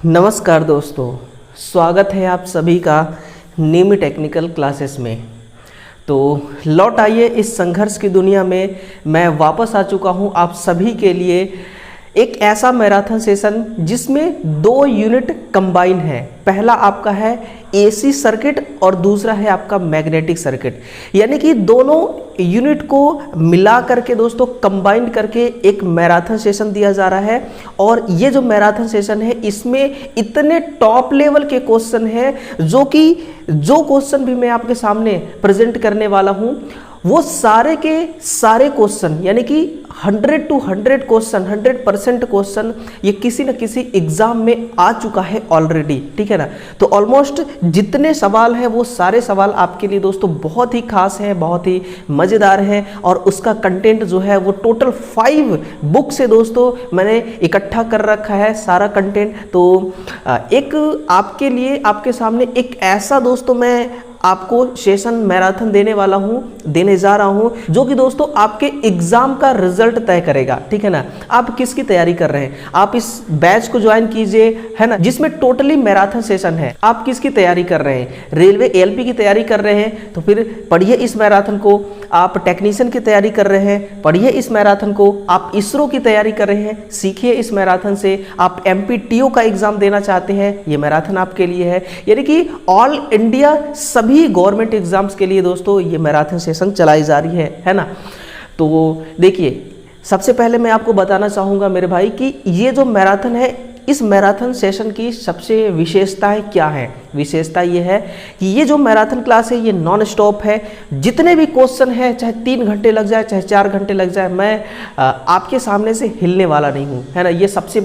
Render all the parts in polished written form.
नमस्कार दोस्तों, स्वागत है आप सभी का नीम टेक्निकल क्लासेस में। तो लौट आइए इस संघर्ष की दुनिया में। मैं वापस आ चुका हूं आप सभी के लिए एक ऐसा मैराथन सेशन जिसमें 2 यूनिट कंबाइन है। पहला आपका है एसी सर्किट और दूसरा है आपका मैग्नेटिक सर्किट, यानी कि दोनों यूनिट को मिला करके दोस्तों कंबाइन करके एक मैराथन सेशन दिया जा रहा है। और ये जो मैराथन सेशन है इसमें इतने टॉप लेवल के क्वेश्चन है जो क्वेश्चन भी मैं आपके सामने प्रेजेंट करने वाला हूं वो सारे के सारे क्वेश्चन, यानी कि 100 to 100 क्वेश्चन, 100% क्वेश्चन ये किसी न किसी एग्जाम में आ चुका है ऑलरेडी, ठीक है ना। तो ऑलमोस्ट जितने सवाल हैं वो सारे सवाल आपके लिए दोस्तों बहुत ही खास हैं, बहुत ही मज़ेदार हैं। और उसका कंटेंट जो है वो टोटल 5 बुक से दोस्तों मैंने इकट्ठा कर रखा है सारा कंटेंट। तो एक आपके लिए आपके सामने एक ऐसा दोस्तों मैं आपको सेशन मैराथन देने जा रहा हूं जो कि दोस्तों आपके एग्जाम का रिजल्ट तय करेगा, ठीक है ना। आप किसकी तैयारी कर रहे हैं, आप इस बैच को ज्वाइन कीजिए, है ना, जिसमें टोटली मैराथन सेशन है। आप किसकी तैयारी कर रहे हैं, रेलवे एएलपी की तैयारी कर रहे हैं तो फिर पढ़िए इस मैराथन को। आप टेक्नीशियन की तैयारी कर रहे हैं, पढ़िए इस मैराथन को। आप इसरो की तैयारी कर रहे हैं, सीखिए इस मैराथन से। आप एमपीटीओ का एग्जाम देना चाहते हैं, ये मैराथन आपके लिए है। यानी कि ऑल इंडिया सभी गवर्नमेंट एग्जाम्स के लिए दोस्तों ये मैराथन सेशन चलाई जा रही है ना। तो देखिए, सबसे पहले मैं आपको बताना चाहूँगा मेरे भाई कि ये जो मैराथन है, इस मैराथन सेशन की सबसे विशेषताएं क्या है। विशेषता ये है कि ये जो मैराथन क्लास है ये नॉन स्टॉप है। जितने भी क्वेश्चन है, चाहे 3 घंटे लग जाए चाहे 4 घंटे लग जाए, मैं आपके सामने से हिलने वाला नहीं हूँ, है ना। ये सबसे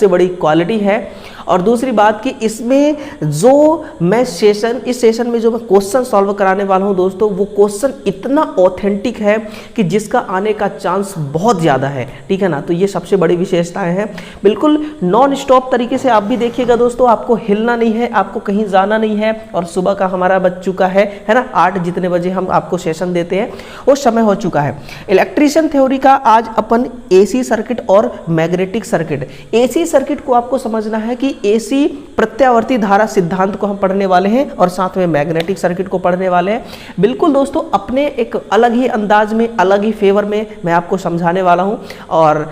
बड़ी क्वालिटी है। और दूसरी बात कि इसमें जो मैं इस सेशन में जो मैं क्वेश्चन सॉल्व कराने वाला हूँ दोस्तों, वो क्वेश्चन इतना ऑथेंटिक है कि जिसका आने का चांस बहुत ज़्यादा है, ठीक है ना। तो ये सबसे बड़ी विशेषताएं हैं। बिल्कुल नॉन स्टॉप तरीके से आप भी देखिएगा दोस्तों, आपको हिलना नहीं है, आपको कहीं जाना नहीं है। और सुबह का हमारा बज चुका है ना, 8 जितने बजे हम आपको सेशन देते हैं वो समय हो चुका है। इलेक्ट्रिशियन थ्योरी का आज अपन एसी सर्किट और मैग्नेटिक सर्किट। एसी सर्किट को आपको समझना है कि एसी प्रत्यावर्ती धारा सिद्धांत को हम पढ़ने वाले हैं और साथ में मैग्नेटिक सर्किट को पढ़ने वाले हैं। बिल्कुल दोस्तों अपने एक अलग ही अंदाज में, अलग ही फेवर में मैं आपको समझाने वाला हूं। और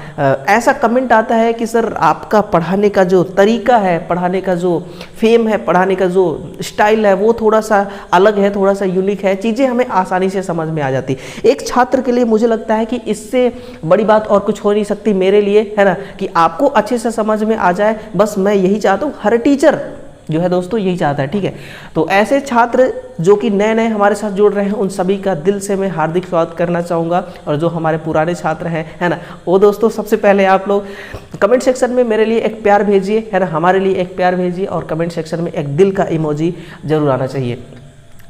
ऐसा कमेंट आता है कि सर आपका पढ़ाने का जो तरीका है, पढ़ाने का जो फेम है, पढ़ाने का जो स्टाइल है वो थोड़ा सा अलग है, थोड़ा सा यूनिक है, चीज़ें हमें आसानी से समझ में आ जाती। एक छात्र के लिए मुझे लगता है कि इससे बड़ी बात और कुछ हो नहीं सकती मेरे लिए, है ना, कि आपको अच्छे से समझ में आ जाए। बस मैं यही चाहता हूँ, हर टीचर जो है दोस्तों यही चाहता है, ठीक है। तो ऐसे छात्र जो कि नए नए हमारे साथ जुड़ रहे हैं उन सभी का दिल से मैं हार्दिक स्वागत करना चाहूँगा। और जो हमारे पुराने छात्र हैं, है ना, वो दोस्तों सबसे पहले आप लोग कमेंट सेक्शन में मेरे लिए एक प्यार भेजिए, है ना, हमारे लिए एक प्यार भेजिए। और कमेंट सेक्शन में एक दिल का इमोजी जरूर आना चाहिए।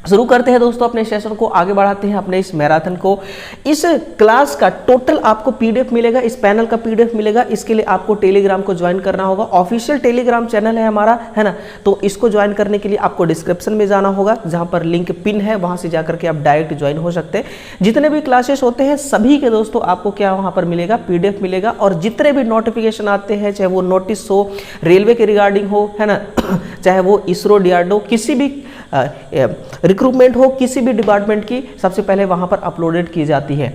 शुरू करते हैं दोस्तों अपने सेशन को, आगे बढ़ाते हैं अपने इस मैराथन को। इस क्लास का टोटल आपको पीडीएफ मिलेगा, इस पैनल का पीडीएफ मिलेगा। इसके लिए आपको टेलीग्राम को ज्वाइन करना होगा। ऑफिशियल टेलीग्राम चैनल है हमारा, है ना। तो इसको ज्वाइन करने के लिए आपको डिस्क्रिप्शन में जाना होगा, जहां पर लिंक पिन है, वहां से जाकर के आप डायरेक्ट ज्वाइन हो सकते हैं। जितने भी क्लासेस होते हैं सभी के दोस्तों आपको क्या वहां पर मिलेगा, पीडीएफ मिलेगा। और जितने भी नोटिफिकेशन आते हैं, चाहे वो नोटिस हो, रेलवे के रिगार्डिंग हो, है ना, चाहे वो इसरो, डीआरडीओ, किसी भी रिक्रूटमेंट हो, किसी भी डिपार्टमेंट की, सबसे पहले वहां पर अपलोडेड की जाती है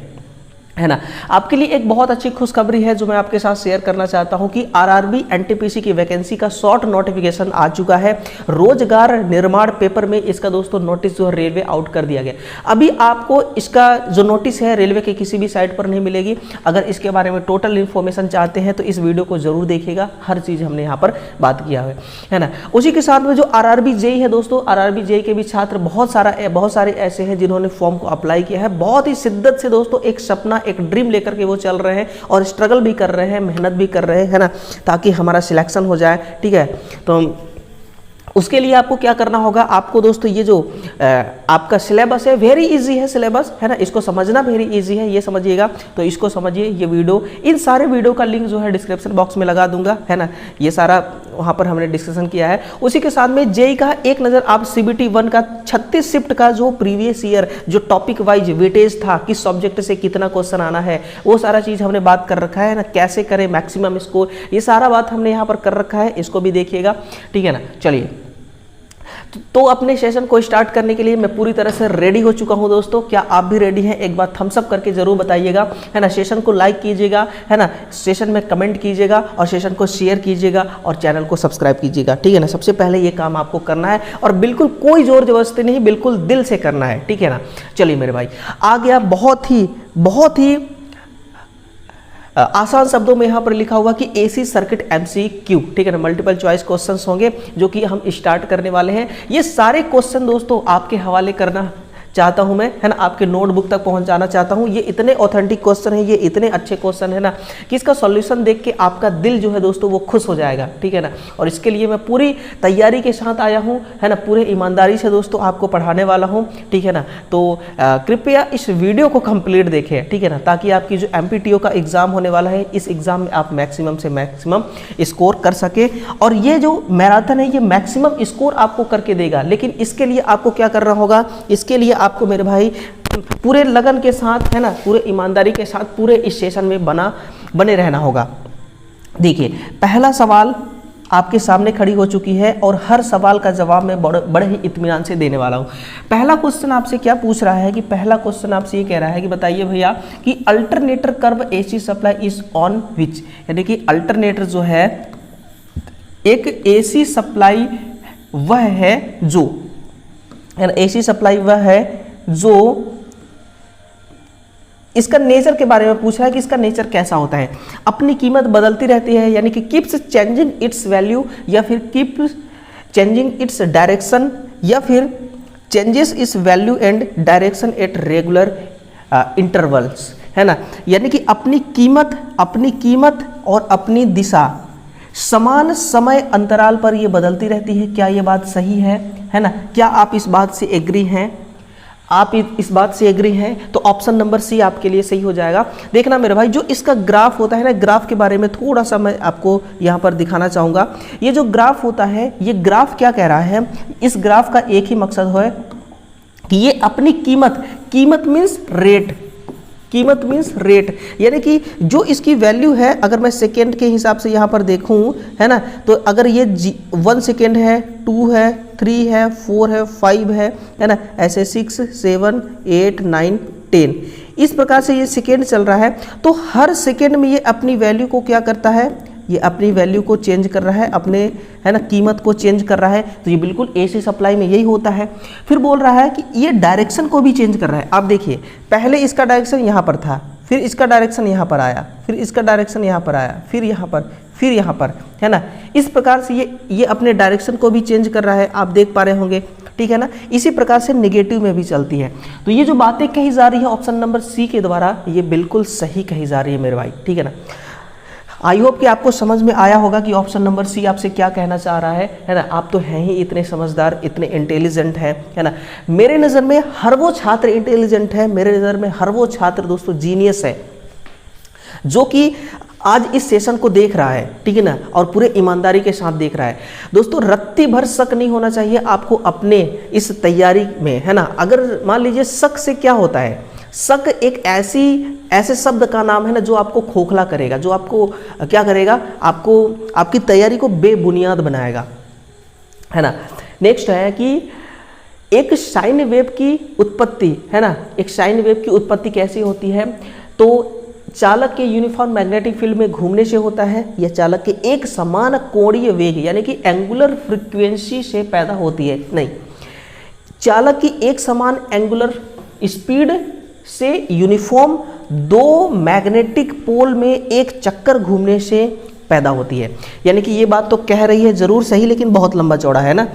ना। आपके लिए एक बहुत अच्छी खुशखबरी है जो मैं आपके साथ शेयर करना चाहता हूं कि आरआरबी एनटीपीसी की वैकेंसी का शॉर्ट नोटिफिकेशन आ चुका है। रोजगार निर्माण पेपर में इसका दोस्तों नोटिस जो है रेलवे आउट कर दिया गया। अभी आपको इसका जो नोटिस है रेलवे के किसी भी साइट पर नहीं मिलेगी। अगर इसके बारे में टोटल इन्फॉर्मेशन चाहते हैं तो इस वीडियो को जरूर देखिएगा, हर चीज़ हमने यहाँ पर बात किया है ना। उसी के साथ में जो आरआरबी जेई है दोस्तों, आरआरबी जेई के भी छात्र बहुत सारे ऐसे हैं जिन्होंने फॉर्म को अप्लाई किया है। बहुत ही शिद्दत से दोस्तों एक सपना, एक ड्रीम लेकर के वो चल रहे हैं और स्ट्रगल भी कर रहे हैं, मेहनत भी कर रहे हैं, है ना, ताकि हमारा सिलेक्शन हो जाए, ठीक है। तो उसके लिए आपको क्या करना होगा, आपको दोस्तों ये जो आपका सिलेबस है वेरी इजी है, सिलेबस, है ना, इसको समझना वेरी इजी है, ये समझिएगा। तो इसको समझिए, ये वीडियो, इन सारे वीडियो का लिंक जो है डिस्क्रिप्शन बॉक्स में लगा दूंगा, है ना। ये सारा वहाँ पर हमने डिस्कशन किया है। उसी के साथ में जेई का एक नज़र आप CBT 1 का 36 शिफ्ट का जो प्रीवियस ईयर जो टॉपिक वाइज वेटेज था, किस सब्जेक्ट से कितना क्वेश्चन आना है, वो सारा चीज़ हमने बात कर रखा है ना, कैसे करें मैक्सिमम स्कोर, ये सारा बात हमने यहाँ पर कर रखा है, इसको भी देखिएगा, ठीक है ना। चलिए तो अपने सेशन को स्टार्ट करने के लिए मैं पूरी तरह से रेडी हो चुका हूं दोस्तों। क्या आप भी रेडी हैं? एक बार थम्स अप करके जरूर बताइएगा, है ना। सेशन को लाइक कीजिएगा, है ना, सेशन में कमेंट कीजिएगा और सेशन को शेयर कीजिएगा और चैनल को सब्सक्राइब कीजिएगा, ठीक है ना। सबसे पहले ये काम आपको करना है और बिल्कुल कोई जोर जबरदस्ती नहीं, बिल्कुल दिल से करना है, ठीक है ना। चलिए मेरे भाई, आ गया बहुत ही आसान शब्दों में यहाँ पर लिखा हुआ कि AC सर्किट MCQ, ठीक है ना। मल्टीपल चॉइस क्वेश्चंस होंगे जो कि हम स्टार्ट करने वाले हैं। ये सारे क्वेश्चन दोस्तों आपके हवाले करना चाहता हूं मैं, है ना, आपके नोटबुक तक पहुंचाना चाहता हूं। ये इतने ऑथेंटिक क्वेश्चन है, ये इतने अच्छे क्वेश्चन है ना कि इसका सॉल्यूशन देख के आपका दिल जो है दोस्तों वो खुश हो जाएगा, ठीक है ना। और इसके लिए मैं पूरी तैयारी के साथ आया हूं, है ना, पूरे ईमानदारी से दोस्तों आपको पढ़ाने वाला हूं, ठीक है ना। तो कृपया इस वीडियो को कंप्लीट देखें, ठीक है ना, ताकि आपकी जो MPTO का एग्जाम होने वाला है, इस एग्जाम में आप मैक्सिमम से मैक्सिमम स्कोर कर सके। और ये जो मैराथन है ये मैक्सिमम स्कोर आपको करके देगा, लेकिन इसके लिए आपको क्या करना होगा, इसके लिए आपको मेरे भाई पूरे लगन के साथ, है ना, पूरे ईमानदारी के साथ पूरे इस सेशन में बने रहना होगा। देखिए पहला सवाल आपके सामने खड़ी हो चुकी है और हर सवाल का जवाब मैं बड़े ही इत्मीनान से देने वाला हूं। पहला क्वेश्चन आपसे क्या पूछ रहा है कि पहला क्वेश्चन आपसे ये कह रहा है कि बताइए भैया कि alternator curve AC supply is on which, यानी कि अल्टरनेटर जो है एक AC सप्लाई वह है जो, है ना, AC सप्लाई वह है जो, इसका नेचर के बारे में पूछ रहा है कि इसका नेचर कैसा होता है। अपनी कीमत बदलती रहती है, यानी कि कीप्स चेंजिंग इट्स वैल्यू, या फिर कीप्स चेंजिंग इट्स डायरेक्शन, या फिर changes it's value and direction at regular intervals, है ना। यानी कि अपनी कीमत और अपनी दिशा समान समय अंतराल पर ये बदलती रहती है। क्या ये बात सही है ना। क्या आप इस बात से एग्री हैं? आप इस बात से एग्री हैं तो ऑप्शन नंबर C आपके लिए सही हो जाएगा। देखना मेरे भाई, जो इसका ग्राफ होता है ना, ग्राफ के बारे में थोड़ा सा मैं आपको यहाँ पर दिखाना चाहूँगा। ये जो ग्राफ होता है, ये ग्राफ क्या कह रहा है, इस ग्राफ का एक ही मकसद है कि ये अपनी कीमत मीन्स रेट, कीमत मीन्स रेट, यानी कि जो इसकी वैल्यू है, अगर मैं सेकेंड के हिसाब से यहाँ पर देखूँ, है ना, तो अगर ये 1 सेकेंड है, 2 है, 3 है, 4 है, 5 है ना, ऐसे 6, 7, 8, 9, 10, इस प्रकार से ये सेकेंड चल रहा है। तो हर सेकेंड में ये अपनी वैल्यू को क्या करता है, ये अपनी वैल्यू को चेंज कर रहा है, अपने, है ना, कीमत को चेंज कर रहा है। तो ये बिल्कुल AC सप्लाई में यही होता है। फिर बोल रहा है कि ये डायरेक्शन को भी चेंज कर रहा है। आप देखिए, पहले इसका डायरेक्शन यहाँ पर था, फिर इसका डायरेक्शन यहाँ पर आया, फिर इसका डायरेक्शन यहाँ पर आया, फिर यहाँ पर, है ना। इस प्रकार से ये अपने डायरेक्शन को भी चेंज कर रहा है, आप देख पा रहे होंगे, ठीक है ना। इसी प्रकार से नेगेटिव में भी चलती है। तो ये जो बातें कही जा रही है ऑप्शन नंबर C के द्वारा, ये बिल्कुल सही कही जा रही है मेरे भाई, ठीक है ना। आई होप कि आपको समझ में आया होगा कि ऑप्शन नंबर C आपसे क्या कहना चाह रहा है ना। आप तो हैं ही इतने समझदार, इतने इंटेलिजेंट हैं, है ना। मेरे नज़र में हर वो छात्र इंटेलिजेंट है, मेरे नज़र में हर वो छात्र दोस्तों जीनियस है जो कि आज इस सेशन को देख रहा है, ठीक है ना, और पूरे ईमानदारी के साथ देख रहा है। दोस्तों रत्ती भर शक नहीं होना चाहिए आपको अपने इस तैयारी में, है ना। अगर मान लीजिए शक से क्या होता है, शक एक ऐसे शब्द का नाम है ना जो आपको खोखला करेगा, जो आपको क्या करेगा, आपको आपकी तैयारी को बेबुनियाद बनाएगा, है ना। नेक्स्ट है कि एक साइन वेव की उत्पत्ति, है ना, एक साइन वेव की उत्पत्ति कैसी होती है, तो चालक के यूनिफॉर्म मैग्नेटिक फील्ड में घूमने से होता है, या चालक के एक समान कोणीय वेग यानी कि एंगुलर फ्रीक्वेंसी से पैदा होती है। नहीं, चालक की एक समान एंगुलर स्पीड से यूनिफॉर्म 2 मैग्नेटिक पोल में एक चक्कर घूमने से पैदा होती है। यानी कि ये बात तो कह रही है जरूर सही, लेकिन बहुत लंबा चौड़ा है ना।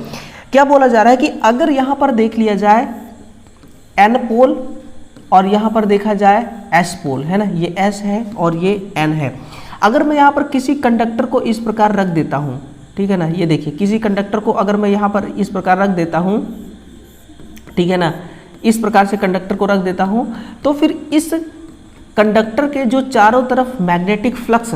क्या बोला जा रहा है कि अगर यहाँ पर देख लिया जाए N पोल और यहाँ पर देखा जाए S पोल, है ना, ये S है और ये N है। अगर मैं यहाँ पर किसी कंडक्टर को इस प्रकार रख देता हूँ, ठीक है ना, ये देखिए, किसी कंडक्टर को अगर मैं यहाँ पर इस प्रकार रख देता हूँ, ठीक है ना, इस प्रकार से कंडक्टर को रख देता हूँ, तो फिर इस कंडक्टर के जो चारों तरफ मैग्नेटिक फ्लक्स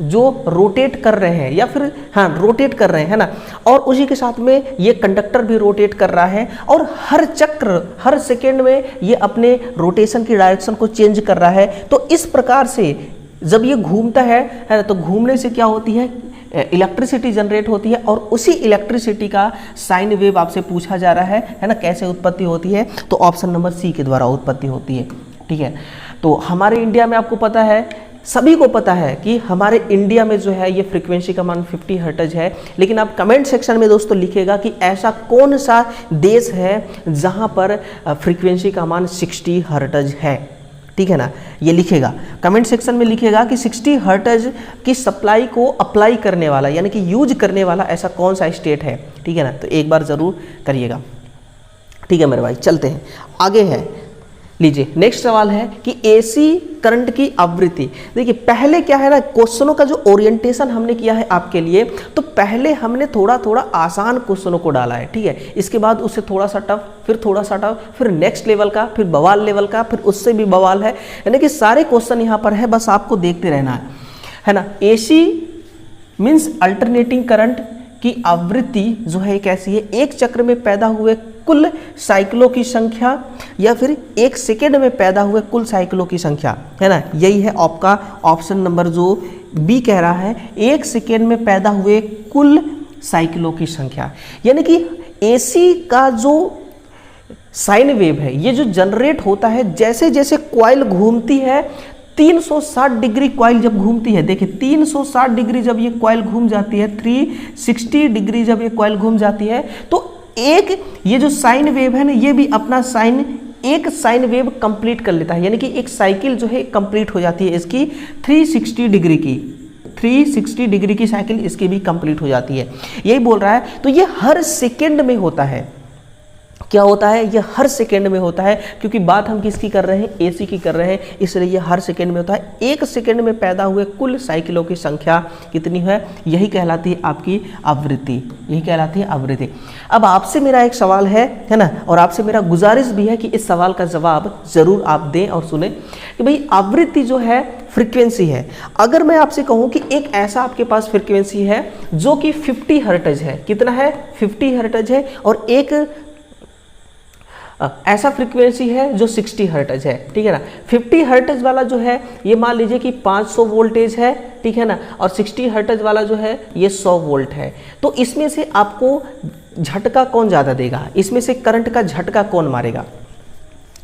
जो रोटेट कर रहे हैं या फिर हाँ रोटेट कर रहे हैं, है ना, और उसी के साथ में ये कंडक्टर भी रोटेट कर रहा है और हर चक्र हर सेकेंड में ये अपने रोटेशन की डायरेक्शन को चेंज कर रहा है। तो इस प्रकार से जब ये घूमता है ना, तो घूमने से क्या होती है, इलेक्ट्रिसिटी जनरेट होती है और उसी इलेक्ट्रिसिटी का साइन वेव आपसे पूछा जा रहा है ना, कैसे उत्पत्ति होती है, तो ऑप्शन नंबर सी के द्वारा उत्पत्ति होती है। ठीक है, तो हमारे इंडिया में आपको पता है, सभी को पता है कि हमारे इंडिया में जो है ये फ्रीक्वेंसी का मान 50 हर्ट्ज है, लेकिन आप कमेंट सेक्शन में दोस्तों लिखेगा कि ऐसा कौन सा देश है जहां पर फ्रीक्वेंसी का मान 60 हर्ट्ज है। ठीक है ना, ये लिखेगा कमेंट सेक्शन में, लिखेगा कि 60 हर्ट्ज की सप्लाई को अप्लाई करने वाला यानी कि यूज करने वाला ऐसा कौन सा स्टेट है। ठीक है ना, तो एक बार ज़रूर करिएगा। ठीक है मेरे भाई, चलते हैं आगे। है लीजिए नेक्स्ट सवाल है कि एसी करंट की आवृत्ति। देखिए पहले क्या है ना, क्वेश्चनों का जो ओरिएंटेशन हमने किया है आपके लिए, तो पहले हमने थोड़ा थोड़ा आसान क्वेश्चनों को डाला है। ठीक है, इसके बाद उससे थोड़ा सा टफ, फिर थोड़ा सा टफ, फिर नेक्स्ट लेवल का, फिर बवाल लेवल का, फिर उससे भी बवाल है, यानी कि सारे क्वेश्चन यहाँ पर है, बस आपको देखते रहना है ना। एसी मीन्स अल्टरनेटिंग करंट की आवृत्ति जो है कैसी है, एक चक्र में पैदा हुए कुल साइकिलों की संख्या या फिर एक सेकेंड में पैदा हुए कुल साइकिलों की संख्या, है ना। यही है आपका ऑप्शन नंबर जो बी कह रहा है, एक सेकेंड में पैदा हुए कुल साइकिलों की संख्या। यानी कि एसी का जो साइन वेव है ये जो जनरेट होता है, जैसे जैसे कॉइल घूमती है, 360 डिग्री कॉइल जब घूमती है, देखिए 360 डिग्री जब ये कॉइल घूम जाती है, 360 डिग्री जब ये कॉइल घूम जाती है, तो एक ये जो साइन वेव है ना, ये भी अपना एक साइन वेव कंप्लीट कर लेता है, यानी कि एक साइकिल जो है कंप्लीट हो जाती है इसकी 360 डिग्री की, 360 डिग्री की साइकिल इसकी भी कंप्लीट हो जाती है। यही बोल रहा है, तो ये हर सेकेंड में होता है। क्या होता है, ये हर सेकेंड में होता है, क्योंकि बात हम किसकी कर रहे हैं, एसी की कर रहे हैं, इसलिए ये हर सेकेंड में होता है। एक सेकेंड में पैदा हुए कुल साइकिलों की संख्या कितनी है, यही कहलाती है आपकी आवृत्ति, यही कहलाती है आवृत्ति। अब आपसे मेरा एक सवाल है ना, और आपसे मेरा गुजारिश भी है कि इस सवाल का जवाब जरूर आप दें और सुने कि भाई आवृत्ति जो है फ्रीक्वेंसी है। अगर मैं आपसे कहूं कि एक ऐसा आपके पास फ्रीक्वेंसी है जो कि 50 हर्ट्ज है, कितना है, 50 हर्ट्ज है, और एक ऐसा फ्रीक्वेंसी है जो 60 हर्ट्ज है। ठीक है ना, 50 हर्ट्ज वाला जो है ये मान लीजिए कि 500 वोल्टेज है, ठीक है ना, और 60 हर्ट्ज वाला जो है ये 100 वोल्ट है। तो इसमें से आपको झटका कौन ज़्यादा देगा, इसमें से करंट का झटका कौन मारेगा,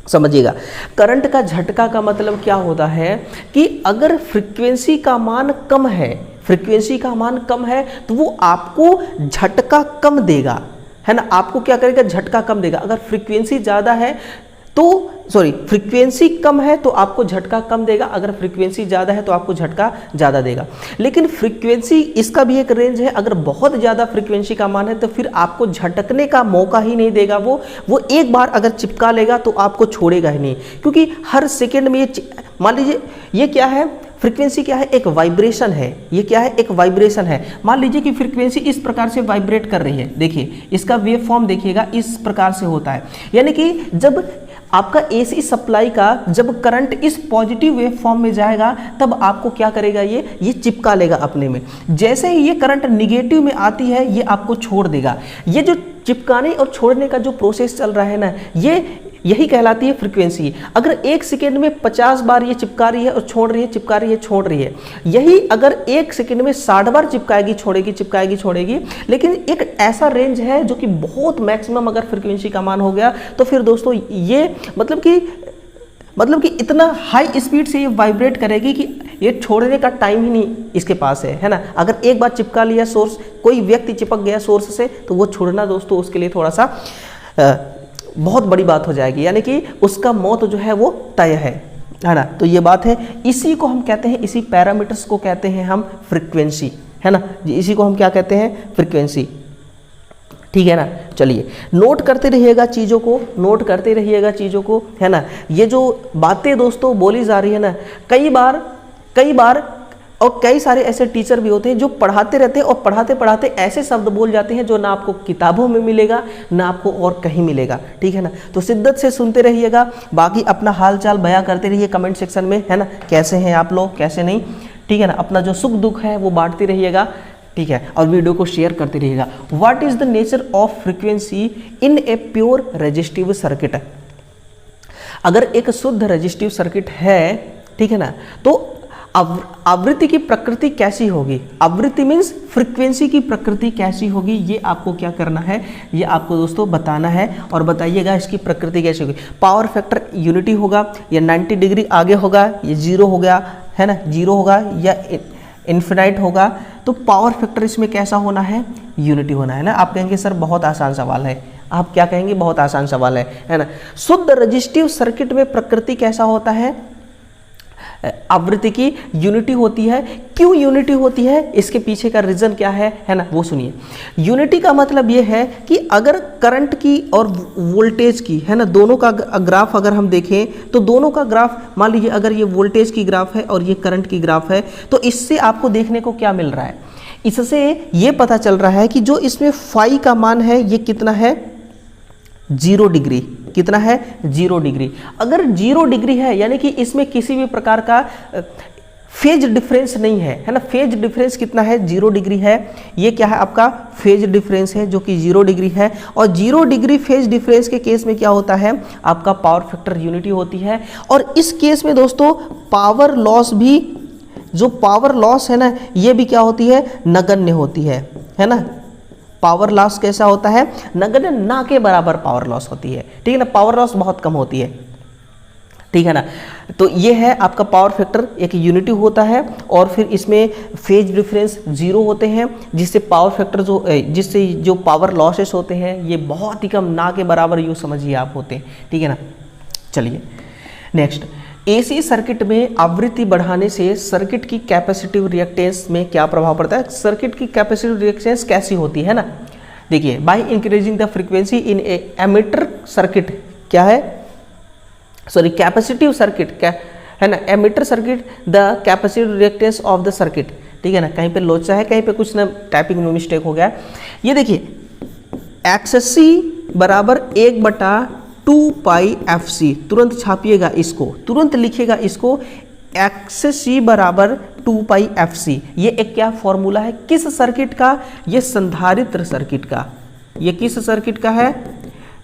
समझिएगा। करंट का झटका का मतलब क्या होता है कि अगर फ्रीक्वेंसी का मान कम है, फ्रीक्वेंसी का मान कम है, तो वो आपको झटका कम देगा, है ना, आपको क्या करेगा, झटका कम देगा। अगर फ्रीक्वेंसी ज़्यादा है तो फ्रीक्वेंसी कम है तो आपको झटका कम देगा, अगर फ्रीक्वेंसी ज़्यादा है तो आपको झटका ज़्यादा देगा। लेकिन फ्रीक्वेंसी इसका भी एक रेंज है, अगर बहुत ज़्यादा फ्रीक्वेंसी का मान है तो फिर आपको झटकने का मौका ही नहीं देगा, वो एक बार अगर चिपका लेगा तो आपको छोड़ेगा ही नहीं, क्योंकि हर सेकेंड में ये, मान लीजिए ये क्या है, फ्रीक्वेंसी क्या है, एक वाइब्रेशन है, ये क्या है, एक वाइब्रेशन है। मान लीजिए कि फ्रीक्वेंसी इस प्रकार से वाइब्रेट कर रही है, देखिए इसका वेव फॉर्म देखिएगा इस प्रकार से होता है, यानी कि जब आपका एसी सप्लाई का जब करंट इस पॉजिटिव वेव फॉर्म में जाएगा तब आपको क्या करेगा, ये चिपका लेगा अपने में। जैसे ही ये करंट निगेटिव में आती है ये आपको छोड़ देगा। ये जो चिपकाने और छोड़ने का जो प्रोसेस चल रहा है ना, यही कहलाती है फ्रीक्वेंसी। अगर एक सेकेंड में 50 बार ये चिपका रही है और छोड़ रही है, चिपका रही है, छोड़ रही है, यही अगर एक सेकेंड में 60 बार चिपकाएगी, छोड़ेगी, चिपकाएगी, छोड़ेगी, लेकिन एक ऐसा रेंज है जो कि बहुत मैक्सिमम अगर फ्रीक्वेंसी का मान हो गया तो फिर दोस्तों ये मतलब कि इतना हाई स्पीड से ये वाइब्रेट करेगी कि ये छोड़ने का टाइम ही नहीं इसके पास है ना। अगर एक बार चिपका लिया सोर्स, कोई व्यक्ति चिपक गया सोर्स से, तो वो छोड़ना दोस्तों उसके लिए थोड़ा सा बहुत बड़ी बात हो जाएगी, यानी कि उसका मौत जो है वो तय है ना। तो ये बात है, इसी को हम कहते हैं, इसी पैरामीटर्स को कहते हैं हम फ्रीक्वेंसी, है ना, इसी को हम क्या कहते हैं, फ्रीक्वेंसी। ठीक है ना, चलिए नोट करते रहिएगा चीज़ों को, नोट करते रहिएगा चीज़ों को, है ना। ये जो बातें दोस्तों बोली जा रही है ना, कई बार और कई सारे ऐसे टीचर भी होते हैं जो पढ़ाते रहते हैं और पढ़ाते पढ़ाते ऐसे शब्द बोल जाते हैं जो ना आपको किताबों में मिलेगा ना आपको और कहीं मिलेगा। ठीक है ना, तो शिद्दत से सुनते रहिएगा, बाकी अपना हाल चाल बयां करते रहिए कमेंट सेक्शन में, है ना, कैसे हैं आप लोग, कैसे नहीं। ठीक है ना, अपना जो सुख दुख है वो बांटते रहिएगा, ठीक है, और वीडियो को शेयर करते रहिएगा। What is the nature of frequency in a pure resistive circuit? अगर एक शुद्ध रेजिस्टिव सर्किट है, ठीक है ना, तो आवृत्ति की प्रकृति कैसी होगी? आवृत्ति मीन्स फ्रीक्वेंसी की प्रकृति कैसी होगी, ये आपको क्या करना है, ये आपको दोस्तों बताना है और बताइएगा इसकी प्रकृति कैसी होगी। पावर फैक्टर यूनिटी होगा या 90 डिग्री आगे होगा, ये जीरो हो गया है ना, जीरो होगा या इन्फिनाइट होगा, तो पावर फैक्टर इसमें कैसा होना है? यूनिटी होना है ना। आप कहेंगे सर बहुत आसान सवाल है, आप क्या कहेंगे? बहुत आसान सवाल है ना। शुद्ध रेजिस्टिव सर्किट में प्रकृति कैसा होता है? आवृत्ति की यूनिटी होती है। क्यों यूनिटी होती है? इसके पीछे का रीजन क्या है ना, वो सुनिए। यूनिटी का मतलब ये है कि अगर करंट की और वोल्टेज की, है ना, दोनों का ग्राफ अगर हम देखें तो दोनों का ग्राफ, मान लीजिए अगर ये वोल्टेज की ग्राफ है और ये करंट की ग्राफ है, तो इससे आपको देखने को क्या मिल रहा है? इससे ये पता चल रहा है कि जो इसमें फाई का मान है ये कितना है? 0 डिग्री। कितना है? 0 डिग्री। अगर 0 डिग्री है यानी कि इसमें किसी भी प्रकार का फेज डिफरेंस नहीं है ना। फेज डिफरेंस कितना है? 0 डिग्री है। ये क्या है? आपका फेज डिफरेंस है जो कि 0 डिग्री है। और 0 डिग्री फेज डिफरेंस के केस में क्या होता है? आपका पावर फैक्टर यूनिटी होती है। और इस केस में दोस्तों पावर लॉस भी, जो पावर लॉस है ना, ये भी क्या होती है? नगण्य होती है ना। पावर लॉस कैसा होता है? नगण्य, ना के बराबर पावर लॉस होती है, ठीक है ना। पावर लॉस बहुत कम होती है, ठीक है ना। तो ये है आपका पावर फैक्टर, एक यूनिटी होता है और फिर इसमें फेज डिफरेंस 0 होते हैं, जिससे पावर फैक्टर जिससे जो पावर लॉसेस होते हैं ये बहुत ही कम, ना के बराबर यूँ समझिए आप होते हैं, ठीक है ना। चलिए नेक्स्ट, एसी सर्किट में आवृत्ति बढ़ाने से सर्किट की कैपेसिटिव रिएक्टेंस में क्या प्रभाव पड़ता है? सर्किट की कैपेसिटिव रिएक्टेंस कैसी होती है ना, देखिए, by increasing the frequency in A emitter circuit, क्या है? सॉरी, कैपेसिटिव सर्किट, क्या है ना, emitter circuit, the capacitive reactance of the circuit, ठीक है ना। कहीं पे लोचा है, कहीं पे कुछ ना टाइपिंग में मिस्टेक हो गया। ये देखिए, XC बराबर 1/2 पाई FC, तुरंत छापिएगा इसको, तुरंत लिखिएगा इसको, XC बराबर 2 पाई FC। ये एक क्या फॉर्मूला है? किस सर्किट का? ये संधारित्र सर्किट का। ये किस सर्किट का है?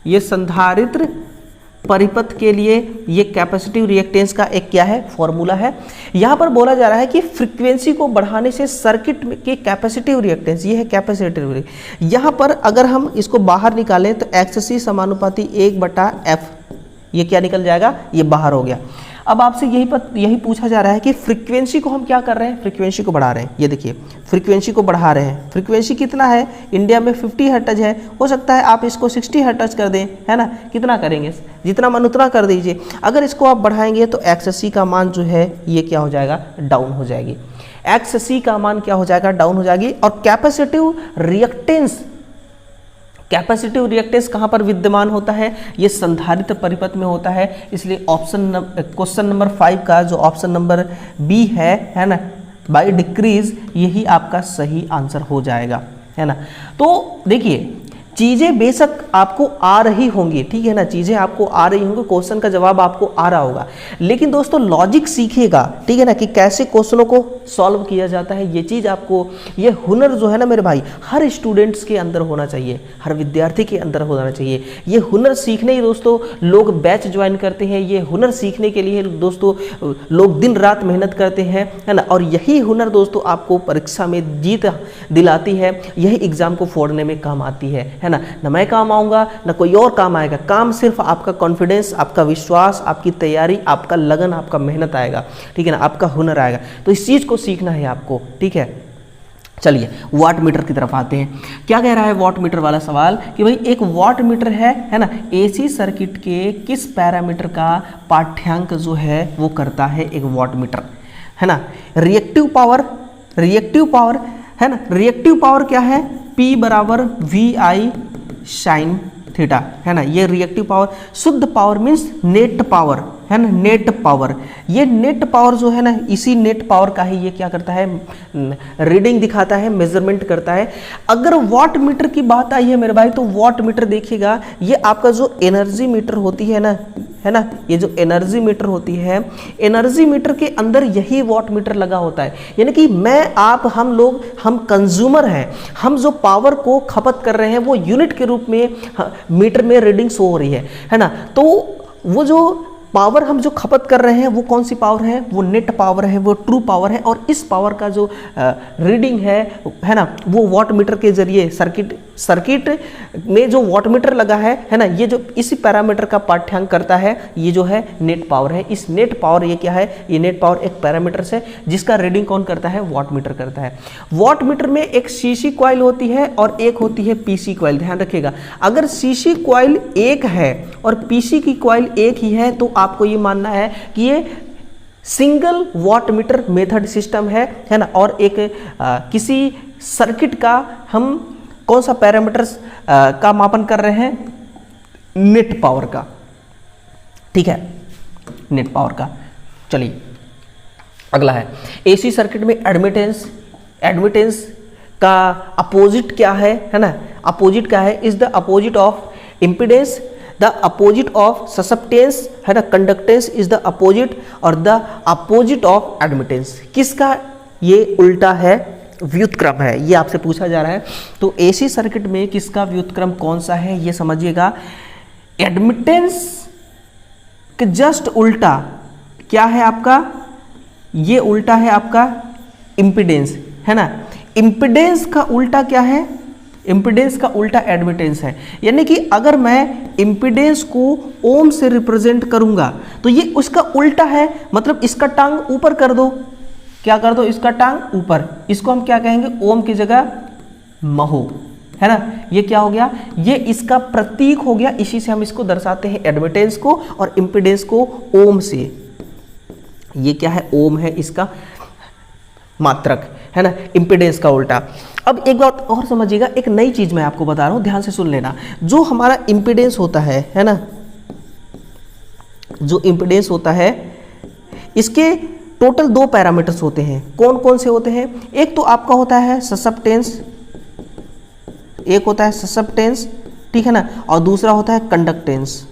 ये संधारित्र परिपथ के लिए ये कैपेसिटिव रिएक्टेंस का एक क्या है? फॉर्मूला है। यहाँ पर बोला जा रहा है कि फ्रीक्वेंसी को बढ़ाने से सर्किट की कैपेसिटिव रिएक्टेंस, ये है कैपेसिटिव। यहाँ पर अगर हम इसको बाहर निकालें तो XC समानुपाती 1/F, ये क्या निकल जाएगा? ये बाहर हो गया। अब आपसे यही पूछा जा रहा है कि फ्रीक्वेंसी को हम क्या कर रहे हैं? फ्रीक्वेंसी को बढ़ा रहे हैं। ये देखिए, फ्रीक्वेंसी को बढ़ा रहे हैं। फ्रीक्वेंसी कितना है? इंडिया में 50 हर्ट्ज है, हो सकता है आप इसको 60 हर्ट्ज कर दें, है ना। कितना करेंगे? जितना मन उतना कर दीजिए। अगर इसको आप बढ़ाएंगे तो XC का मान जो है ये क्या हो जाएगा? डाउन हो जाएगी। XC का मान क्या हो जाएगा? डाउन हो जाएगी। और कैपेसिटिव रिएक्टेंस, कैपेसिटिव रिएक्टेंस कहाँ पर विद्यमान होता है? ये संधारित्र परिपथ में होता है। इसलिए क्वेश्चन नंबर 5 का जो ऑप्शन नंबर B है ना, बाय डिक्रीज, यही आपका सही आंसर हो जाएगा, है ना। तो देखिए, चीज़ें बेशक आपको आ रही होंगी, ठीक है ना, चीज़ें आपको आ रही होंगी, क्वेश्चन का जवाब आपको आ रहा होगा, लेकिन दोस्तों लॉजिक सीखिएगा, ठीक है ना, कि कैसे क्वेश्चनों को सॉल्व किया जाता है। ये चीज़ आपको, ये हुनर जो है ना मेरे भाई, हर स्टूडेंट्स के अंदर होना चाहिए, हर विद्यार्थी के अंदर होना चाहिए। ये हुनर सीखने ही दोस्तों लोग बैच ज्वाइन करते हैं, ये हुनर सीखने के लिए दोस्तों लोग दिन रात मेहनत करते हैं, है ना। और यही हुनर दोस्तों आपको परीक्षा में जीत दिलाती है, यही एग्जाम को फोड़ने में काम आती है ना मैं काम आऊँगा ना कोई और काम आएगा। काम सिर्फ आपका कॉन्फिडेंस, आपका विश्वास, आपकी तैयारी, आपका लगन, आपका मेहनत आएगा, ठीक है ना, आपका हुनर आएगा। तो इस चीज़ को सीखना है आपको, ठीक है। चलिए वाट मीटर की तरफ आते हैं। क्या कह रहा है वाट मीटर वाला सवाल कि भाई एक वाट मीटर है ना, एसी सर्किट के किस पैरामीटर का पाठ्यांक जो है वो करता है एक वाट मीटर, है ना। रिएक्टिव पावर है ना, रिएक्टिव पावर क्या है? P बराबर VI साइन थीटा, है ना। ये रिएक्टिव पावर। शुद्ध पावर मीन्स नेट पावर, है ना, नेट पावर। ये नेट पावर जो है ना, इसी नेट पावर का ही ये क्या करता है, रीडिंग दिखाता है, मेजरमेंट करता है। अगर वाट मीटर की बात आई है मेरे भाई, तो वाट मीटर देखिएगा, ये आपका जो एनर्जी मीटर होती है ना, ये जो एनर्जी मीटर होती है, एनर्जी मीटर के अंदर यही वाट मीटर लगा होता है। यानी कि मैं, आप, हम लोग, हम कंज्यूमर हैं, हम जो पावर को खपत कर रहे हैं वो यूनिट के रूप में मीटर में रीडिंग शो हो रही है ना। तो वो जो पावर हम जो खपत कर रहे हैं वो कौन सी पावर है, वो नेट पावर है, वो ट्रू पावर है। और इस पावर का जो रीडिंग है ना, वो वाट मीटर के जरिए सर्किट में जो वाट मीटर लगा है ना, ये जो इसी पैरामीटर का पाठ्यांक करता है, ये जो है नेट पावर है। इस नेट पावर, ये क्या है, ये नेट पावर एक पैरामीटर है जिसका रीडिंग कौन करता है, वाट मीटर करता है। वाट मीटर में एक सीसी कॉइल होती है और एक होती है पीसी कॉइल। ध्यान रखिएगा, अगर सीसी कॉइल एक है और पीसी की कॉइल एक ही है तो आपको ये मानना है कि ये single watt meter method system है ना। और एक किसी सर्किट का हम कौन सा पैरामीटर का मापन कर रहे हैं, नेट पावर का। ठीक है, नेट पावर का। चलिए अगला है एसी सर्किट में एडमिटेंस का अपोजिट क्या है ना, अपोजिट क्या है, is the opposite of impedance, the opposite of susceptance है ना, कंडक्टेंस इज द अपोजिट, और द अपोजिट ऑफ एडमिटेंस किसका ये उल्टा है, व्युत्क्रम है। ये आपसे पूछा जा रहा है। तो एसी सर्किट में किसका व्युत्क्रम कौन सा है, ये समझिएगा। एडमिटेंस के जस्ट उल्टा क्या है आपका, ये उल्टा है आपका इम्पीडेंस, है ना। इम्पीडेंस का उल्टा क्या है, इम्पीडेंस का उल्टा एडमिटेंस है। यानी कि अगर मैं इम्पीडेंस को ओम से रिप्रेजेंट करूंगा तो ये उसका उल्टा है, मतलब इसका टांग ऊपर कर दो, क्या कर दो, इसका टांग ऊपर, इसको हम क्या कहेंगे, ओम की जगह महो, है ना। ये क्या हो गया, ये इसका प्रतीक हो गया। इसी से हम इसको दर्शाते हैं, एडमिटेंस को और इम्पीडेंस को ओम से। ये क्या है, ओम है इसका मात्रक, है ना, इम्पीडेंस का उल्टा। अब एक बात और समझिएगा, एक नई चीज मैं आपको बता रहा हूं, ध्यान से सुन लेना। जो हमारा इम्पीडेंस होता है ना, जो इम्पीडेंस होता है, इसके टोटल दो पैरामीटर्स होते हैं। कौन कौन से होते हैं, एक तो आपका होता है ससेप्टेंस, एक होता है ससेप्टेंस, ठीक है ना, और दूसरा होता है कंडक्टेंस।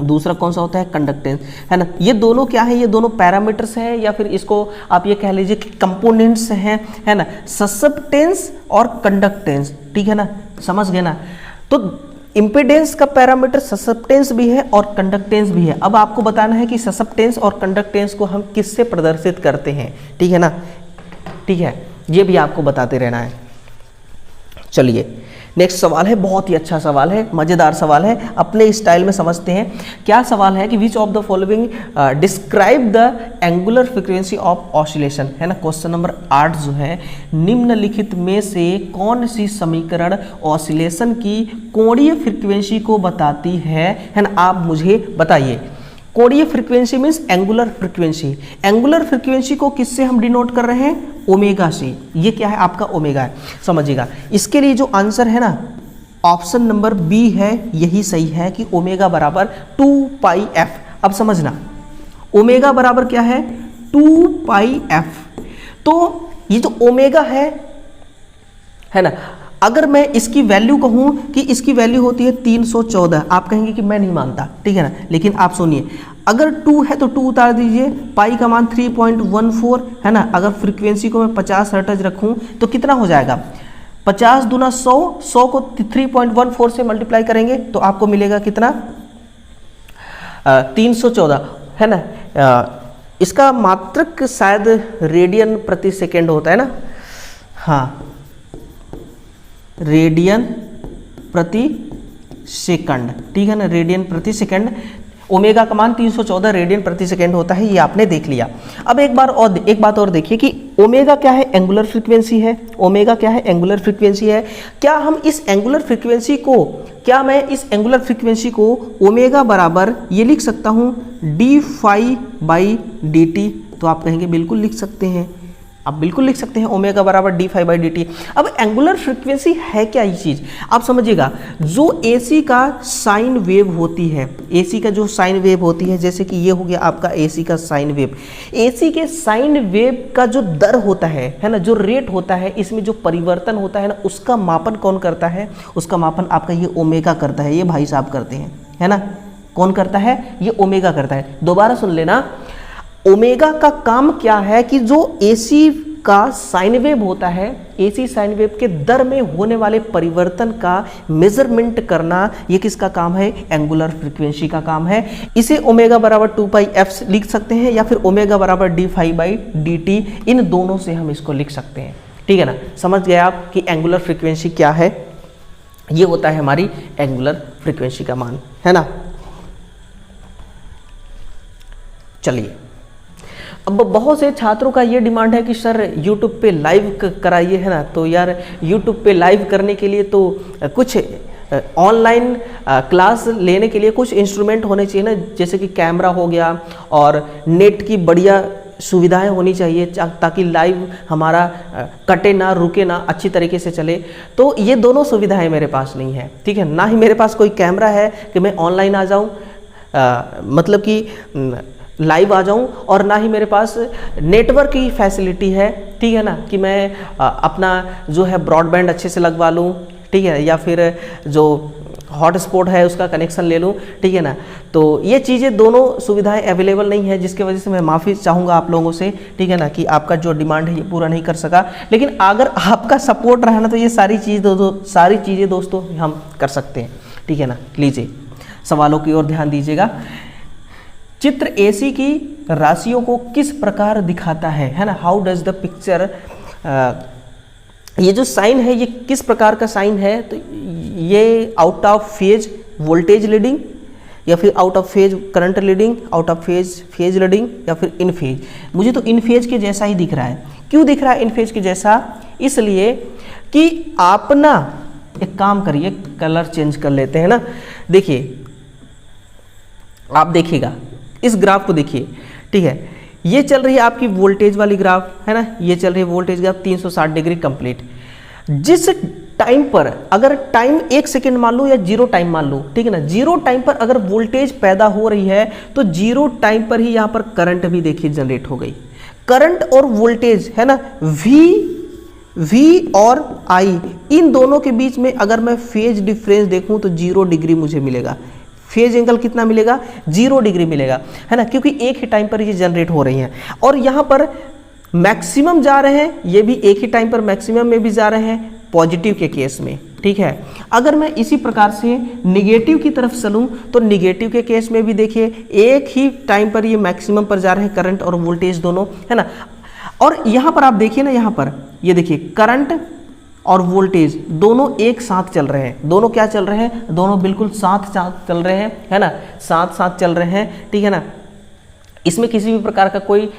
दूसरा कौन सा होता है, कंडक्टेंस, है ना। ये दोनों क्या है, ये दोनों पैरामीटर्स हैं, या फिर इसको आप ये कह लीजिए कि कंपोनेंट्स हैं, है ना, ससेप्टेंस और कंडक्टेंस, ठीक है ना, समझ गए ना। तो इम्पीडेंस का पैरामीटर ससेप्टेंस भी है और कंडक्टेंस भी है। अब आपको बताना है कि ससेप्टेंस और कंडक्टेंस को हम किससे प्रदर्शित करते हैं, ठीक है ना, ठीक है, ये भी आपको बताते रहना है। चलिए नेक्स्ट सवाल है, बहुत ही अच्छा सवाल है, मजेदार सवाल है, अपने स्टाइल में समझते हैं। क्या सवाल है कि which of the following describe the angular frequency of oscillation, है ना। क्वेश्चन नंबर 8 जो है, निम्नलिखित में से कौन सी समीकरण ऑसिलेशन की कोणीय फ्रीक्वेंसी को बताती है ना, आप मुझे बताइए। कोणीय frequency means angular frequency. Angular frequency को किससे हम डिनोट कर रहे हैं, ओमेगा से। ये क्या है, आपका ओमेगा है, समझिएगा। इसके लिए जो आंसर है ना, ऑप्शन नंबर बी है, यही सही है कि ओमेगा बराबर 2πf। अब समझना, ओमेगा बराबर क्या है, 2πf। तो ये जो ओमेगा है ना, अगर मैं इसकी वैल्यू कहूं कि इसकी वैल्यू होती है 314, आप कहेंगे कि मैं नहीं मानता, ठीक है ना, लेकिन आप सुनिए, अगर 2 है तो 2 उतार दीजिए, पाई का मान 3.14 है ना। अगर फ्रीक्वेंसी को मैं 50 हर्ट्ज रखूं तो कितना हो जाएगा, 50 दूना 100, 100 को 3.14 से मल्टीप्लाई करेंगे तो आपको मिलेगा कितना, 314, है ना। इसका मात्रक शायद रेडियन प्रति सेकेंड होता है ना, हाँ, रेडियन प्रति सेकंड, ठीक है ना, रेडियन प्रति सेकंड। ओमेगा का मान 314 रेडियन प्रति सेकंड होता है, ये आपने देख लिया। अब एक बात और देखिए कि ओमेगा क्या है, एंगुलर फ्रीक्वेंसी है। ओमेगा क्या है, एंगुलर फ्रीक्वेंसी है। क्या हम इस एंगुलर फ्रीक्वेंसी को, क्या मैं इस एंगुलर फ्रीक्वेंसी को ओमेगा बराबर ये लिख सकता हूँ d phi बाई dt, तो आप कहेंगे बिल्कुल लिख सकते हैं, आप बिल्कुल लिख सकते हैं ओमेगा बराबर d∅/dt। अब एंगुलर फ्रीक्वेंसी है क्या ये चीज़, आप समझिएगा। जो AC का साइन वेव होती है, AC का जो साइन वेव होती है, जैसे कि ये हो गया आपका AC का साइन वेव, AC के साइन वेव का जो दर होता है ना, जो रेट होता है, इसमें जो परिवर्तन होता है ना, उसका मापन कौन करता है? उसका मापन आपका ये ओमेगा करता है, ये भाई साहब करते हैं, है ना। कौन करता है? ये ओमेगा करता है। दोबारा सुन लेना, ओमेगा का काम क्या है कि जो AC का साइन वेव होता है, AC साइन वेव के दर में होने वाले परिवर्तन का मेजरमेंट करना, ये किसका काम है? एंगुलर फ्रीक्वेंसी का काम है। इसे ओमेगा बराबर 2πf लिख सकते हैं या फिर ओमेगा बराबर d∅/dt, इन दोनों से हम इसको लिख सकते हैं, ठीक है ना। समझ गए आप कि एंगुलर फ्रीक्वेंसी क्या है? ये होता है हमारी एंगुलर फ्रीक्वेंसी का मान, है ना। चलिए, अब बहुत से छात्रों का ये डिमांड है कि सर YouTube पे लाइव कराइए, है ना। तो यार YouTube पे लाइव करने के लिए तो कुछ ऑनलाइन क्लास लेने के लिए कुछ इंस्ट्रूमेंट होने चाहिए ना, जैसे कि कैमरा हो गया और नेट की बढ़िया सुविधाएं होनी चाहिए, ताकि लाइव हमारा कटे ना, रुके ना, अच्छी तरीके से चले। तो ये दोनों सुविधाएं मेरे पास नहीं है, ठीक है ना। ही मेरे पास कोई कैमरा है कि मैं ऑनलाइन आ जाऊँ, मतलब कि लाइव आ जाऊं, और ना ही मेरे पास नेटवर्क की फैसिलिटी है, ठीक है ना, कि मैं अपना जो है ब्रॉडबैंड अच्छे से लगवा लूं, ठीक है, या फिर जो हॉटस्पॉट है उसका कनेक्शन ले लूं, ठीक है ना। तो ये चीज़ें दोनों सुविधाएं अवेलेबल नहीं है, जिसकी वजह से मैं माफ़ी चाहूँगा आप लोगों से, ठीक है ना, कि आपका जो डिमांड है ये पूरा नहीं कर सका। लेकिन अगर आपका सपोर्ट रहा ना, तो ये सारी चीज़ें दोस्तों हम कर सकते हैं, ठीक है ना। लीजिए, सवालों की ओर ध्यान दीजिएगा। चित्र AC की राशियों को किस प्रकार दिखाता है ना। हाउ डज द पिक्चर, ये जो साइन है ये किस प्रकार का साइन है? तो ये out of phase voltage leading, या फिर out of phase current leading, out of phase leading, या फिर इन फेज। मुझे तो इन फेज के जैसा ही दिख रहा है। क्यों दिख रहा है इन फेज के जैसा? इसलिए कि आप ना एक काम करिए, कलर चेंज कर लेते हैं ना। देखिए, आप देखिएगा इस ग्राफ को, देखिए, ठीक है। ये चल रही है आपकी वोल्टेज वाली ग्राफ, है ना। ये चल रही है वोल्टेज ग्राफ 360 डिग्री कंप्लीट। जिस टाइम पर, अगर टाइम 1 सेकेंड मान लो या 0 टाइम मान लो, ठीक है ना, 0 टाइम पर अगर वोल्टेज पैदा हो रही है, तो 0 टाइम पर ही यहाँ पर करंट भी देखिए जनरेट हो गई। करंट और वोल्टेज, है ना, V और I, इन दोनों के बीच में अगर मैं फेज डिफरेंस देखूं तो 0 डिग्री मुझे मिलेगा। फेज एंगल कितना मिलेगा? 0 डिग्री मिलेगा, है ना, क्योंकि एक ही टाइम पर ये जनरेट हो रही हैं। और यहाँ पर मैक्सिमम जा रहे हैं, ये भी एक ही टाइम पर मैक्सिमम में भी जा रहे हैं, पॉजिटिव के केस में, ठीक है। अगर मैं इसी प्रकार से निगेटिव की तरफ चलूँ तो निगेटिव के केस में भी देखिए एक ही टाइम पर ये मैक्सिमम पर जा रहे हैं, करंट और वोल्टेज दोनों, है ना। और यहाँ पर आप देखिए ना, यहाँ पर ये देखिए करंट और वोल्टेज दोनों एक साथ चल रहे हैं। दोनों क्या चल रहे हैं? दोनों बिल्कुल साथ चल रहे हैं, है ना, साथ चल रहे हैं, ठीक है ना। इसमें किसी भी प्रकार का कोई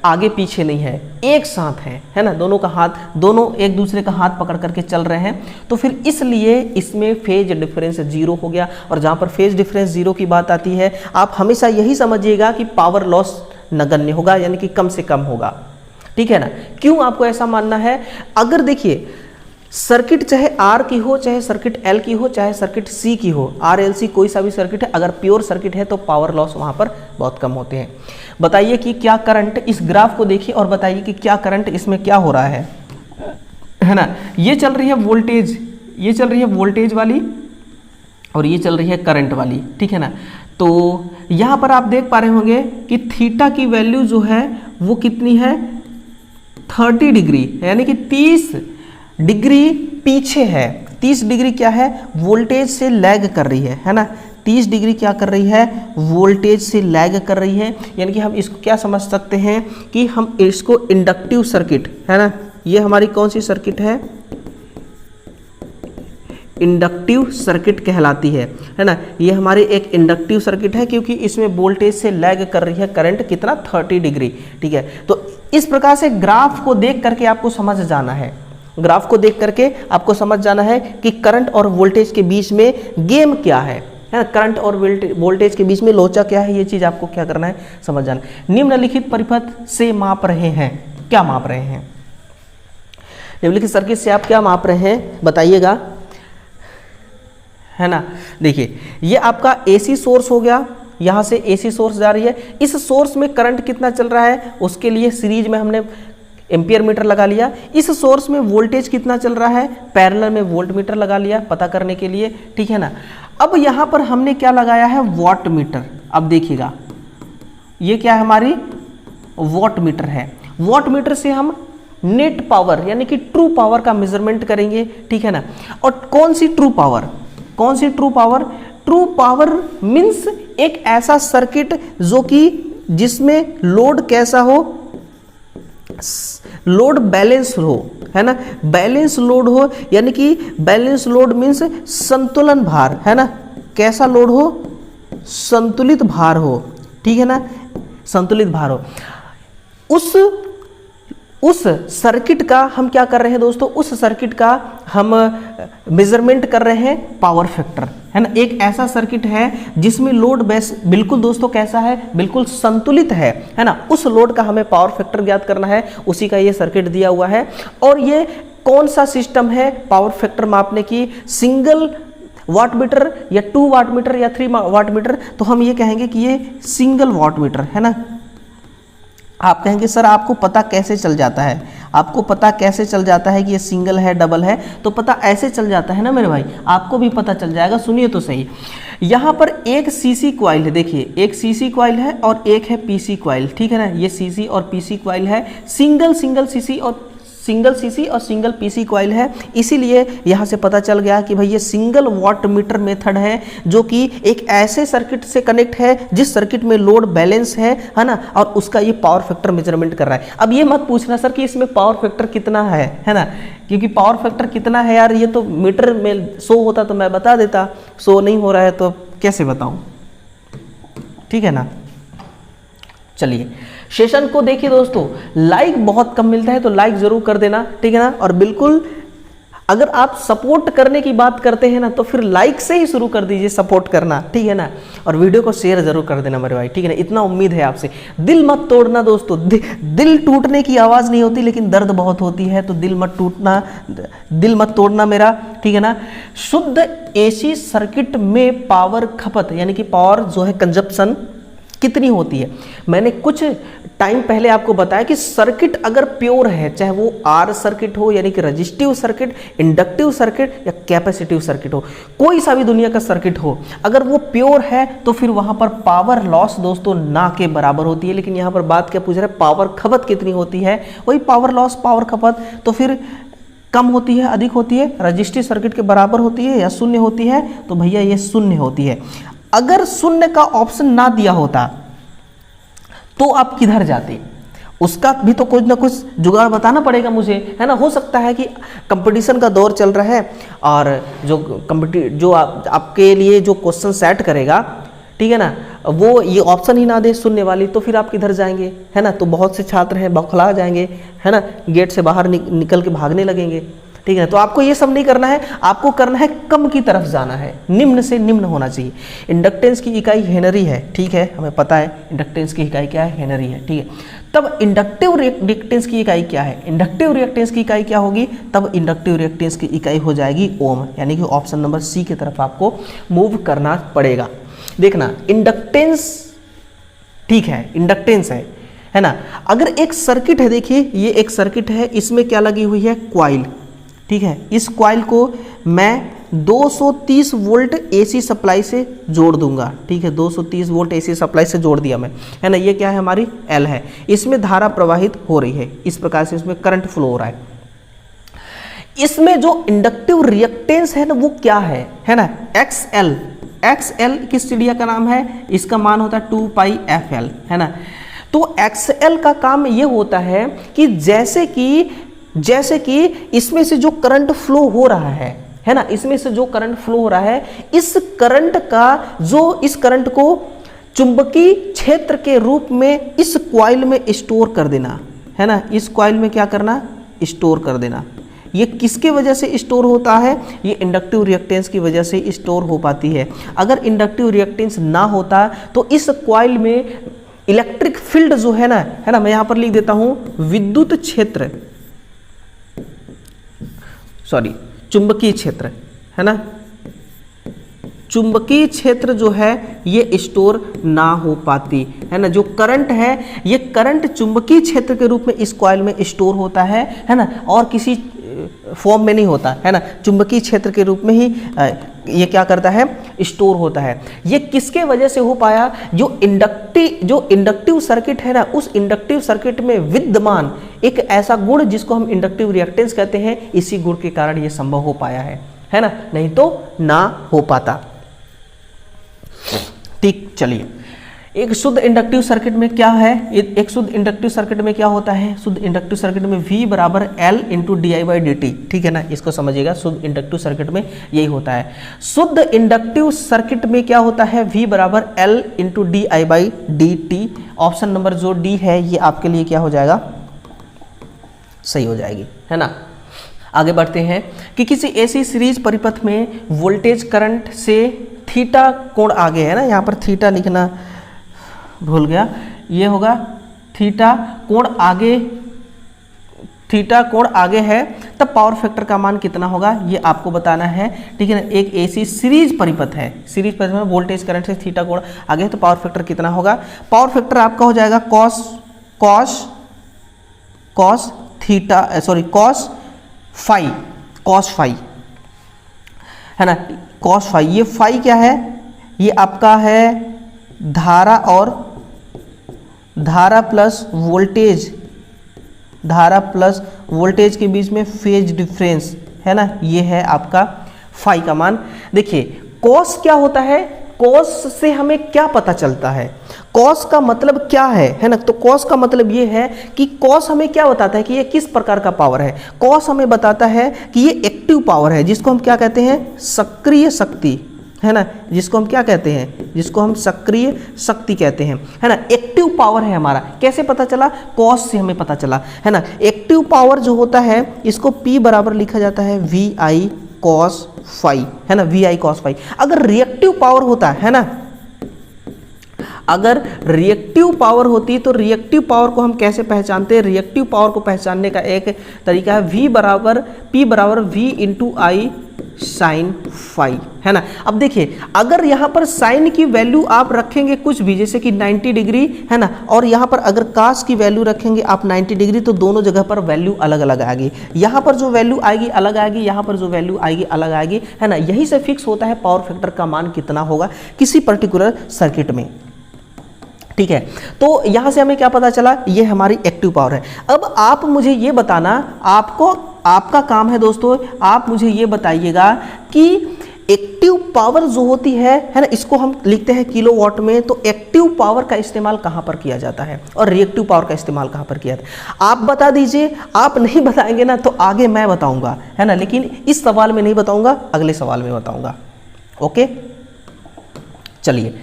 आगे पीछे नहीं है, एक साथ है ना। दोनों का हाथ, दोनों एक दूसरे का हाथ पकड़ करके चल रहे हैं। तो फिर इसलिए इसमें फेज डिफरेंस 0 हो गया। और जहाँ पर फेज डिफरेंस 0 की बात आती है, आप हमेशा यही समझिएगा कि पावर लॉस नगण्य होगा, यानी कि कम से कम होगा, ठीक है ना। क्यों आपको ऐसा मानना है? अगर देखिए सर्किट चाहे R की हो, चाहे सर्किट L की हो, चाहे सर्किट C की हो, RLC कोई सा भी सर्किट है, अगर प्योर सर्किट है तो पावर लॉस वहाँ पर बहुत कम होते हैं। बताइए कि क्या करंट, इस ग्राफ को देखिए और बताइए कि क्या करंट इसमें क्या हो रहा है ना। ये चल रही है वोल्टेज, ये चल रही है वोल्टेज वाली, और ये चल रही है करंट वाली, ठीक है ना। तो यहाँ पर आप देख पा रहे होंगे कि थीटा की वैल्यू जो है वो कितनी है? 30 डिग्री, यानी कि 30 डिग्री पीछे है। 30 डिग्री क्या है? वोल्टेज से लैग कर रही है ना। 30 डिग्री क्या कर रही है? वोल्टेज से लैग कर रही है। यानी कि हम इसको क्या समझ सकते हैं कि हम इसको इंडक्टिव सर्किट, है ना, ये हमारी कौन सी सर्किट है? इंडक्टिव सर्किट कहलाती है ना। ये हमारे एक इंडक्टिव सर्किट है, क्योंकि इसमें वोल्टेज से लैग कर रही है करंट कितना? 30 डिग्री, ठीक है। तो इस प्रकार से ग्राफ को देख करके आपको समझ जाना है, ग्राफ को देख करके आपको समझ जाना है कि करंट और वोल्टेज के बीच में गेम क्या है ना। करंट और वोल्टेज के बीच में लोचा क्या है, ये चीज आपको क्या करना है? समझ जाना है। निम्नलिखित परिपथ से माप रहे हैं, क्या माप रहे हैं? निम्नलिखित सर्किट से आप क्या माप रहे हैं बताइएगा, है ना। देखिए ये आपका एसी सोर्स हो गया, यहाँ से एसी सोर्स जा रही है, इस सोर्स में करंट कितना चल रहा है उसके लिए सीरीज में हमने एम्पियर मीटर लगा लिया। इस सोर्स में वोल्टेज कितना चल रहा है, पैरेलल में वोल्ट मीटर लगा लिया पता करने के लिए, ठीक है ना। अब यहाँ पर हमने क्या लगाया है, वॉट मीटर। अब देखिएगा ये क्या है, हमारी वॉट मीटर है। वॉट मीटर से हम नेट पावर यानी कि ट्रू पावर का मेजरमेंट करेंगे, ठीक है ना। और कौन सी ट्रू पावर, कौन सी true power? True power means एक ऐसा सर्किट जो कि जिसमें लोड कैसा हो, लोड बैलेंस हो, है ना, बैलेंस लोड हो, यानी कि बैलेंस लोड मीन्स संतुलन भार, है ना। कैसा लोड हो, संतुलित भार हो, ठीक है ना, संतुलित भार हो। उस सर्किट का हम क्या कर रहे हैं दोस्तों, उस सर्किट का हम मेजरमेंट कर रहे हैं पावर फैक्टर, है ना। एक ऐसा सर्किट है जिसमें लोड बेस बिल्कुल दोस्तों कैसा है, बिल्कुल संतुलित है ना। उस लोड का हमें पावर फैक्टर ज्ञात करना है, उसी का ये सर्किट दिया हुआ है। और ये कौन सा सिस्टम है पावर फैक्टर मापने की, सिंगल वाट मीटर या 2 वाट मीटर या 3 वाट मीटर? तो हम ये कहेंगे कि ये सिंगल वाट मीटर, है ना। आप कहेंगे सर आपको पता कैसे चल जाता है, आपको पता कैसे चल जाता है कि ये सिंगल है डबल है? तो पता ऐसे चल जाता है ना मेरे भाई, आपको भी पता चल जाएगा। सुनिए तो सही, यहाँ पर एक सीसी कॉइल है, देखिए एक सीसी कॉइल है और एक है पीसी कॉइल, ठीक है ना। ये सीसी और पीसी कॉइल है, सिंगल सीसी और सिंगल पीसी कॉइल है। इसीलिए यहाँ से पता चल गया कि भाई ये सिंगल वाट मीटर मेथड है जो कि एक ऐसे सर्किट से कनेक्ट है जिस सर्किट में लोड बैलेंस है ना, और उसका ये पावर फैक्टर मेजरमेंट कर रहा है। अब ये मत पूछना सर कि इसमें पावर फैक्टर कितना है ना, क्योंकि पावर फैक्टर कितना है यार ये तो मीटर में शो होता तो मैं बता देता, शो नहीं हो रहा है तो कैसे बताऊं, ठीक है ना। चलिए सेशन को देखिए दोस्तों, लाइक बहुत कम मिलता है तो लाइक जरूर कर देना, ठीक है ना। और बिल्कुल अगर आप सपोर्ट करने की बात करते हैं ना तो फिर लाइक से ही शुरू कर दीजिए सपोर्ट करना, ठीक है ना। और वीडियो को शेयर जरूर कर देना मेरे भाई, ठीक है ना। इतना उम्मीद है आपसे। दिल मत तोड़ना दोस्तों, दिल टूटने की आवाज़ नहीं होती लेकिन दर्द बहुत होती है, तो दिल मत तोड़ना मेरा, ठीक है ना। शुद्ध एसी सर्किट में पावर खपत यानी कि पावर जो है कंजप्शन कितनी होती है, मैंने कुछ टाइम पहले आपको बताया कि सर्किट अगर प्योर है, चाहे वो आर सर्किट हो यानी कि रजिस्टिव सर्किट, इंडक्टिव सर्किट या कैपेसिटिव सर्किट हो, कोई सा भी दुनिया का सर्किट हो, अगर वो प्योर है तो फिर वहां पर पावर लॉस दोस्तों ना के बराबर होती है। लेकिन यहाँ पर बात क्या पूछ रहे हैं, पावर खपत कितनी होती है, वही पावर लॉस पावर खपत तो फिर कम होती है अधिक होती है, रजिस्टिव सर्किट के बराबर होती है या शून्य होती है? तो भैया ये शून्य होती है। अगर शून्य का ऑप्शन ना दिया होता तो आप किधर जाते, उसका भी तो कुछ ना कुछ जुगाड़ बताना पड़ेगा मुझे, है ना। हो सकता है कि कंपटीशन का दौर चल रहा है और जो आपके लिए जो क्वेश्चन सेट करेगा, ठीक है ना, वो ये ऑप्शन ही ना दे शून्य वाली, तो फिर आप किधर जाएंगे, है ना। तो बहुत से छात्र हैं बौखला जाएंगे, है ना, गेट से बाहर निकल के भागने लगेंगे, ठीक है। तो आपको ये सब नहीं करना है, आपको करना है कम की तरफ जाना है, निम्न से निम्न होना चाहिए। इंडक्टेंस की इकाई हेनरी है, ठीक है, हमें पता है इंडक्टेंस की इकाई क्या है, हेनरी है, ठीक है। तब इंडक्टिव रिएक्टेंस की इकाई क्या है, इंडक्टिव रिएक्टेंस की इकाई क्या होगी, तब इंडक्टिव रिएक्टेंस की इकाई हो जाएगी ओम, यानी कि ऑप्शन नंबर सी की तरफ आपको मूव करना पड़ेगा। देखना इंडक्टेंस, ठीक है, इंडक्टेंस है ना। अगर एक सर्किट है, देखिए ये एक सर्किट है, इसमें क्या लगी हुई है, कॉइल, ठीक है। इस कॉइल को मैं 230 वोल्ट एसी सप्लाई से जोड़ दूंगा, ठीक है, 230 वोल्ट एसी सप्लाई से जोड़ दिया मैं, है ना। ये क्या है, हमारी एल है, इसमें धारा प्रवाहित हो रही है, इस प्रकार से इसमें करंट फ्लो हो रहा है। इसमें जो इंडक्टिव रिएक्टेंस है ना वो क्या है ना, एक्सएल किस चिड़िया का नाम है, इसका मान होता है 2πfl, है ना। तो एक्सएल का काम ये होता है कि जैसे कि इसमें से जो करंट फ्लो हो रहा है ना, इसमें से जो करंट फ्लो हो रहा है, इस करंट को चुंबकीय क्षेत्र के रूप में इस कॉइल में स्टोर कर देना, है ना। इस कॉइल में क्या करना, स्टोर कर देना। ये किसके वजह से स्टोर होता है, ये इंडक्टिव रिएक्टेंस की वजह से स्टोर हो पाती है। अगर इंडक्टिव रिएक्टेंस ना होता तो इस कॉइल में इलेक्ट्रिक फील्ड जो है ना, मैं यहां पर लिख देता हूं विद्युत क्षेत्र, सॉरी चुंबकीय क्षेत्र, है ना, चुंबकीय क्षेत्र जो है ये स्टोर ना हो पाती, है ना। जो करंट है ये करंट चुंबकीय क्षेत्र के रूप में इस कॉइल में स्टोर होता है ना, और किसी फॉर्म में नहीं होता, है ना, चुंबकीय क्षेत्र के रूप में ही ये क्या करता है, स्टोर होता है। ये किसके वजह से हो पाया, जो इंडक्टिव सर्किट है ना, उस इंडक्टिव सर्किट में विद्यमान एक ऐसा गुण जिसको हम इंडक्टिव रिएक्टेंस कहते हैं, इसी गुण के कारण ये संभव हो पाया है ना, नहीं तो ना हो पाता। ठीक, चलिए, एक शुद्ध इंडक्टिव सर्किट में क्या है, एक शुद्ध इंडक्टिव सर्किट में क्या होता है, शुद्ध इंडक्टिव सर्किट में V बराबर L इंटू DI/dt, ठीक है ना, इसको समझिएगा, शुद्ध इंडक्टिव सर्किट में यही होता है। शुद्ध इंडक्टिव सर्किट में क्या होता है, V बराबर L into DI/dt। Option number जो डी है ये आपके लिए क्या हो जाएगा, सही हो जाएगी, है ना। आगे बढ़ते हैं कि किसी ऐसी सीरीज परिपथ में वोल्टेज करंट से थीटा कोण आगे है ना, यहाँ पर थीटा लिखना भूल गया, ये होगा थीटा कोण आगे है, तब पावर फैक्टर का मान कितना होगा ये आपको बताना है, ठीक है ना। एक ऐसी सीरीज परिपथ है, सीरीज परिपथ में वोल्टेज करंट से थीटा कोण आगे है तो पावर फैक्टर कितना होगा, पावर फैक्टर आपका हो जाएगा cos फाई, है ना, cos फाई। ये फाई क्या है, ये आपका है धारा प्लस वोल्टेज के बीच में फेज डिफरेंस, है ना, ये है आपका फाई का मान। देखिए कॉस क्या होता है, कॉस से हमें क्या पता चलता है, कॉस का मतलब क्या है ना, तो कॉस का मतलब ये है कि कॉस हमें क्या बताता है कि ये किस प्रकार का पावर है। कॉस हमें बताता है कि ये एक्टिव पावर है, जिसको हम क्या कहते हैं, सक्रिय शक्ति, है ना, जिसको हम क्या कहते हैं, जिसको हम सक्रिय शक्ति कहते हैं, है ना। एक्टिव पावर है हमारा, कैसे पता चला, कॉस से हमें पता चला, है ना। एक्टिव पावर जो होता है इसको P बराबर लिखा जाता है VI cos फाई, है ना, VI cos फाई। अगर रिएक्टिव पावर होता है ना, अगर रिएक्टिव पावर होती तो रिएक्टिव पावर को हम कैसे पहचानते हैं, रिएक्टिव पावर को पहचानने का एक तरीका है P बराबर V इंटू आई साइन फाई, है ना। अब देखिए अगर यहाँ पर साइन की वैल्यू आप रखेंगे कुछ भी, जैसे कि 90 डिग्री, है ना, और यहाँ पर अगर कास की वैल्यू रखेंगे आप 90 डिग्री, तो दोनों जगह पर वैल्यू अलग अलग आएगी। यहाँ पर जो वैल्यू आएगी अलग आएगी, यहाँ पर जो वैल्यू आएगी अलग आएगी, है ना। यही से फिक्स होता है पावर फैक्टर का मान कितना होगा किसी पर्टिकुलर सर्किट में, ठीक है। तो यहाँ से हमें क्या पता चला, ये हमारी एक्टिव पावर है। अब आप मुझे ये बताना, आपका काम है दोस्तों, आप मुझे ये बताइएगा कि एक्टिव पावर जो होती है ना, इसको हम लिखते हैं किलोवाट में, तो एक्टिव पावर का इस्तेमाल कहाँ पर किया जाता है और रिएक्टिव पावर का इस्तेमाल कहाँ पर किया जाता है, आप बता दीजिए। आप नहीं बताएंगे ना तो आगे मैं बताऊंगा, है ना, लेकिन इस सवाल में नहीं बताऊंगा, अगले सवाल में बताऊंगा। ओके, चलिए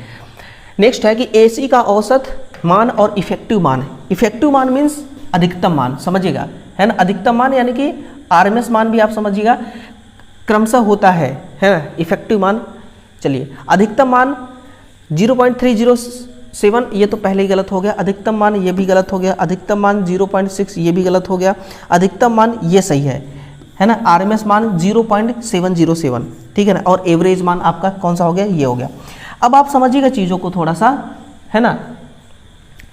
नेक्स्ट है कि एसी का औसत मान और इफेक्टिव मान। इफेक्टिव मान मीन्स अधिकतम मान, समझिएगा, है ना। अधिकतम मान यानी कि आरएमएस मान भी आप समझिएगा, क्रमशः होता है ना। इफेक्टिव मान, चलिए अधिकतम मान 0.307, ये तो पहले ही गलत हो गया। अधिकतम मान ये भी गलत हो गया। अधिकतम मान 0.6, ये भी गलत हो गया। अधिकतम मान ये सही है ना। आरएमएस मान 0.707, ठीक है ना। और एवरेज मान आपका कौन सा हो गया, ये हो गया। अब आप समझिएगा चीज़ों को थोड़ा सा, है ना,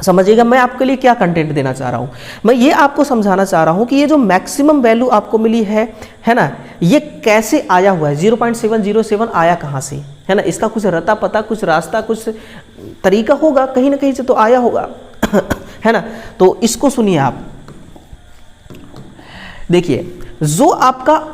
समझिएगा मैं आपके लिए क्या कंटेंट देना चाह रहा हूँ। मैं ये आपको समझाना चाह रहा हूँ कि ये जो मैक्सिमम वैल्यू आपको मिली है ना, ये कैसे आया हुआ है, 0.707 आया कहाँ से, है ना। इसका कुछ रता पता, कुछ रास्ता, कुछ तरीका होगा, कहीं ना कहीं से तो आया होगा है ना। तो इसको सुनिए आप, देखिए जो आपका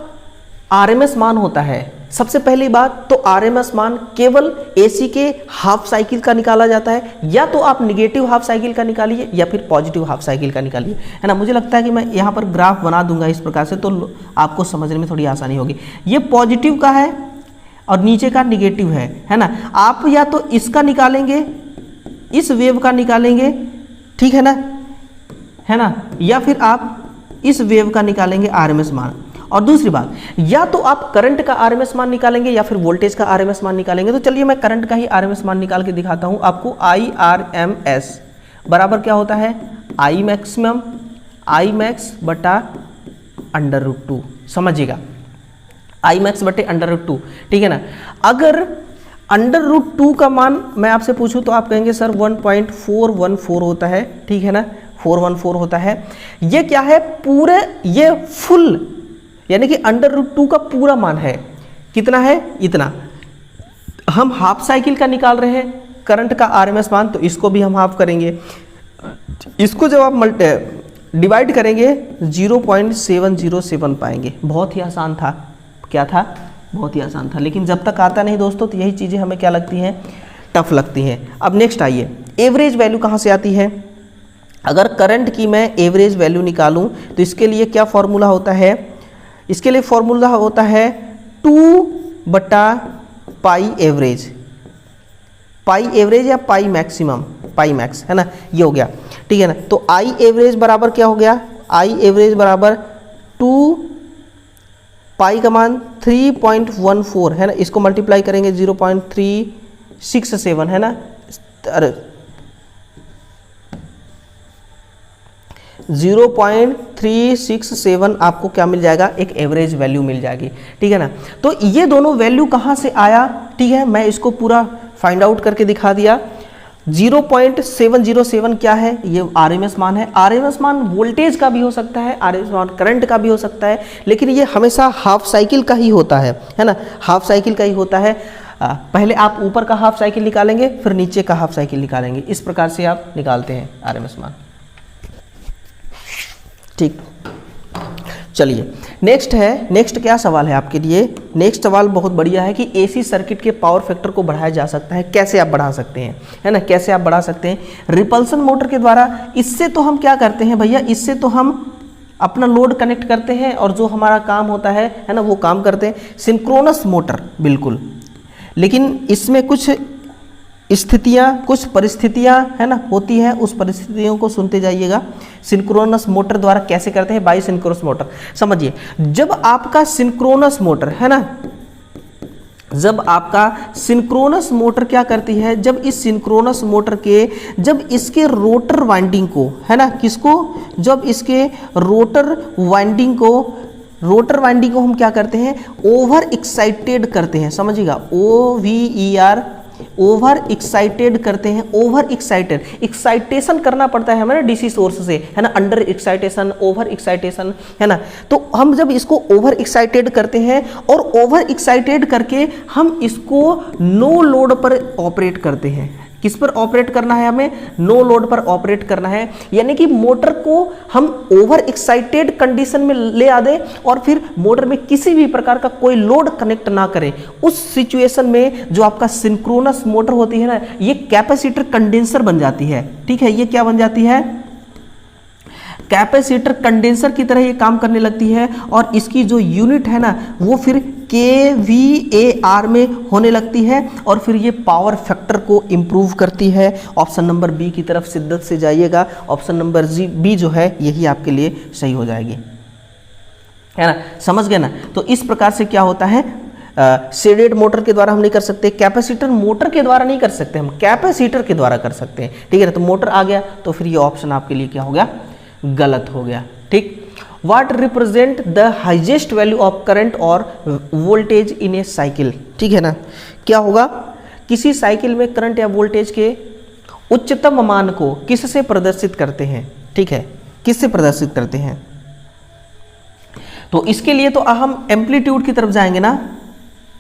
आरएमएस मान होता है, सबसे पहली बात तो आरएमएस मान केवल एसी के हाफ साइकिल का निकाला जाता है, या तो आप निगेटिव हाफ साइकिल का निकालिए या फिर पॉजिटिव हाफ साइकिल का निकालिए, है ना। मुझे लगता है कि मैं यहाँ पर ग्राफ बना दूंगा इस प्रकार से, तो आपको समझने में थोड़ी आसानी होगी। ये पॉजिटिव का है और नीचे का निगेटिव है ना। आप या तो इसका निकालेंगे, इस वेव का निकालेंगे, ठीक है ना, या फिर आप इस वेव का निकालेंगे आरएमएस मान। और दूसरी बात, या तो आप करंट का आरएमएस मान निकालेंगे या फिर वोल्टेज का आरएमएस मान निकालेंगे। तो चलिए मैं करंट का ही आरएमएस मान निकाल के दिखाता हूं आपको। IRMS बराबर क्या होता है, आई मैक्सिमम आई मैक्स बटा √2, समझिएगा, आई मैक्स बटे √2, ठीक है ना। अगर √2 का मान मैं आपसे पूछूं तो आप कहेंगे सर 1.414 होता है, ठीक है ना, 414 होता है। ये क्या है, पूरे ये फुल यानी कि √2 का पूरा मान है, कितना है, इतना। हम हाफ साइकिल का निकाल रहे हैं करंट का आरएमएस मान, तो इसको भी हम हाफ करेंगे। इसको जब आप डिवाइड करेंगे 0.707 पाएंगे। बहुत ही आसान था, क्या था, बहुत ही आसान था। लेकिन जब तक आता नहीं दोस्तों तो यही चीज़ें हमें क्या लगती हैं, टफ लगती हैं। अब नेक्स्ट आइए, एवरेज वैल्यू कहाँ से आती है। अगर करंट की मैं एवरेज वैल्यू निकालूं तो इसके लिए क्या फॉर्मूला होता है, इसके लिए फॉर्मूला होता है 2/पाई एवरेज, पाई एवरेज या पाई मैक्सिमम, पाई मैक्स है ना, ये हो गया, ठीक है ना। तो आई एवरेज बराबर क्या हो गया, आई एवरेज बराबर 2 पाई का मान 3.14 है ना, इसको मल्टीप्लाई करेंगे 0.367 है ना, अरे 0.367 आपको क्या मिल जाएगा, एक एवरेज वैल्यू मिल जाएगी, ठीक है ना। तो ये दोनों वैल्यू कहाँ से आया, ठीक है, मैं इसको पूरा फाइंड आउट करके दिखा दिया। 0.707 क्या है, ये आरएमएस मान है। आरएमएस मान वोल्टेज का भी हो सकता है, आरएमएस मान करंट का भी हो सकता है, लेकिन ये हमेशा हाफ साइकिल का ही होता है ना, हाफ साइकिल का ही होता है। पहले आप ऊपर का हाफ साइकिल निकालेंगे, फिर नीचे का हाफ साइकिल निकालेंगे, इस प्रकार से आप निकालते हैं आरएमएस मान, ठीक। चलिए नेक्स्ट है, नेक्स्ट क्या सवाल है आपके लिए, नेक्स्ट सवाल बहुत बढ़िया है कि एसी सर्किट के पावर फैक्टर को बढ़ाया जा सकता है, कैसे आप बढ़ा सकते हैं, है ना, कैसे आप बढ़ा सकते हैं, रिपल्सन मोटर के द्वारा। इससे तो हम क्या करते हैं भैया, इससे तो हम अपना लोड कनेक्ट करते हैं और जो हमारा काम होता है ना, वो काम करते हैं। सिंक्रोनस मोटर बिल्कुल, लेकिन इसमें कुछ स्थितियाँ, कुछ परिस्थितियाँ है ना होती हैं, उस परिस्थितियों को सुनते जाइएगा। सिंक्रोनस मोटर द्वारा कैसे करते हैं, बाई सिंक्रोनस मोटर। समझिए, जब आपका सिंक्रोनस मोटर है ना, जब आपका सिंक्रोनस मोटर क्या करती है, जब इस सिंक्रोनस मोटर के, जब इसके रोटर वाइंडिंग को है ना, किसको, जब इसके रोटर वाइंडिंग को, रोटर वाइंडिंग को हम क्या करते हैं, ओवर एक्साइटेड करते हैं, समझिएगा, OVER, ओवर एक्साइटेड करते हैं। ओवर एक्साइटेड, एक्साइटेशन करना पड़ता है हमें डीसी सोर्स से, है ना, अंडर एक्साइटेशन, ओवर एक्साइटेशन, है ना। तो हम जब इसको ओवर एक्साइटेड करते हैं और ओवर एक्साइटेड करके हम इसको नो लोड पर ऑपरेट करते हैं। किस पर ऑपरेट करना है हमें, नो लोड पर ऑपरेट करना है, यानी कि मोटर को हम ओवर एक्साइटेड कंडीशन में ले आ दें और फिर मोटर में किसी भी प्रकार का कोई लोड कनेक्ट ना करें। उस सिचुएशन में जो आपका सिंक्रोनस मोटर होती है ना, ये कैपेसिटर कंडेंसर बन जाती है, ठीक है, ये क्या बन जाती है, कैपेसिटर कंडेंसर की तरह ये काम करने लगती है और इसकी जो यूनिट है ना वो फिर kVAR में होने लगती है और फिर ये पावर फैक्टर को इम्प्रूव करती है। ऑप्शन नंबर बी की तरफ शिद्दत से जाइएगा, ऑप्शन नंबर बी जो है यही आपके लिए सही हो जाएगी, है ना, समझ गए ना। तो इस प्रकार से क्या होता है, शेडेड मोटर के द्वारा हम नहीं कर सकते, कैपेसिटर मोटर के द्वारा नहीं कर सकते, हम कैपेसिटर के द्वारा कर सकते हैं, ठीक है ना। तो मोटर आ गया तो फिर ये ऑप्शन आपके लिए क्या हो गया, गलत हो गया, ठीक। What represent the highest value of current और वोल्टेज इन ए साइकिल, ठीक है ना। क्या होगा, किसी साइकिल में करंट या वोल्टेज के उच्चतम मान को किससे प्रदर्शित करते हैं, ठीक है, किससे प्रदर्शित करते हैं। तो इसके लिए तो हम एम्पलीट्यूड की तरफ जाएंगे ना,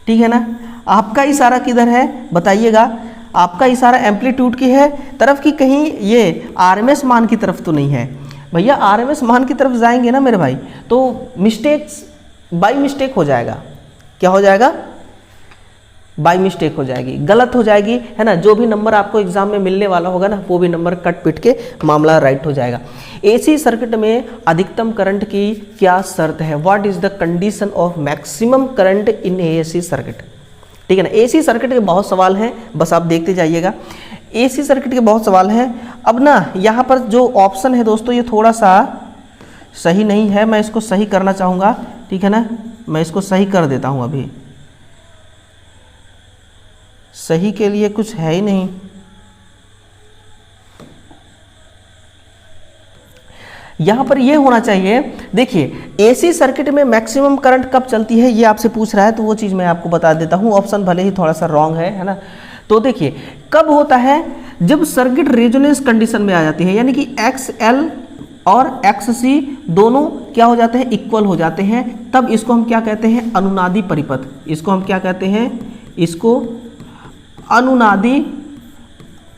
ठीक है ना। आपका इशारा किधर है बताइएगा, आपका इशारा एम्पलीट्यूड की है तरफ की, कहीं ये आरएमएस मान की तरफ तो नहीं है भैया। आरएमएस मान की तरफ जाएंगे ना मेरे भाई तो मिस्टेक्स बाई मिस्टेक हो जाएगा, क्या हो जाएगा, बाई मिस्टेक हो जाएगी, गलत हो जाएगी, है ना। जो भी नंबर आपको एग्जाम में मिलने वाला होगा ना वो भी नंबर कट पिट के मामला राइट हो जाएगा। एसी सर्किट में अधिकतम करंट की क्या शर्त है, what is the condition of maximum current in AC circuit, ठीक है ना। एसी सर्किट के बहुत सवाल हैं, बस आप देखते जाइएगा, एसी सर्किट के बहुत सवाल हैं। अब ना यहाँ पर जो ऑप्शन है दोस्तों ये थोड़ा सा सही नहीं है, मैं इसको सही करना चाहूँगा, ठीक है ना, मैं इसको सही कर देता हूँ। अभी सही के लिए कुछ है ही नहीं, यहाँ पर ये होना चाहिए, देखिए एसी सर्किट में मैक्सिमम करंट कब चलती है ये आपसे पूछ रहा है, तो वो चीज़ मैं आपको बता देता हूँ। ऑप्शन भले ही थोड़ा सा रॉन्ग है ना। तो देखिए कब होता है, जब सर्किट रेजोनेंस कंडीशन में आ जाती है, यानी कि XL और XC दोनों क्या हो जाते हैं, इक्वल हो जाते हैं, तब इसको हम क्या कहते हैं, अनुनादी परिपथ। इसको हम क्या कहते हैं, इसको अनुनादी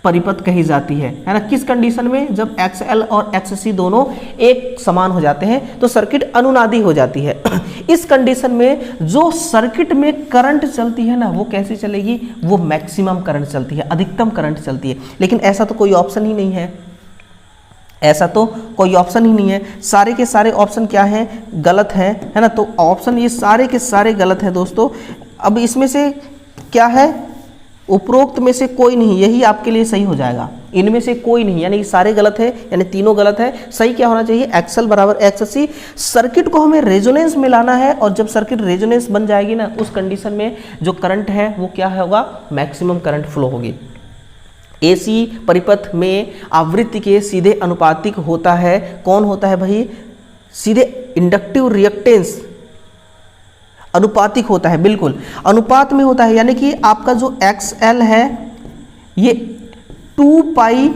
परिपथ कही जाती है ना। किस कंडीशन में, जब XL और XC दोनों एक समान हो जाते हैं तो सर्किट अनुनादी हो जाती है। इस कंडीशन में जो सर्किट में करंट चलती है ना, वो कैसी चलेगी, वो मैक्सिमम करंट चलती है, अधिकतम करंट चलती है। लेकिन ऐसा तो कोई ऑप्शन ही नहीं है, ऐसा तो कोई ऑप्शन ही नहीं है। सारे के सारे ऑप्शन क्या हैं, गलत हैं, है ना। तो ऑप्शन ये सारे के सारे गलत हैं दोस्तों। अब इसमें से क्या है, उपरोक्त में से कोई नहीं, यही आपके लिए सही हो जाएगा। इनमें से कोई नहीं, यानी सारे गलत है, यानी तीनों गलत है। सही क्या होना चाहिए, XL बराबर XC। सर्किट को हमें रेजोनेंस में लाना है, और जब सर्किट रेजोनेंस बन जाएगी ना, उस कंडीशन में जो करंट है वो क्या होगा, मैक्सिमम करंट फ्लो होगी। एसी परिपथ में आवृत्ति के सीधे अनुपातिक होता है। कौन होता है भाई, सीधे इंडक्टिव रिएक्टेंस अनुपातिक होता है, बिल्कुल अनुपात में होता है। यानी कि आपका जो XL है ये 2 पाई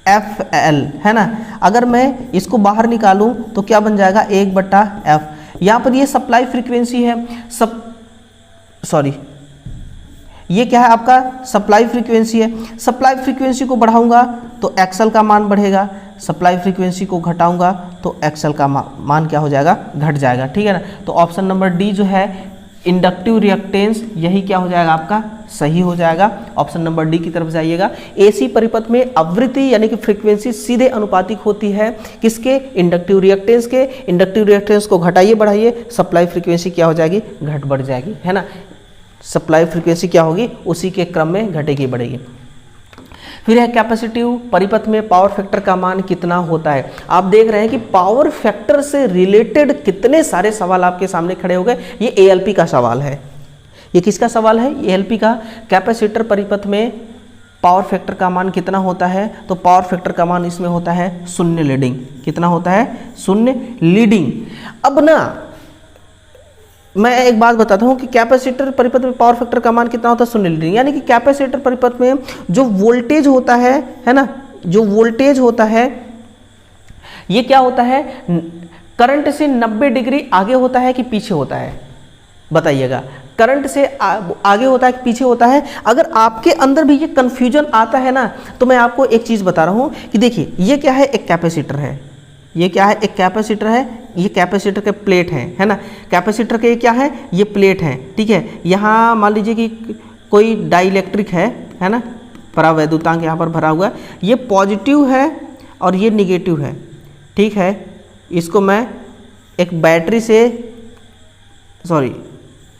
FL है ना। अगर मैं इसको बाहर निकालूं तो क्या बन जाएगा, 1/F। यहाँ पर ये सप्लाई फ्रीक्वेंसी है, ये क्या है आपका, सप्लाई फ्रीक्वेंसी है। सप्लाई फ्रीक्वेंसी को बढ़ाऊंगा तो XL का मान बढ़ेगा, सप्लाई फ्रीक्वेंसी को घटाऊंगा तो XL का मान क्या हो जाएगा, घट जाएगा, ठीक है ना। तो ऑप्शन नंबर डी जो है इंडक्टिव रिएक्टेंस, यही क्या हो जाएगा आपका, सही हो जाएगा। ऑप्शन नंबर डी की तरफ जाइएगा। एसी परिपथ में आवृत्ति यानी कि फ्रीक्वेंसी सीधे अनुपातिक होती है किसके, इंडक्टिव रिएक्टेंस के। इंडक्टिव रिएक्टेंस को घटाइए बढ़ाइए, सप्लाई फ्रीक्वेंसी क्या हो जाएगी, घट बढ़ जाएगी, है ना। सप्लाई फ्रीक्वेंसी क्या होगी, उसी के क्रम में घटेगी बढ़ेगी। फिर है कैपेसिटिव परिपथ में पावर फैक्टर का मान कितना होता है। आप देख रहे हैं कि पावर फैक्टर से रिलेटेड कितने सारे सवाल आपके सामने खड़े हो गए। ये ALP का सवाल है, ये किसका सवाल है, ALP का। कैपेसिटर परिपथ में पावर फैक्टर का मान कितना होता है, तो पावर फैक्टर का मान इसमें होता है 0 लीडिंग। कितना होता है, 0 लीडिंग। अब ना मैं एक बात बताता हूँ कि कैपेसिटर परिपथ में पावर फैक्टर का मान कितना होता है, 0 लीडिंग। यानी कि कैपेसिटर परिपथ में जो वोल्टेज होता है ना, जो वोल्टेज होता है ये क्या होता है, करंट से 90 डिग्री आगे होता है कि पीछे होता है, बताइएगा। करंट से आगे होता है कि पीछे होता है। अगर आपके अंदर भी ये कंफ्यूजन आता है ना, तो मैं आपको एक चीज़ बता रहा हूँ कि देखिए ये क्या है, एक कैपेसिटर है, ये क्या है, एक कैपेसिटर है, ये कैपेसिटर के प्लेट है ना। कैपेसिटर के क्या है, ये प्लेट है, ठीक है। यहाँ मान लीजिए कि कोई डाइलेक्ट्रिक है ना, परावैद्युतांक यहाँ पर भरा हुआ है, ये पॉजिटिव है और ये निगेटिव है, ठीक है। इसको मैं एक बैटरी से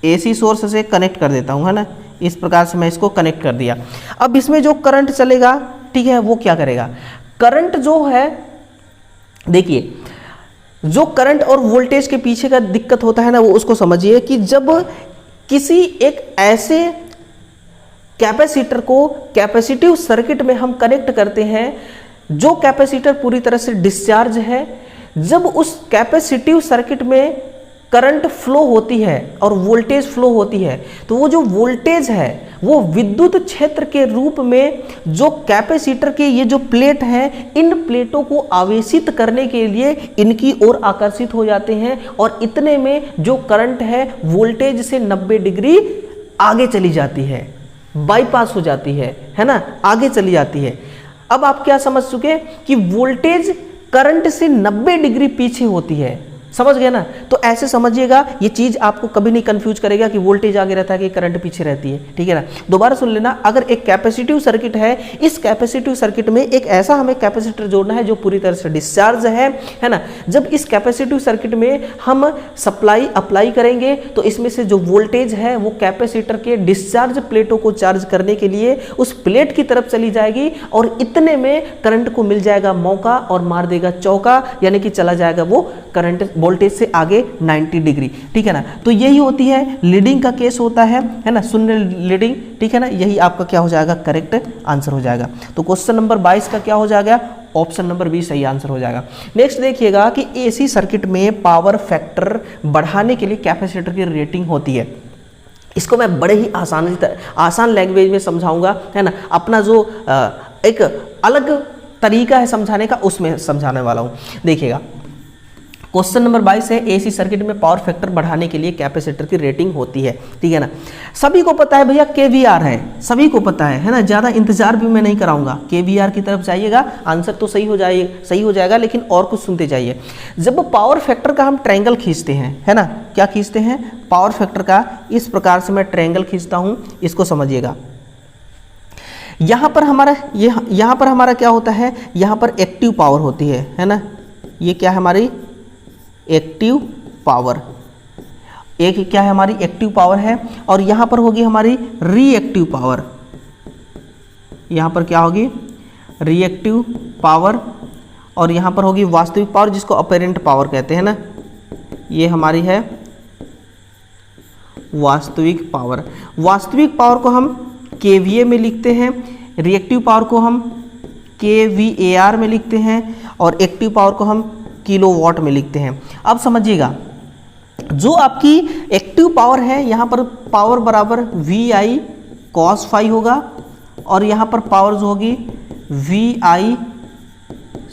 AC सोर्स से कनेक्ट कर देता हूँ, है ना। इस प्रकार से मैं इसको कनेक्ट कर दिया। अब इसमें जो करंट चलेगा, ठीक है, वो क्या करेगा, करंट जो है, देखिए जो करंट और वोल्टेज के पीछे का दिक्कत होता है ना, वो उसको समझिए कि जब किसी एक ऐसे कैपेसिटर को कैपेसिटिव सर्किट में हम कनेक्ट करते हैं जो कैपेसिटर पूरी तरह से डिस्चार्ज है, जब उस कैपेसिटिव सर्किट में करंट फ्लो होती है और वोल्टेज फ्लो होती है, तो वो जो वोल्टेज है वो विद्युत क्षेत्र के रूप में जो कैपेसिटर के ये जो प्लेट हैं, इन प्लेटों को आवेशित करने के लिए इनकी ओर आकर्षित हो जाते हैं, और इतने में जो करंट है वोल्टेज से 90 डिग्री आगे चली जाती है, बाईपास हो जाती है ना, आगे चली जाती है। अब आप क्या समझ चुके कि वोल्टेज करंट से 90 डिग्री पीछे होती है, समझ गए ना। तो ऐसे समझिएगा, ये चीज आपको कभी नहीं कंफ्यूज करेगा कि वोल्टेज आगे रहता है कि करंट पीछे रहती है, ठीक है ना। दोबारा सुन लेना, अगर एक कैपेसिटिव सर्किट है, इस कैपेसिटिव सर्किट में एक ऐसा हमें कैपेसिटर जोड़ना है जो पूरी तरह से डिस्चार्ज है ना। जब इस कैपेसिटिव सर्किट में हम सप्लाई अप्लाई करेंगे तो इसमें से जो वोल्टेज है वो कैपेसिटर के डिस्चार्ज प्लेटों को चार्ज करने के लिए उस प्लेट की तरफ चली जाएगी, और इतने में करंट को मिल जाएगा मौका और मार देगा चौका, यानी कि चला जाएगा वो करंट वोल्टेज से आगे 90 डिग्री, ठीक है ना। तो यही होती है लीडिंग का केस होता है ना, 0 लीडिंग, ठीक है ना। यही आपका क्या हो जाएगा, करेक्ट आंसर हो जाएगा। तो क्वेश्चन नंबर 22 का क्या हो जाएगा, ऑप्शन नंबर बी सही आंसर हो जाएगा। नेक्स्ट देखिएगा कि एसी सर्किट में पावर फैक्टर बढ़ाने के लिए कैपेसिटर की रेटिंग होती है। इसको मैं बड़े ही आसान लैंग्वेज में समझाऊंगा, है ना। अपना जो एक अलग तरीका है समझाने का, उसमें समझाने वाला हूँ। देखिएगा क्वेश्चन नंबर 22 है, एसी सर्किट में पावर फैक्टर बढ़ाने के लिए कैपेसिटर की रेटिंग होती है, ठीक है ना। सभी को पता है भैया केवीआर है, सभी को पता है ना। ज़्यादा इंतजार भी मैं नहीं कराऊंगा, केवीआर की तरफ जाइएगा, आंसर तो सही हो जाएगा, लेकिन और कुछ सुनते जाइए। जब पावर फैक्टर का हम ट्रायंगल खींचते हैं, है ना, क्या खींचते हैं, पावर फैक्टर का इस प्रकार से मैं ट्रायंगल खींचता हूँ, इसको समझिएगा। यहाँ पर हमारा क्या होता है, यहाँ पर एक्टिव पावर होती है ना। ये क्या है हमारी एक्टिव पावर, एक क्या है हमारी एक्टिव पावर है, और यहाँ पर होगी हमारी रिएक्टिव पावर। यहाँ पर क्या होगी, रिएक्टिव पावर, और यहाँ पर होगी वास्तविक पावर, जिसको अपेरेंट पावर कहते हैं ना। ये हमारी है वास्तविक पावर। वास्तविक पावर को हम केवीए में लिखते हैं, रिएक्टिव पावर को हम केवीएआर में लिखते हैं, और एक्टिव पावर को हम किलोवाट में लिखते हैं। अब समझिएगा, जो आपकी एक्टिव पावर है, यहाँ पर पावर बराबर वी आई कॉस फाई होगा, और यहाँ पर पावर जो होगी वी आई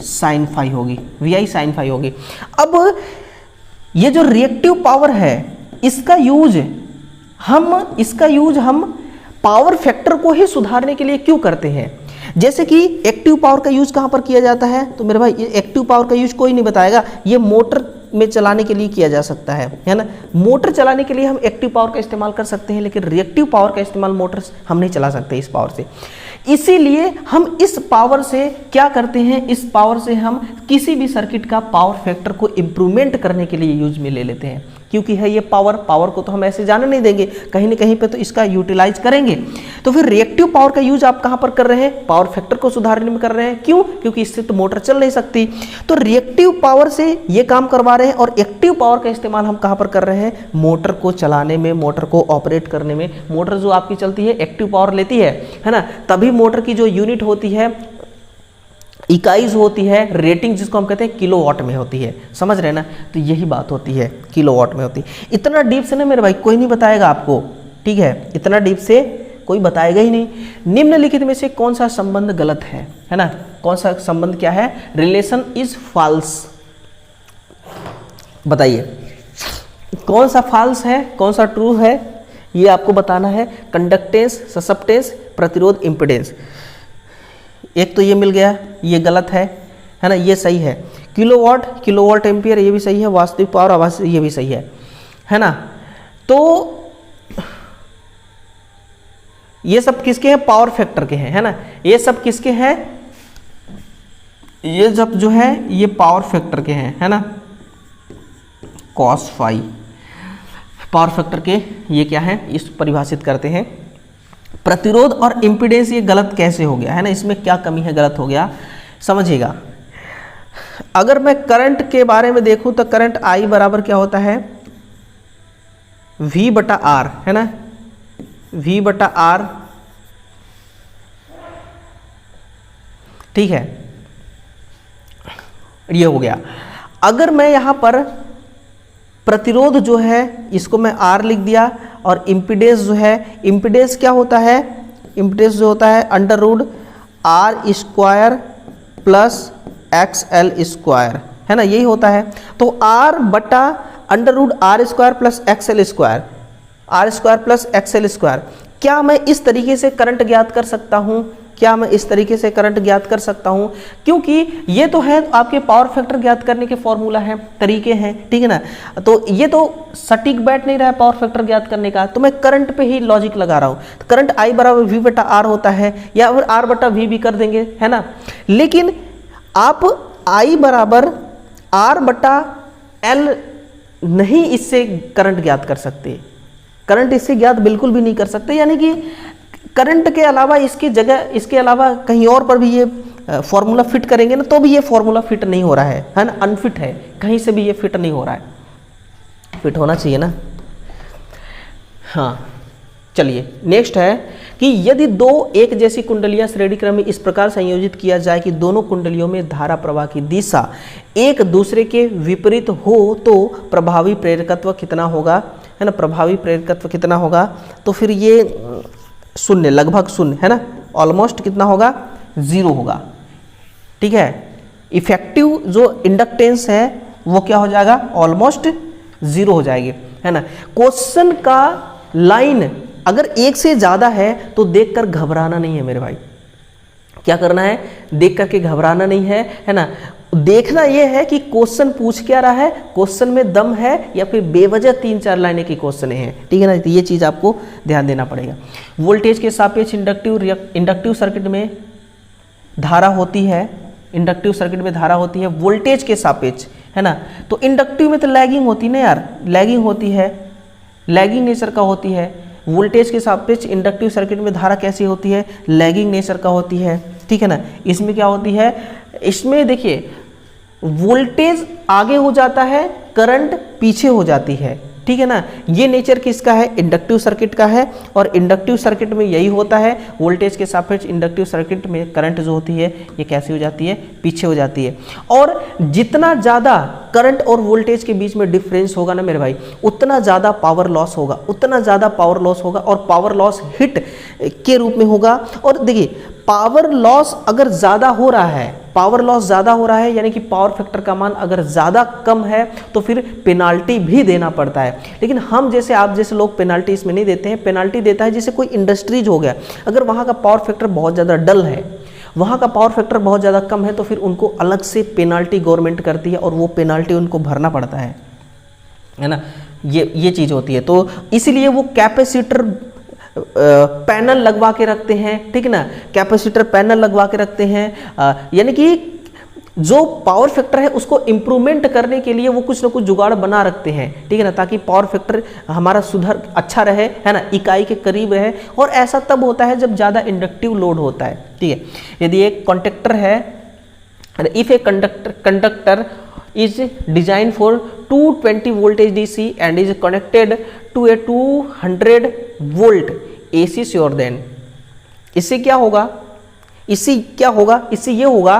साइन फाई होगी, वी आई साइन फाई होगी। अब ये जो रिएक्टिव पावर है, इसका यूज हम पावर फैक्टर को ही सुधारने के लिए क्यों करते हैं। जैसे कि एक्टिव पावर का यूज कहाँ पर किया जाता है, तो मेरे भाई एक्टिव पावर का यूज कोई नहीं बताएगा, ये मोटर में चलाने के लिए किया जा सकता है ना। मोटर चलाने के लिए हम एक्टिव पावर का इस्तेमाल कर सकते हैं, लेकिन रिएक्टिव पावर का इस्तेमाल मोटर हम नहीं चला सकते इस पावर से। इसीलिए हम इस पावर से क्या करते हैं, इस पावर से हम किसी भी सर्किट का पावर फैक्टर को इम्प्रूवमेंट करने के लिए यूज में ले लेते हैं, क्योंकि है ये पावर को तो हम ऐसे जाने नहीं देंगे, कहीं ना कहीं पे तो इसका यूटिलाइज करेंगे। तो फिर रिएक्टिव पावर का यूज आप कहाँ पर कर रहे हैं, पावर फैक्टर को सुधारने में कर रहे हैं। क्यों, क्योंकि इससे तो मोटर चल नहीं सकती। तो रिएक्टिव पावर से ये काम करवा रहे हैं, और एक्टिव पावर का इस्तेमाल हम कहाँ पर कर रहे हैं, मोटर को चलाने में, मोटर को ऑपरेट करने में। मोटर जो आपकी चलती है एक्टिव पावर लेती है ना, तभी मोटर की जो यूनिट होती है, इकाई होती है, रेटिंग जिसको हम कहते हैं किलोवाट में होती है। समझ रहे ना, तो यही बात होती है, किलोवाट में होती है। इतना डीप से ना मेरे भाई कोई नहीं बताएगा आपको, ठीक है, इतना डीप से कोई बताएगा ही नहीं। निम्नलिखित में से कौन सा संबंध गलत है ना, कौन सा संबंध क्या है, रिलेशन इज फॉल्स, बताइए कौन सा फॉल्स है, कौन सा ट्रू है, ये आपको बताना है। कंडक्टेंस, ससेप्टेंस, प्रतिरोध, इम्पीडेंस। एक तो ये मिल गया, ये गलत है ना, ये सही है। किलोवाट, किलोवाट एम्पियर, ये भी सही है। वास्तविक पावर, आवाज, ये भी सही है ना। तो ये सब किसके हैं, पावर फैक्टर के हैं, है ना। ये सब किसके हैं, ये सब जो है ये पावर फैक्टर के हैं, है ना, कॉस फाई पावर फैक्टर के ये क्या है, इस परिभाषित करते हैं। प्रतिरोध और इम्पीडेंस ये गलत कैसे हो गया, है ना, इसमें क्या कमी है, गलत हो गया, समझिएगा। अगर मैं करंट के बारे में देखूं तो करंट आई बराबर क्या होता है, V बटा R, है ना, V बटा R, ठीक है, ये हो गया। अगर मैं यहां पर प्रतिरोध जो है इसको मैं R लिख दिया, और इम्पीडेंस जो है, इम्पीडेंस क्या होता है, इम्पीडेंस जो होता है under root R square plus XL square, है ना, यही होता है। तो R बटा under root R square plus XL square, R square plus XL square. क्या मैं इस तरीके से करंट ज्ञात कर सकता हूँ, क्या मैं इस तरीके से करंट ज्ञात कर सकता हूं, क्योंकि ये तो है आपके पावर फैक्टर ज्ञात करने के फॉर्मूला है, तरीके हैं, ठीक है ना। तो ये तो सटीक बैठ नहीं रहा है पावर फैक्टर ज्ञात करने का, तो मैं करंट पे ही लॉजिक लगा रहा हूं। तो करंट आई बराबर V बटा R होता है, या फिर R बटा V भी कर देंगे, है ना। लेकिन आप आई बराबर R बटा L नहीं इससे करंट ज्ञात कर सकते, करंट इससे ज्ञात बिल्कुल भी नहीं कर सकते। यानी कि करंट के अलावा इसकी जगह, इसके अलावा कहीं और पर भी ये फॉर्मूला फिट करेंगे ना, तो भी ये फॉर्मूला फिट नहीं हो रहा है ना, अनफिट है, कहीं से भी ये फिट नहीं हो रहा है, फिट होना चाहिए ना। हाँ चलिए नेक्स्ट है कि यदि दो एक जैसी कुंडलियां श्रेणी क्रम में इस प्रकार संयोजित किया जाए कि दोनों कुंडलियों में धारा प्रवाह की दिशा एक दूसरे के विपरीत हो तो प्रभावी प्रेरकत्व कितना होगा, है ना, प्रभावी प्रेरकत्व कितना होगा, तो फिर ये शून्य, लगभग शून्य, है ना, ऑलमोस्ट कितना होगा, 0 होगा। ठीक है, इफेक्टिव जो इंडक्टेंस है वो क्या हो जाएगा, ऑलमोस्ट 0 हो जाएगी, है ना। क्वेश्चन का लाइन अगर एक से ज्यादा है तो देखकर घबराना नहीं है मेरे भाई, क्या करना है, देख करके घबराना नहीं है, है ना। देखना यह है कि क्वेश्चन पूछ क्या रहा है, क्वेश्चन में दम है या फिर बेवजह 3-4 लाइनें की क्वेश्चन है, ठीक है ना। तो ये चीज आपको ध्यान देना पड़ेगा। वोल्टेज के सापेक्ष इंडक्टिव सर्किट में धारा होती है, इंडक्टिव सर्किट में धारा होती है वोल्टेज के सापेक्ष, है ना। तो इंडक्टिव में तो लैगिंग होती है ना यार, लैगिंग होती है, लैगिंग नेचर का होती है। वोल्टेज के सापेक्ष इंडक्टिव सर्किट में धारा कैसी होती है, लैगिंग नेचर का होती है, ठीक है ना। इसमें क्या होती है, इसमें देखिए वोल्टेज आगे हो जाता है, करंट पीछे हो जाती है, ठीक है ना। ये नेचर किसका है, इंडक्टिव सर्किट का है। और इंडक्टिव सर्किट में यही होता है, वोल्टेज के सापेक्ष इंडक्टिव सर्किट में करंट जो होती है ये कैसी हो जाती है, पीछे हो जाती है। और जितना ज़्यादा करंट और वोल्टेज के बीच में डिफरेंस होगा ना मेरे भाई, उतना ज़्यादा पावर लॉस होगा, उतना ज़्यादा पावर लॉस होगा। और पावर लॉस हिट के रूप में होगा। और देखिए पावर लॉस अगर ज़्यादा हो रहा है, पावर लॉस ज़्यादा हो रहा है, यानी कि पावर फैक्टर का मान अगर ज़्यादा कम है तो फिर पेनाल्टी भी देना पड़ता है। लेकिन हम जैसे आप जैसे लोग पेनाल्टी इसमें नहीं देते हैं, पेनाल्टी देता है जैसे कोई इंडस्ट्रीज हो गया, अगर वहाँ का पावर फैक्टर बहुत ज़्यादा डल है, वहाँ का पावर फैक्टर बहुत ज़्यादा कम है, तो फिर उनको अलग से पेनाल्टी गवर्नमेंट करती है और वो पेनाल्टी उनको भरना पड़ता है ना। ये चीज़ होती है। तो इसीलिए वो कैपेसिटर पैनल लगवा के रखते हैं, ठीक है ना, कैपेसिटर पैनल लगवा के रखते हैं। यानी कि जो पावर फैक्टर है उसको इम्प्रूवमेंट करने के लिए वो कुछ ना कुछ जुगाड़ बना रखते हैं, ठीक है ना, ताकि पावर फैक्टर हमारा सुधर अच्छा रहे, है ना, इकाई के करीब रहे। और ऐसा तब होता है जब ज़्यादा इंडक्टिव लोड होता है, ठीक है। यदि एक कंडक्टर है, if a conductor is designed for 220 voltage DC and is connected to a 200 volt AC sure then, इससे क्या होगा, इससे ये होगा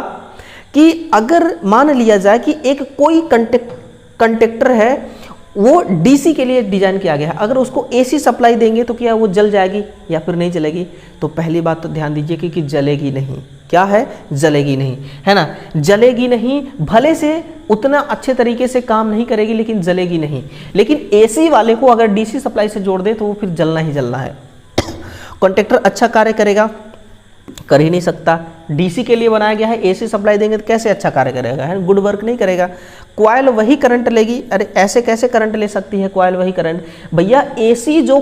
कि अगर मान लिया जाए कि एक कोई कंडक्टर है वो डीसी के लिए डिजाइन किया गया है, अगर उसको एसी सप्लाई देंगे तो क्या वो जल जाएगी या फिर नहीं जलेगी। तो पहली बात तो ध्यान दीजिए कि जलेगी नहीं, क्या है, जलेगी नहीं, है ना, जलेगी नहीं। भले से उतना अच्छे तरीके से काम नहीं करेगी लेकिन जलेगी नहीं। लेकिन एसी वाले को अगर डीसी सप्लाई से जोड़ दे तो वो फिर जलना ही जलना है। कॉन्ट्रैक्टर अच्छा कार्य करेगा, कर ही नहीं सकता, डीसी के लिए बनाया गया है, एसी सप्लाई देंगे तो कैसे अच्छा कार्य करेगा, है, गुड वर्क नहीं करेगा। कॉइल वही करंट लेगी, अरे ऐसे कैसे करंट ले सकती है कॉइल वही करंट, भैया एसी जो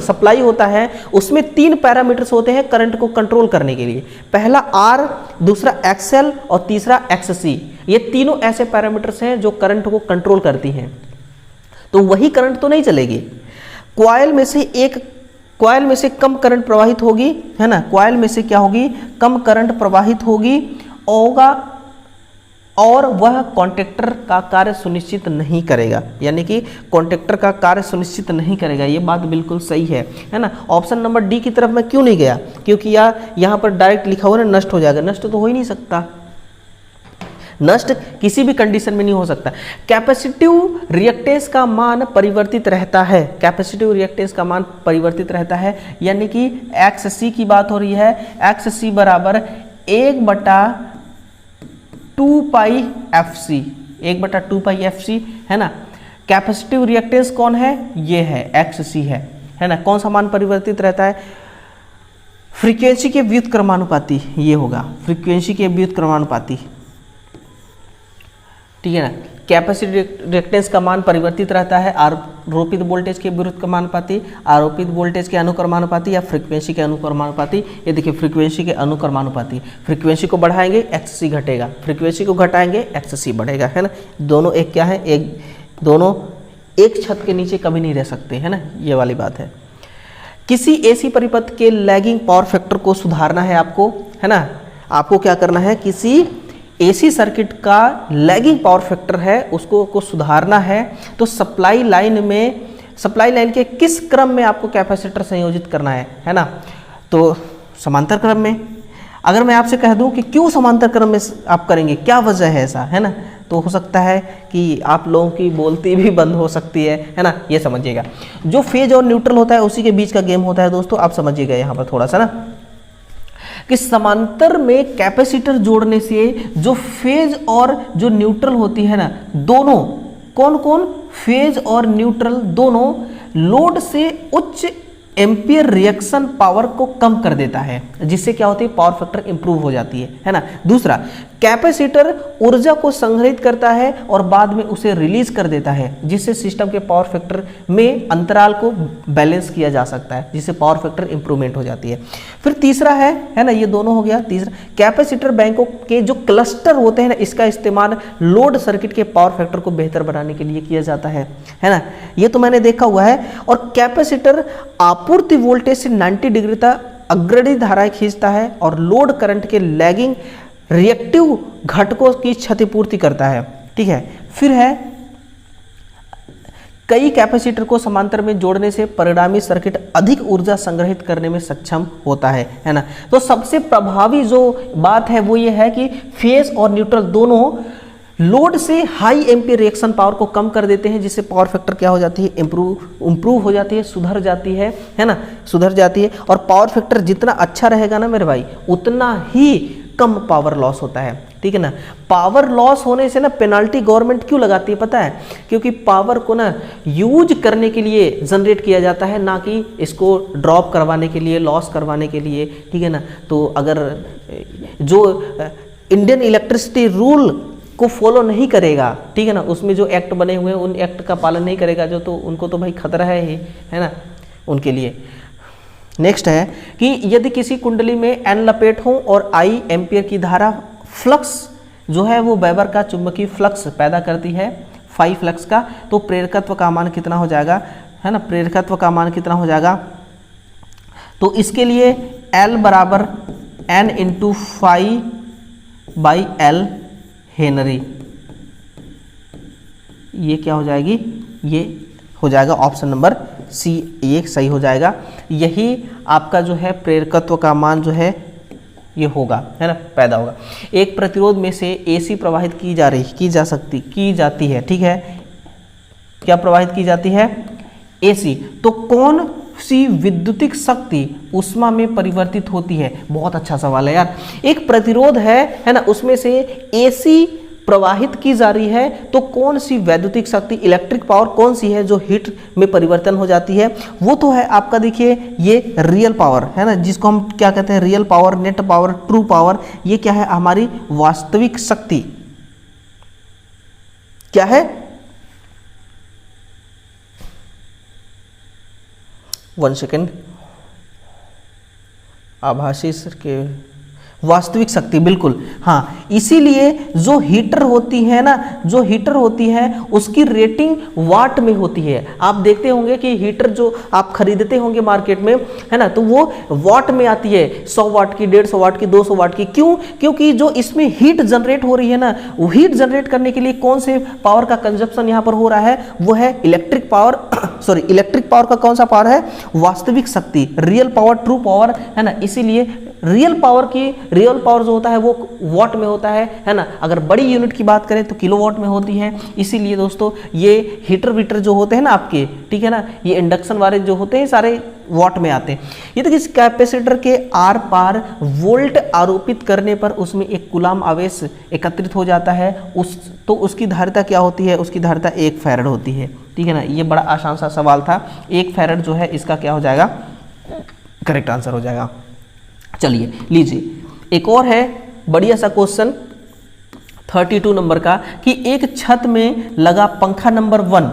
सप्लाई होता है उसमें 3 पैरामीटर्स होते हैं करंट को कंट्रोल करने के लिए। पहला आर, दूसरा एक्सएल और तीसरा एक्ससी। ये तीनों ऐसे पैरामीटर्स हैं जो करंट को कंट्रोल करती हैं। तो वही करंट तो नहीं चलेगी, कॉइल में से कम करंट प्रवाहित होगी, है ना, कॉइल में से क्या होगी, कम करंट प्रवाहित होगी और वह कॉन्टैक्टर का कार्य सुनिश्चित नहीं करेगा, यानी कि कॉन्टैक्टर का कार्य सुनिश्चित नहीं करेगा। ये बात बिल्कुल सही है ना। ऑप्शन नंबर डी की तरफ मैं क्यों नहीं गया, क्योंकि यार यहाँ पर डायरेक्ट लिखा हुआ ना नष्ट हो जाएगा, नष्ट तो हो ही नहीं सकता, नष्ट किसी भी कंडीशन में नहीं हो सकता। कैपेसिटिव रिएक्टेंस का मान परिवर्तित रहता है, कैपेसिटिव रिएक्टेंस का मान परिवर्तित रहता है, यानी कि एक्स की बात हो रही है। एक्स बराबर 1/2 पाई एफ सी, है ना। कैपेसिटिव रिएक्टेंस कौन है, ये है एक्स है ना। कौन सा मान परिवर्तित रहता है, फ्रीक्वेंसी के व्युत्क्रमानुपाती, ये होगा फ्रीक्वेंसी के व्युत्क्रमानुपाती, ठीक है ना। कैपेसिटिव रिएक्टेंस का मान परिवर्तित रहता है आरोपित वोल्टेज के व्युत्क्रमानुपाती, आरोपित वोल्टेज के अनुक्रमानुपाती या फ्रीक्वेंसी के अनुक्रमानुपाती। ये देखिए फ्रीक्वेंसी के अनुक्रमानुपाती, फ्रीक्वेंसी को बढ़ाएंगे एक्ससी घटेगा, फ्रीक्वेंसी को घटाएंगे एक्ससी बढ़ेगा, है ना। दोनों एक क्या है, दोनों एक छत के नीचे कभी नहीं रह सकते, है ना, ये वाली बात है। किसी एसी परिपथ के लैगिंग पावर फैक्टर को सुधारना है आपको, है ना। आपको क्या करना है, किसी एसी सर्किट का लैगिंग पावर फैक्टर है उसको सुधारना है, तो सप्लाई लाइन में सप्लाई लाइन के किस क्रम में आपको कैपेसिटर संयोजित करना है ना? तो समांतर क्रम में। अगर मैं आपसे कह दूं कि क्यों समांतर क्रम में आप करेंगे, क्या वजह है ऐसा, है ना? तो हो सकता है कि आप लोगों की बोलती भी बंद हो सकती है ना? ये समझिएगा, जो फेज और न्यूट्रल होता है उसी के बीच का गेम होता है दोस्तों, आप समझिएगा यहाँ पर थोड़ा सा ना, कि समांतर में कैपेसिटर जोड़ने से जो फेज और जो न्यूट्रल होती है ना, दोनों, कौन कौन, फेज और न्यूट्रल दोनों लोड से उच्च एम्पियर रिएक्शन पावर को कम कर देता है, जिससे क्या होती है, पावर फैक्टर इंप्रूव हो जाती है ना? दूसरा, कैपेसिटर ऊर्जा को संग्रहित करता है और बाद में उसे रिलीज कर देता है, जिससे सिस्टम के पावर फैक्टर में अंतराल को बैलेंस किया जा सकता है, जिससे पावर फैक्टर इंप्रूवमेंट हो जाती है। फिर तीसरा है ना, ये दोनों हो गया। तीसरा, कैपेसिटर बैंकों के जो क्लस्टर होते हैं ना, इसका इस्तेमाल लोड सर्किट के पावर फैक्टर को बेहतर बनाने के लिए किया जाता है ना? ये तो मैंने देखा हुआ है। और कैपेसिटर आपूर्ति वोल्टेज से 90 डिग्री तक अग्रणी धाराएं खींचता है और लोड करंट के लैगिंग रिएक्टिव घटकों की क्षतिपूर्ति करता है, ठीक है। फिर है, कई कैपेसिटर को समांतर में जोड़ने से परिणामी सर्किट अधिक ऊर्जा संग्रहित करने में सक्षम होता है ना? तो सबसे प्रभावी जो बात है वो ये है कि फेज और न्यूट्रल दोनों लोड से हाई एम्पियर रिएक्शन पावर को कम कर देते हैं, जिससे पावर फैक्टर क्या हो जाती है, इंप्रूव हो जाती है, सुधर जाती है ना? सुधर जाती है। और पावर फैक्टर जितना अच्छा रहेगा ना मेरे भाई, उतना ही कम पावर लॉस होता है, ठीक है ना? पावर लॉस होने से ना पेनाल्टी गवर्नमेंट क्यों लगाती है पता है? क्योंकि पावर को ना यूज करने के लिए जनरेट किया जाता है, ना कि इसको ड्रॉप करवाने के लिए, लॉस करवाने के लिए, ठीक है ना? तो अगर जो इंडियन इलेक्ट्रिसिटी रूल को फॉलो नहीं करेगा, ठीक है ना, उसमें जो एक्ट बने हुए हैं उन एक्ट का पालन नहीं करेगा जो, तो उनको तो भाई खतरा है ना उनके लिए। नेक्स्ट है कि यदि किसी कुंडली में एन लपेट हो और आई एम्पियर की धारा फ्लक्स जो है वो वेबर का चुंबकीय फ्लक्स पैदा करती है, फाई फ्लक्स का, तो प्रेरकत्व का मान कितना हो जाएगा, है ना? प्रेरकत्व का मान कितना हो जाएगा? तो इसके लिए L बराबर N into phi by L henry, ये क्या हो जाएगी, ये हो जाएगा ऑप्शन नंबर सी, ये सही हो जाएगा। यही आपका जो है प्रेरकत्व का मान जो है ये होगा, है ना, पैदा होगा। एक प्रतिरोध में से एसी प्रवाहित की जाती है, ठीक है? क्या प्रवाहित की जाती है? एसी। तो कौन सी विद्युतिक शक्ति उष्मा में परिवर्तित होती है? बहुत अच्छा सवाल है यार। एक प्रतिरोध है ना, उसमें से एसी प्रवाहित की जा रही है, तो कौन सी वैद्युतिक शक्ति, इलेक्ट्रिक पावर कौन सी है जो हीट में परिवर्तन हो जाती है? वो तो है आपका, देखिए ये रियल पावर है ना, जिसको हम क्या कहते हैं, real power, net power, true power. ये क्या है, हमारी वास्तविक शक्ति। क्या है? 1 सेकेंड, आभासी के वास्तविक शक्ति, बिल्कुल हाँ। इसीलिए जो हीटर होती है ना, जो हीटर होती है उसकी रेटिंग वाट में होती है। आप देखते होंगे कि हीटर जो आप खरीदते होंगे मार्केट में, है ना, तो वो वाट में आती है, 100 वाट की, 150 वाट की, 200 वाट की। क्यों? क्योंकि जो इसमें हीट जनरेट हो रही है ना, वो हीट जनरेट करने के लिए कौन से पावर का कंजप्शन यहाँ पर हो रहा है, वो है electric power. Sorry, electric power का कौन सा पावर है? वास्तविक शक्ति, रियल पावर, ट्रू पावर, है ना। इसीलिए रियल पावर जो होता है वो वॉट में होता है ना। अगर बड़ी यूनिट की बात करें तो किलोवाट में होती है। इसीलिए दोस्तों ये हीटर वीटर जो होते हैं ना आपके, ठीक है ना, ये इंडक्शन वाले जो होते हैं सारे वॉट में आते हैं। ये तो किस कैपेसिटर के आर पार वोल्ट आरोपित करने पर उसमें एक कूलाम आवेश एकत्रित हो जाता है, तो उसकी धारिता क्या होती है? उसकी धारिता 1 फैराड होती है, ठीक है ना। ये बड़ा आसान सा सवाल था। 1 फैराड जो है इसका क्या हो जाएगा? करेक्ट आंसर हो जाएगा। चलिए लीजिए, एक और है बढ़िया सा क्वेश्चन 32 नंबर का, कि एक छत में लगा पंखा नंबर 1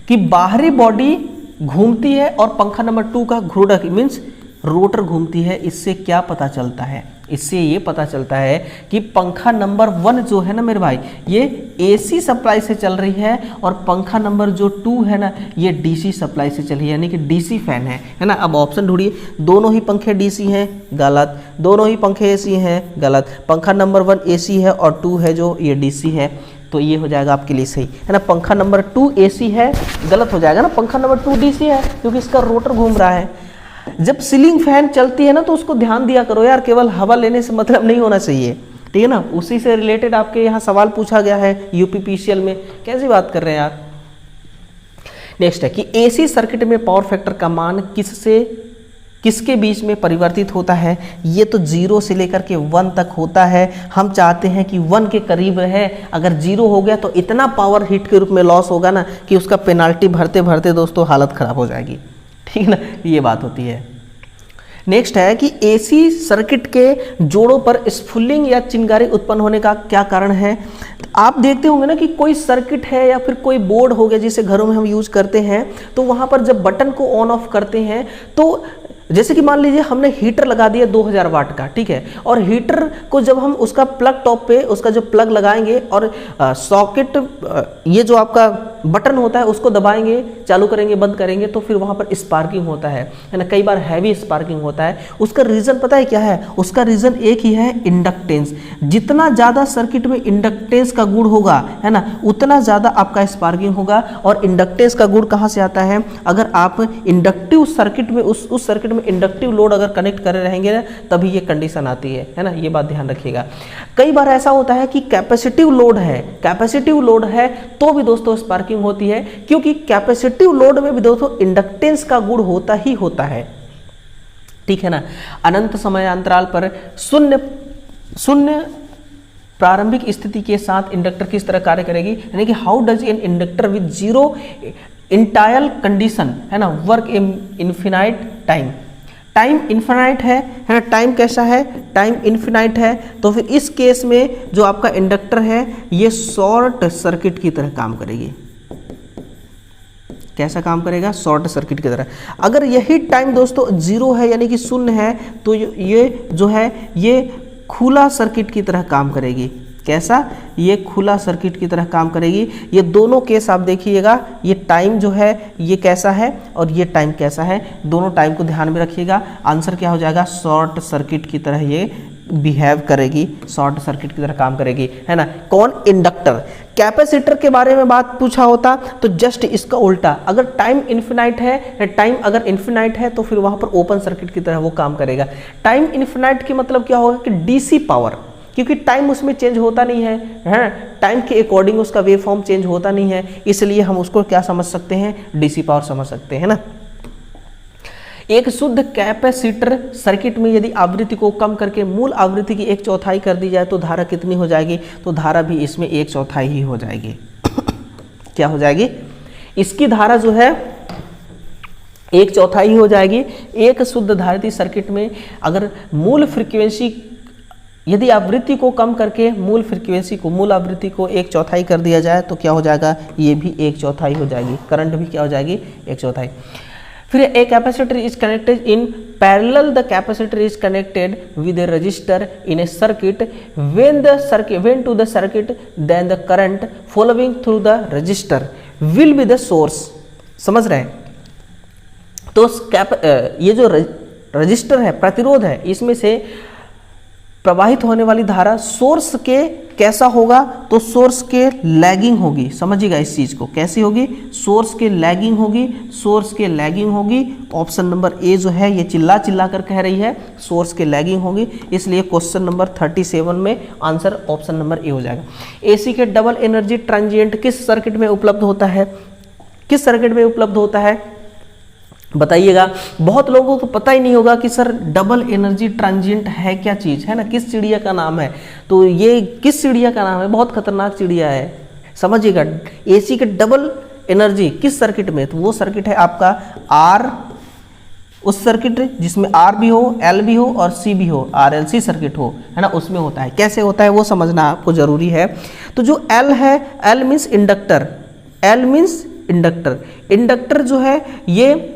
की बाहरी बॉडी घूमती है और पंखा नंबर 2 का घूर्णक मीन्स रोटर घूमती है। इससे क्या पता चलता है? इससे ये पता चलता है कि पंखा नंबर 1 जो है ना मेरे भाई, ये एसी सप्लाई से चल रही है, और पंखा नंबर जो 2 है ना, ये डीसी सप्लाई से चल रही है, यानी कि डीसी फैन है ना। अब ऑप्शन ढूंढिए, दोनों ही पंखे डीसी हैं, गलत। दोनों ही पंखे एसी हैं, गलत। पंखा नंबर 1 एसी है और 2 है जो ये डीसी है, तो ये हो जाएगा आपके लिए सही है ना। पंखा नंबर 2 AC है, गलत हो जाएगा ना, पंखा नंबर 2 DC है क्योंकि इसका रोटर घूम रहा है। जब सीलिंग फैन चलती है ना तो उसको ध्यान दिया करो यार, केवल हवा लेने से मतलब नहीं होना चाहिए, ठीक है ना। उसी से रिलेटेड आपके यहाँ सवाल पूछा गया है UPPCL में, कैसी बात कर रहे हैं यार। नेक्स्ट है कि AC सर्किट में पावर फैक्टर का मान किसके बीच में परिवर्तित होता है। ये तो 0 से लेकर के 1 तक होता है। हम चाहते हैं कि 1 के करीब है, अगर 0 हो गया तो इतना पावर हीट के रूप में लॉस होगा ना कि उसका पेनाल्टी भरते भरते दोस्तों हालत खराब हो जाएगी, ठीक है ना, ये बात होती है। नेक्स्ट है कि AC सर्किट के जोड़ों पर स्फुलिंग या चिंगारी उत्पन्न होने का क्या कारण है। आप देखते होंगे ना कि कोई सर्किट है या फिर कोई बोर्ड हो गया जिसे घरों में हम यूज करते हैं, तो वहां पर जब बटन को ऑन ऑफ करते हैं तो जैसे कि मान लीजिए हमने हीटर लगा दिया 2000 वाट का, ठीक है, और हीटर को जब हम उसका प्लग टॉप पे उसका जो प्लग लगाएंगे और सॉकेट ये जो आपका बटन होता है उसको दबाएंगे, चालू करेंगे, बंद करेंगे, तो फिर वहां पर स्पार्किंग होता है ना, कई बार हैवी स्पार्किंग होता है। उसका रीजन पता है क्या है? उसका रीजन एक ही है, इंडक्टेंस। जितना ज़्यादा सर्किट में इंडक्टेंस का गुण होगा, है ना, उतना ज़्यादा आपका स्पार्किंग होगा। और इंडक्टेंस का गुण कहाँ से आता है? अगर आप इंडक्टिव सर्किट में उस सर्किट में इंडक्टिव लोड अगर कनेक्ट करे रहेंगे ना, तभी ये कंडीशन आती है ना, ये बात ध्यान रखिएगा। कई बार ऐसा होता है कि कैपेसिटिव लोड है तो भी दोस्तों स्पार्किंग होती है, क्योंकि कैपेसिटिव लोड में भी दोस्तों इंडक्टेंस का गुण होता ही होता है, ठीक है ना। अनंत समय अंतराल पर शून्य प्रारंभिक स्थिति के साथ इंडक्टर किस तरह कार्य करेगी, यानी कि how does an inductor with zero initial condition, है ना, work in infinite time. Time infinite है ना, टाइम कैसा है? टाइम इन्फिनाइट है। तो फिर इस केस में जो आपका इंडक्टर है ये शॉर्ट सर्किट की तरह काम करेगी। कैसा काम करेगा? शॉर्ट सर्किट की तरह। अगर यही टाइम दोस्तों 0 है यानी कि शून्य है, तो ये जो है ये खुला सर्किट की तरह काम करेगी। कैसा? ये खुला सर्किट की तरह काम करेगी। ये दोनों केस आप देखिएगा, ये टाइम जो है ये कैसा है और ये टाइम कैसा है, दोनों टाइम को ध्यान में रखिएगा। आंसर क्या हो जाएगा? शॉर्ट सर्किट की तरह ये बिहेव करेगी, शॉर्ट सर्किट की तरह काम करेगी, है ना। कौन? इंडक्टर। कैपेसिटर के बारे में बात पूछा होता तो जस्ट इसका उल्टा, अगर टाइम इन्फिनाइट है, टाइम अगर इन्फिनाइट है तो फिर वहां पर ओपन सर्किट की तरह वो काम करेगा। टाइम इन्फिनाइट के मतलब क्या होगा कि डीसी पावर, क्योंकि टाइम उसमें चेंज होता नहीं है, टाइम के अकॉर्डिंग उसका वेव फॉर्म चेंज होता नहीं है, इसलिए हम उसको क्या समझ सकते हैं? डीसी पावर समझ सकते हैं ना। एक शुद्ध कैपेसिटर सर्किट में यदि आवृत्ति को कम करके मूल आवृत्ति की 1/4 कर दी जाए तो धारा कितनी हो जाएगी? तो धारा भी इसमें 1/4 ही हो जाएगी। क्या हो जाएगी? इसकी धारा जो है 1/4 ही हो जाएगी। एक शुद्ध धारित सर्किट में अगर मूल फ्रीक्वेंसी, यदि आवृत्ति को कम करके मूल फ्रीक्वेंसी को, मूल आवृत्ति को 1/4 कर दिया जाए तो क्या हो जाएगा? ये भी 1/4 हो जाएगी। करंट भी क्या हो जाएगी? 1/4। फिर a capacitor is connected in parallel, the capacitor is connected with a resistor in a circuit when to the circuit then the current following through the resistor will be the source. समझ रहे हैं? तो ये जो register है, प्रतिरोध है, इसमें से प्रवाहित होने वाली धारा सोर्स के कैसा होगा? तो सोर्स के लैगिंग होगी। समझिएगा इस चीज को, कैसी होगी? सोर्स के लैगिंग होगी, सोर्स के लैगिंग होगी। ऑप्शन नंबर ए जो है ये चिल्ला कर कह रही है सोर्स के लैगिंग होगी, इसलिए क्वेश्चन नंबर 37 में आंसर ऑप्शन नंबर ए हो जाएगा। एसी के डबल एनर्जी ट्रांजिएंट किस सर्किट में उपलब्ध होता है? किस सर्किट में उपलब्ध होता है बताइएगा। बहुत लोगों को पता ही नहीं होगा कि सर डबल एनर्जी ट्रांजिएंट है क्या चीज़, है ना, किस चिड़िया का नाम है। तो ये किस चिड़िया का नाम है? बहुत खतरनाक चिड़िया है, समझिएगा। एसी के डबल एनर्जी किस सर्किट में? तो वो सर्किट है आपका आर, उस सर्किट जिसमें आर भी हो, एल भी हो और सी भी हो, RLC सर्किट हो, है ना, उसमें होता है। कैसे होता है वो समझना आपको जरूरी है। तो जो एल है, L means inductor, L means inductor. Inductor जो है ये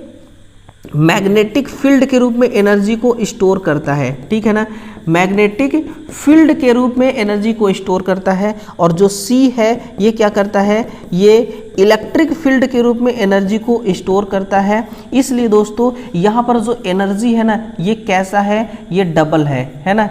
मैग्नेटिक फील्ड के रूप में एनर्जी को स्टोर करता है, ठीक है ना, मैग्नेटिक फील्ड के रूप में एनर्जी को स्टोर करता है। और जो सी है ये क्या करता है? ये इलेक्ट्रिक फील्ड के रूप में एनर्जी को स्टोर करता है। इसलिए दोस्तों यहाँ पर जो एनर्जी है ना, ये कैसा है? ये डबल है ना,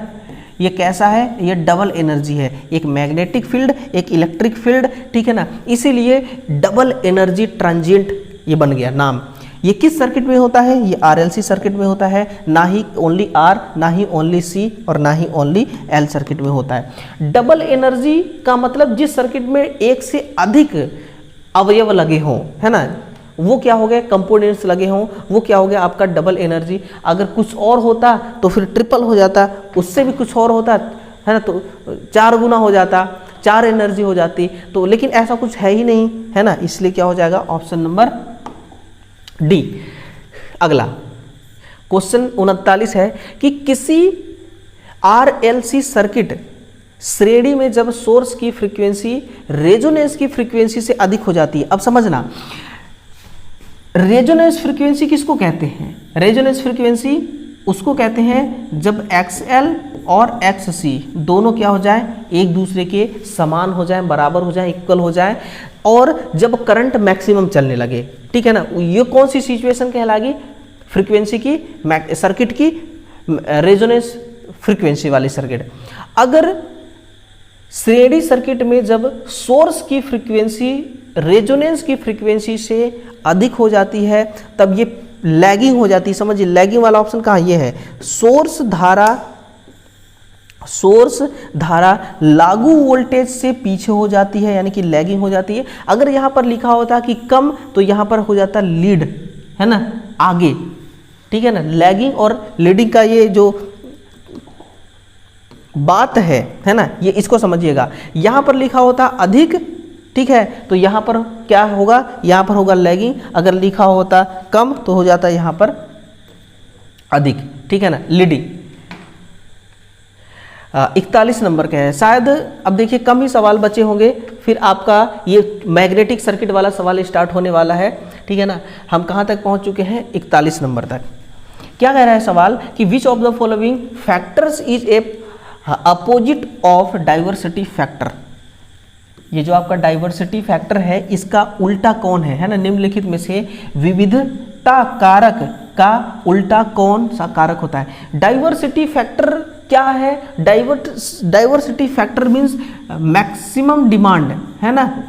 ये कैसा है, ये डबल एनर्जी है, एक मैग्नेटिक फील्ड एक इलेक्ट्रिक फील्ड, ठीक है ना, इसीलिए डबल एनर्जी ट्रांजिएंट ये बन गया नाम। ये किस सर्किट में होता है, ये RLC सर्किट में होता है, ना ही ओनली R, ना ही ओनली C और ना ही ओनली L सर्किट में होता है। डबल एनर्जी का मतलब जिस सर्किट में एक से अधिक अवयव लगे हों, है ना, वो क्या हो गया, कंपोनेंट्स लगे हों, वो क्या हो गया आपका डबल एनर्जी। अगर कुछ और होता तो फिर ट्रिपल हो जाता, उससे भी कुछ और होता है ना तो 4 गुना हो जाता, 4 एनर्जी हो जाती। तो लेकिन ऐसा कुछ है ही नहीं, है ना, इसलिए क्या हो जाएगा ऑप्शन नंबर डी। अगला क्वेश्चन 39 है कि किसी RLC सर्किट श्रेणी में जब सोर्स की फ्रीक्वेंसी रेजोनेंस की फ्रीक्वेंसी से अधिक हो जाती है। अब समझना, रेजोनेंस फ्रीक्वेंसी किसको कहते हैं, रेजोनेंस फ्रीक्वेंसी उसको कहते हैं जब XL और XC दोनों क्या हो जाए, एक दूसरे के समान हो जाए, बराबर हो जाए, इक्वल हो जाए, और जब करंट मैक्सिमम चलने लगे, ठीक है ना। ये कौन सी सिचुएशन कहलाएगी, फ्रीक्वेंसी की, सर्किट की रेजोनेंस फ्रीक्वेंसी वाली सर्किट। अगर श्रेणी सर्किट में जब सोर्स की फ्रीक्वेंसी रेजोनेंस की फ्रीक्वेंसी से अधिक हो जाती है तब ये लैगिंग हो जाती है। समझिए लैगिंग वाला ऑप्शन कहाँ, ये है सोर्स धारा लागू वोल्टेज से पीछे हो जाती है, यानी कि लैगिंग हो जाती है। अगर यहाँ पर लिखा होता कि कम तो यहाँ पर हो जाता लीड, है ना, आगे, ठीक है ना। लैगिंग और लीडिंग का ये जो बात है ना, ये इसको समझिएगा। यहाँ पर लिखा होता अधिक, ठीक है, तो यहाँ पर क्या होगा, यहाँ पर होगा लैगिंग। अगर लिखा होता कम तो हो जाता यहाँ पर अधिक, ठीक है ना, लीडिंग। 41 नंबर का है शायद। अब देखिए कम ही सवाल बचे होंगे, फिर आपका ये मैग्नेटिक सर्किट वाला सवाल स्टार्ट होने वाला है, ठीक है ना। हम कहाँ तक पहुँच चुके हैं, 41 नंबर तक। क्या कह रहा है सवाल कि which of the following factors is a opposite of diversity factor. ये जो आपका डाइवर्सिटी फैक्टर है इसका उल्टा कौन है ना, निम्नलिखित में से विविधता कारक का उल्टा कौन सा कारक होता है। डाइवर्सिटी फैक्टर क्या है, diversity factor means maximum demand, है ना।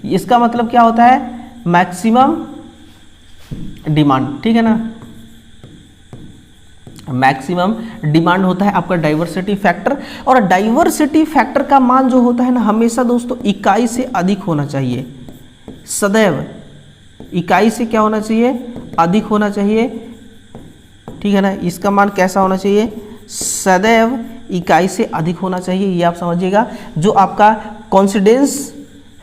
इसका मतलब क्या होता है, मैक्सिमम डिमांड, ठीक है ना, मैक्सिमम डिमांड होता है आपका डाइवर्सिटी फैक्टर। और डाइवर्सिटी फैक्टर का मान जो होता है ना, हमेशा दोस्तों इकाई से अधिक होना चाहिए, सदैव इकाई से क्या होना चाहिए, अधिक होना चाहिए, ठीक है ना। इसका मान कैसा होना चाहिए, सदैव इकाई से अधिक होना चाहिए, ये आप समझिएगा। जो आपका कॉन्सिडेंस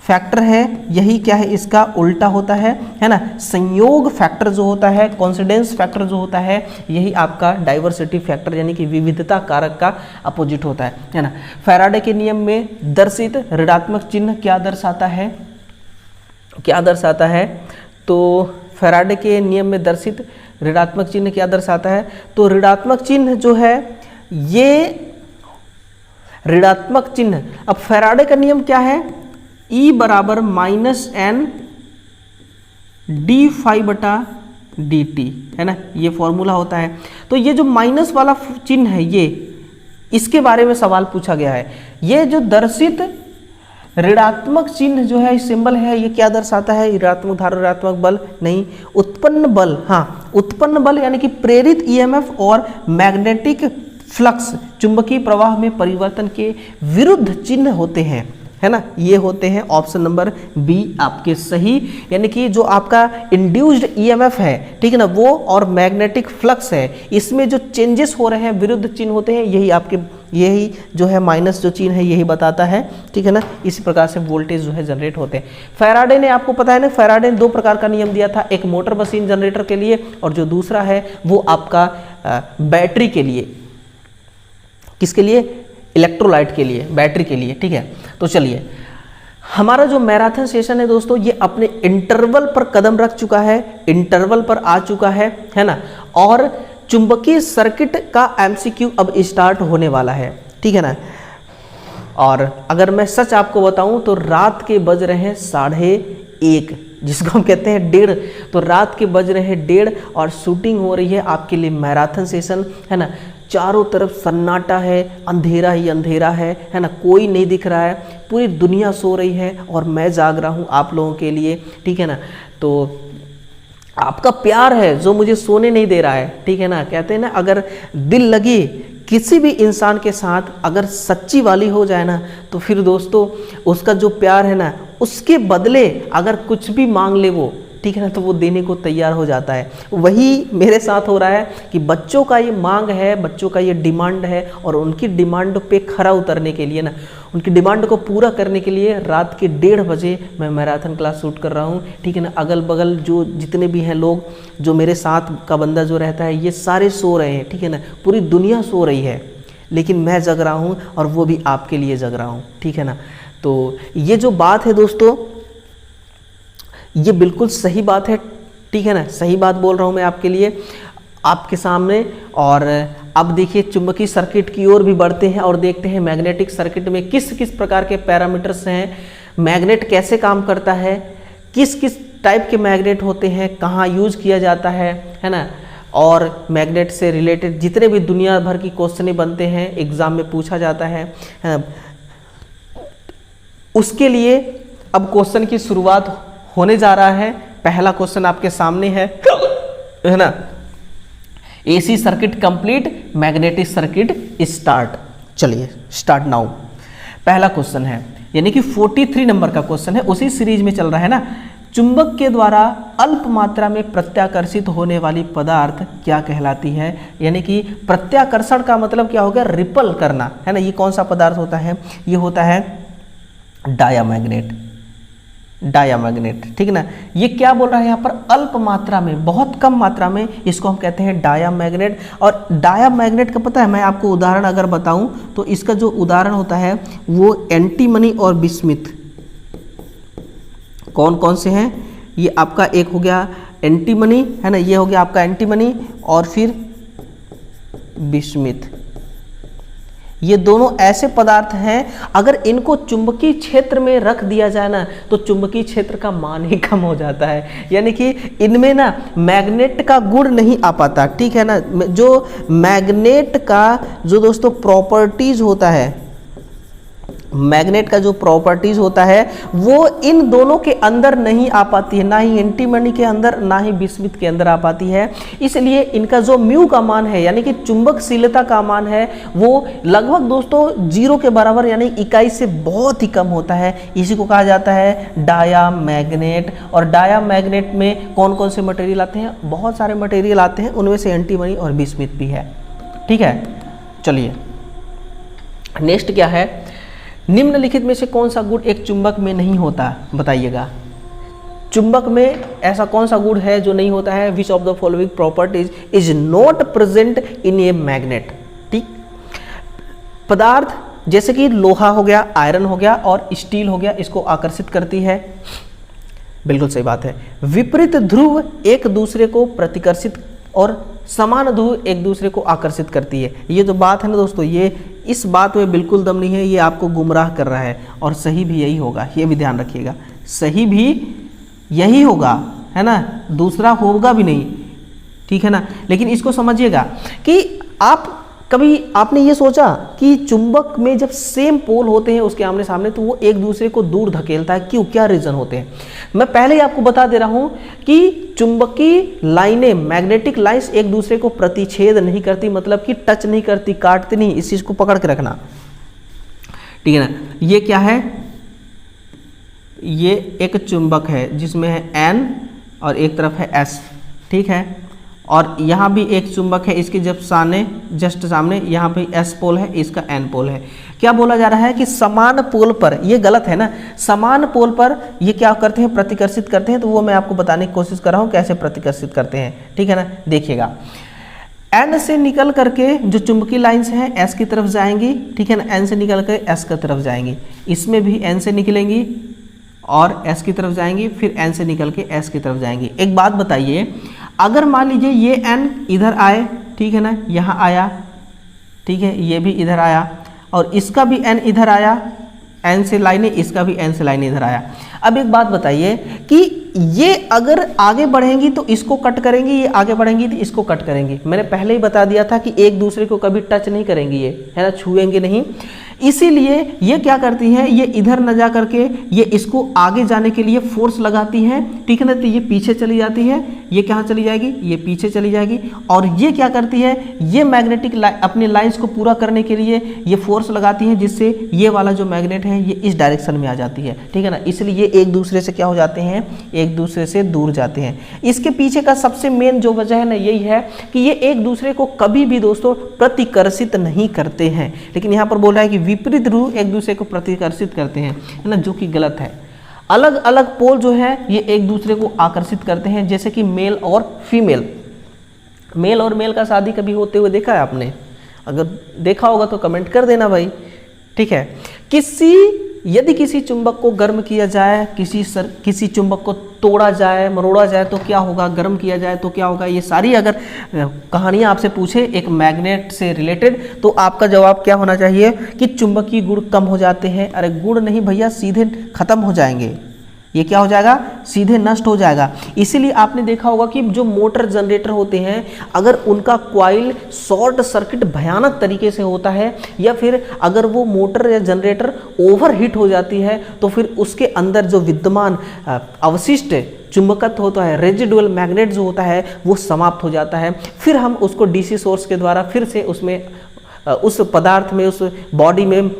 फैक्टर है यही क्या है, इसका उल्टा होता है ना। संयोग फैक्टर जो होता है, कॉन्सिडेंस फैक्टर जो होता है, यही आपका डाइवर्सिटी फैक्टर यानी कि विविधता कारक का अपोजिट होता है ना। फैराडे के नियम में दर्शित ऋणात्मक चिन्ह क्या दर्शाता है, क्या दर्शाता है, तो फैराडे के नियम में दर्शित ऋणात्मक चिन्ह क्या दर्शाता है, तो ऋणात्मक चिन्ह जो है ये ऋणात्मक चिन्ह। अब फैराडे का नियम क्या है, E बराबर -n d∅/dt, है ना, ये फॉर्मूला होता है। तो ये जो माइनस वाला चिन्ह है ये, इसके बारे में सवाल पूछा गया है। ये जो दर्शित ऋणात्मक चिन्ह जो है सिंबल है, ये क्या दर्शाता है, ऋणात्मक धारा ऋणात्मक बल नहीं, उत्पन्न बल। हाँ, उत्पन्न बल यानी कि प्रेरित EMF और मैग्नेटिक फ्लक्स चुंबकीय प्रवाह में परिवर्तन के विरुद्ध चिन्ह होते हैं, है ना। ये होते हैं ऑप्शन नंबर बी आपके सही, यानी कि जो आपका इंड्यूस्ड EMF है, ठीक है ना, वो और मैग्नेटिक फ्लक्स है, इसमें जो चेंजेस हो रहे हैं विरुद्ध चिन्ह होते हैं, यही आपके यही जो है माइनस जो चिन्ह है यही बताता है, ठीक है ना। इसी प्रकार से वोल्टेज जो है जनरेट होते हैं। फैराडे ने आपको पता है ना, फैराडे ने 2 प्रकार का नियम दिया था, एक मोटर मशीन जनरेटर के लिए और जो दूसरा है वो आपका बैटरी के लिए, किसके लिए, इलेक्ट्रोलाइट के लिए, बैटरी के लिए, ठीक है। तो चलिए हमारा जो मैराथन सेशन है दोस्तों ये अपने इंटरवल पर कदम रख चुका है, इंटरवल पर आ चुका है ना। और चुंबकीय सर्किट का MCQ अब स्टार्ट होने वाला है, ठीक है ना। और अगर मैं सच आपको बताऊं तो रात के बज रहे हैं 1:30, जिसको हम कहते हैं 1:30, तो रात के बज रहे हैं 1:30 और शूटिंग हो रही है आपके लिए मैराथन सेशन, है ना। चारों तरफ सन्नाटा है, अंधेरा ही अंधेरा है ना, कोई नहीं दिख रहा है, पूरी दुनिया सो रही है और मैं जाग रहा हूँ आप लोगों के लिए, ठीक है ना। तो आपका प्यार है जो मुझे सोने नहीं दे रहा है, ठीक है ना। कहते हैं ना, अगर दिल लगी किसी भी इंसान के साथ अगर सच्ची वाली हो जाए ना, तो फिर दोस्तों उसका जो प्यार है ना, उसके बदले अगर कुछ भी मांग ले वो, ठीक है ना, तो वो देने को तैयार हो जाता है। वही मेरे साथ हो रहा है कि बच्चों का ये मांग है, बच्चों का ये डिमांड है, और उनकी डिमांड पे खरा उतरने के लिए ना, उनकी डिमांड को पूरा करने के लिए रात के 1:30 बजे मैं मैराथन क्लास शूट कर रहा हूँ, ठीक है ना। अगल बगल जो जितने भी हैं लोग, जो मेरे साथ का बंदा जो रहता है, ये सारे सो रहे हैं, ठीक है ना, पूरी दुनिया सो रही है, लेकिन मैं जग रहा हूँ और वो भी आपके लिए जग रहा हूँ, ठीक है ना। तो ये जो बात है दोस्तों, ये बिल्कुल सही बात है, ठीक है ना, सही बात बोल रहा हूँ मैं आपके लिए, आपके सामने। और अब देखिए चुंबकीय सर्किट की ओर भी बढ़ते हैं और देखते हैं मैग्नेटिक सर्किट में किस किस प्रकार के पैरामीटर्स हैं, मैग्नेट कैसे काम करता है, किस किस टाइप के मैग्नेट होते हैं, कहाँ यूज किया जाता है ना। और मैग्नेट से रिलेटेड जितने भी दुनिया भर की क्वेश्चन बनते हैं, एग्जाम में पूछा जाता है ना। उसके लिए अब क्वेश्चन की शुरुआत होने जा रहा है। पहला क्वेश्चन आपके सामने है ना, AC circuit complete, magnetic circuit start. चलिए स्टार्ट नाउ। पहला क्वेश्चन है, यानी कि 43 नंबर का क्वेश्चन है, उसी सीरीज में चल रहा है ना। चुंबक के द्वारा अल्प मात्रा में प्रत्याकर्षित होने वाली पदार्थ क्या कहलाती है। यानी कि प्रत्याकर्षण का मतलब क्या हो गया, रिपल करना, है ना। ये कौन सा पदार्थ होता है, ये होता है डायामैग्नेट, डायामैग्नेट, ठीक है ना। ये क्या बोल रहा है यहाँ पर, अल्प मात्रा में, बहुत कम मात्रा में, इसको हम कहते हैं डायामैग्नेट। और डायामैग्नेट का पता है, मैं आपको उदाहरण अगर बताऊं तो इसका जो उदाहरण होता है वो एंटीमनी और बिस्मिथ। कौन कौन से हैं, ये आपका एक हो गया एंटीमनी, है ना, ये हो गया आपका एंटीमनी, और फिर बिस्मिथ। ये दोनों ऐसे पदार्थ हैं, अगर इनको चुंबकीय क्षेत्र में रख दिया जाए ना, तो चुंबकीय क्षेत्र का मान ही कम हो जाता है। यानी कि इनमें ना मैग्नेट का गुण नहीं आ पाता, ठीक है ना। जो मैग्नेट का जो दोस्तों प्रॉपर्टीज होता है, मैग्नेट का जो प्रॉपर्टीज होता है वो इन दोनों के अंदर नहीं आ पाती है, ना ही एंटीमनी के अंदर, ना ही बिस्मिथ के अंदर आ पाती है। इसलिए इनका जो म्यू का मान है, यानी कि चुंबकशीलता का मान है, वो लगभग दोस्तों 0 के बराबर, यानी इकाई से बहुत ही कम होता है। इसी को कहा जाता है डायामैग्नेट। और डायामैग्नेट में कौन कौन से मटेरियल आते हैं, बहुत सारे मटेरियल आते हैं, उनमें से एंटीमनी और बिस्मिथ भी है, ठीक है। चलिए नेक्स्ट क्या है, निम्नलिखित में से कौन सा गुण एक चुंबक में नहीं होता, बताइएगा। चुंबक में ऐसा कौन सा गुण है जो नहीं होता है, विच of the following properties is not present in a magnet. ठीक, पदार्थ जैसे कि लोहा हो गया, आयरन हो गया और स्टील हो गया, इसको आकर्षित करती है, बिल्कुल सही बात है। विपरीत ध्रुव एक दूसरे को प्रतिकर्षित और समान ध्रुव एक दूसरे को आकर्षित करती है। ये जो बात है ना दोस्तों, ये इस बात में बिल्कुल दम नहीं है, ये आपको गुमराह कर रहा है, और सही भी यही होगा, ये भी ध्यान रखिएगा, सही भी यही होगा, है ना, दूसरा होगा भी नहीं, ठीक है ना। लेकिन इसको समझिएगा कि आप कभी आपने ये सोचा कि चुंबक में जब सेम पोल होते हैं उसके आमने सामने, तो वो एक दूसरे को दूर धकेलता है, क्यों, क्या रीजन होते हैं। मैं पहले ही आपको बता दे रहा हूं कि चुंबकीय लाइनें, मैग्नेटिक लाइंस एक दूसरे को प्रतिच्छेद नहीं करती, मतलब कि टच नहीं करती, काटती नहीं, इस चीज को पकड़ के रखना, ठीक है ना। ये क्या है, ये एक चुंबक है जिसमें है N और एक तरफ है S, ठीक है। और यहाँ भी एक चुंबक है, इसके जब जस्ट सामने यहाँ पे S पोल है, इसका N पोल है। क्या बोला जा रहा है कि समान पोल पर, ये गलत है ना, समान पोल पर ये क्या करते हैं, प्रतिकर्षित करते हैं। तो वो मैं आपको बताने की कोशिश कर रहा हूँ कैसे प्रतिकर्षित करते हैं, ठीक है ना। देखिएगा, N से निकल करके जो चुंबकीय लाइंस हैं S की तरफ जाएंगी, ठीक है ना, N से निकल कर S की तरफ जाएंगी, इसमें भी N से निकलेंगी और S की तरफ जाएंगी, फिर N से निकल के S की तरफ जाएंगी। एक बात बताइए, अगर मान लीजिए ये N इधर आए, ठीक है ना, यहाँ आया, ठीक है, ये भी इधर आया और इसका भी N इधर आया, N से लाइन, इसका भी N से लाइन इधर आया। अब एक बात बताइए कि ये अगर आगे बढ़ेंगी तो इसको कट करेंगी, ये आगे बढ़ेंगी तो इसको कट करेंगी। मैंने पहले ही बता दिया था कि एक दूसरे को कभी टच नहीं करेंगी, ये है ना, छुएंगे नहीं। इसीलिए ये क्या करती हैं, ये इधर न जा करके ये इसको आगे जाने के लिए फोर्स लगाती हैं, ठीक है ना। तो ये पीछे चली जाती है, ये कहाँ चली जाएगी, ये पीछे चली जाएगी। और ये क्या करती है, ये मैग्नेटिक अपने लाइंस को पूरा करने के लिए ये फोर्स लगाती है, जिससे ये वाला जो मैग्नेट है ये इस डायरेक्शन में आ जाती है, ठीक है ना। इसलिए ये एक दूसरे से क्या हो जाते हैं, एक दूसरे से दूर जाते हैं। इसके पीछे का सबसे मेन जो वजह है ना, यही है कि ये एक दूसरे को कभी भी दोस्तों प्रतिकर्षित नहीं करते हैं। लेकिन यहाँ पर बोल रहा है कि विपरीत ध्रुव एक दूसरे को प्रतिकर्षित करते हैं, है ना, जो कि गलत है। अलग अलग पोल जो है ये एक दूसरे को आकर्षित करते हैं, जैसे कि मेल और फीमेल। मेल और मेल का शादी कभी होते हुए देखा है आपने? अगर देखा होगा तो कमेंट कर देना भाई, ठीक है। यदि किसी चुंबक को गर्म किया जाए, किसी चुंबक को तोड़ा जाए, मरोड़ा जाए तो क्या होगा, गर्म किया जाए तो क्या होगा, ये सारी अगर कहानियाँ आपसे पूछे एक मैग्नेट से रिलेटेड, तो आपका जवाब क्या होना चाहिए कि चुंबकीय गुण कम हो जाते हैं। अरे गुण नहीं भैया, सीधे खत्म हो जाएंगे। ये क्या हो जाएगा, सीधे नष्ट हो जाएगा। इसीलिए आपने देखा होगा कि जो मोटर जनरेटर होते हैं, अगर उनका कॉइल शॉर्ट सर्किट भयानक तरीके से होता है, या फिर अगर वो मोटर या जनरेटर ओवरहीट हो जाती है, तो फिर उसके अंदर जो विद्यमान अवशिष्ट चुंबकत्व होता है, रेजिडुअल मैग्नेट जो होता है, वो समाप्त हो जाता है। फिर हम उसको डीसी सोर्स के द्वारा फिर से उसमें उस पदार्थ में, उस बॉडी में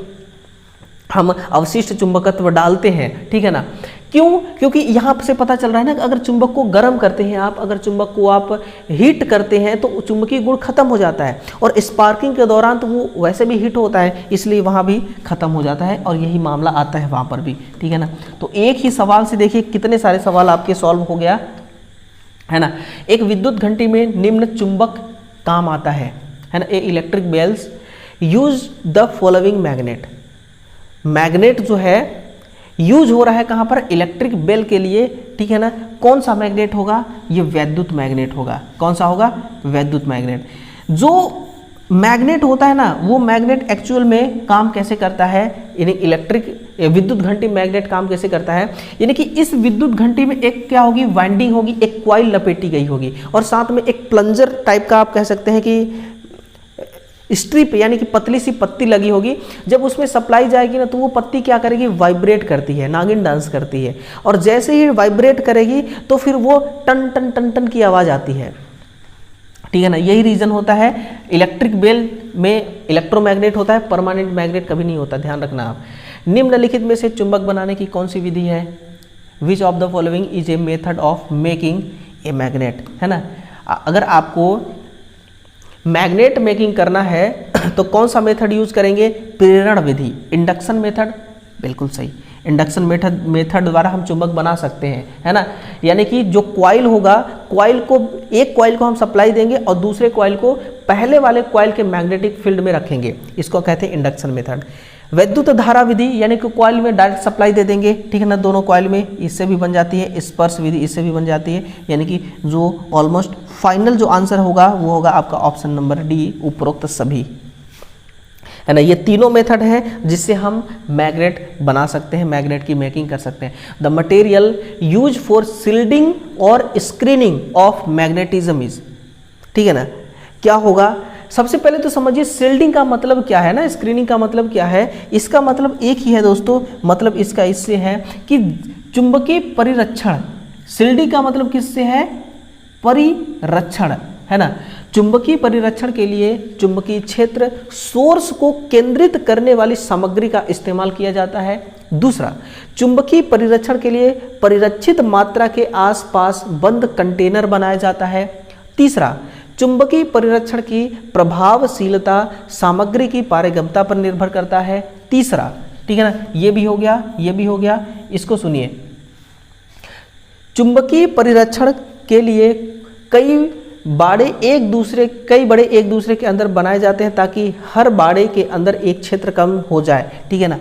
हम अवशिष्ट चुंबकत्व डालते हैं, ठीक है ना। क्यों? क्योंकि यहाँ से पता चल रहा है ना कि अगर चुंबक को गर्म करते हैं आप, अगर चुंबक को आप हीट करते हैं तो चुंबकीय गुण खत्म हो जाता है, और स्पार्किंग के दौरान तो वो वैसे भी हीट होता है, इसलिए वहाँ भी खत्म हो जाता है, और यही मामला आता है वहाँ पर भी, ठीक है ना। तो एक ही सवाल से देखिए कितने सारे सवाल आपके सॉल्व हो गया, है ना। एक विद्युत घंटी में निम्न चुंबक काम आता है ना। A electric bells use the following magnet. Magnet जो है यूज हो रहा है कहाँ पर, इलेक्ट्रिक बेल के लिए, ठीक है ना। कौन सा मैग्नेट होगा, ये वैद्युत मैग्नेट होगा। कौन सा होगा, वैद्युत मैग्नेट। जो मैग्नेट होता है ना, वो मैग्नेट एक्चुअल में काम कैसे करता है, यानी विद्युत घंटी मैग्नेट काम कैसे करता है, यानी कि इस विद्युत घंटी में एक क्या होगी, वाइंडिंग होगी, एक कॉइल लपेटी गई होगी, और साथ में एक प्लंजर टाइप का आप कह सकते हैं कि स्ट्रिप, यानी कि पतली सी पत्ती लगी होगी। जब उसमें सप्लाई जाएगी ना, तो वो पत्ती क्या करेगी, वाइब्रेट करती है, नागिन डांस करती है, और जैसे ही वाइब्रेट करेगी तो फिर वो टन टन टन टन की आवाज़ आती है, ठीक है ना। यही रीज़न होता है इलेक्ट्रिक बेल में इलेक्ट्रोमैग्नेट होता है, परमानेंट मैग्नेट कभी नहीं होता, ध्यान रखना आप। निम्नलिखित में से चुंबक बनाने की कौन सी विधि है, विच of the following is a method of making a magnet, है ना। अगर आपको मैग्नेट मेकिंग करना है तो कौन सा मेथड यूज करेंगे, प्रेरण विधि, इंडक्शन मेथड, बिल्कुल सही। इंडक्शन मेथड द्वारा हम चुंबक बना सकते हैं, है ना। यानी कि जो कॉइल होगा, एक कॉइल को हम सप्लाई देंगे और दूसरे कॉइल को पहले वाले कॉइल के मैग्नेटिक फील्ड में रखेंगे, इसको कहते हैं इंडक्शन मेथड। वैद्युत धारा विधि, यानी कि कॉइल में डायरेक्ट सप्लाई दे देंगे, ठीक है ना, दोनों कॉइल में, इससे भी बन जाती है। स्पर्श विधि, इससे भी बन जाती है। यानी कि जो ऑलमोस्ट फाइनल जो आंसर होगा वो होगा आपका ऑप्शन नंबर डी, उपरोक्त सभी, है ना। ये तीनों मेथड है जिससे हम मैग्नेट बना सकते हैं, मैग्नेट की मेकिंग कर सकते हैं। The material use for shielding और स्क्रीनिंग ऑफ मैग्नेटिज्म इज, ठीक है ना। क्या होगा, सबसे पहले तो समझिए शील्डिंग का मतलब क्या है ना, स्क्रीनिंग का मतलब क्या है। इसका मतलब एक ही है दोस्तों, मतलब इसका इससे है कि चुंबकीय परिरक्षण। शील्डिंग का मतलब किससे है, परिरक्षण, है ना। चुंबकीय परिरक्षण के लिए चुंबकीय क्षेत्र सोर्स को केंद्रित करने वाली सामग्री का इस्तेमाल किया जाता है। दूसरा, चुंबकीय परिरक्षण के लिए परिरक्षित मात्रा के आसपास बंद कंटेनर बनाया जाता है। तीसरा, चुंबकीय परिरक्षण की प्रभावशीलता सामग्री की पारगम्यता पर निर्भर करता है। तीसरा, ठीक है ना, ये भी हो गया, ये भी हो गया। इसको सुनिए, चुंबकीय परिरक्षण के लिए कई बड़े एक दूसरे के अंदर बनाए जाते हैं ताकि हर बाड़े के अंदर एक क्षेत्र कम हो जाए, ठीक है ना।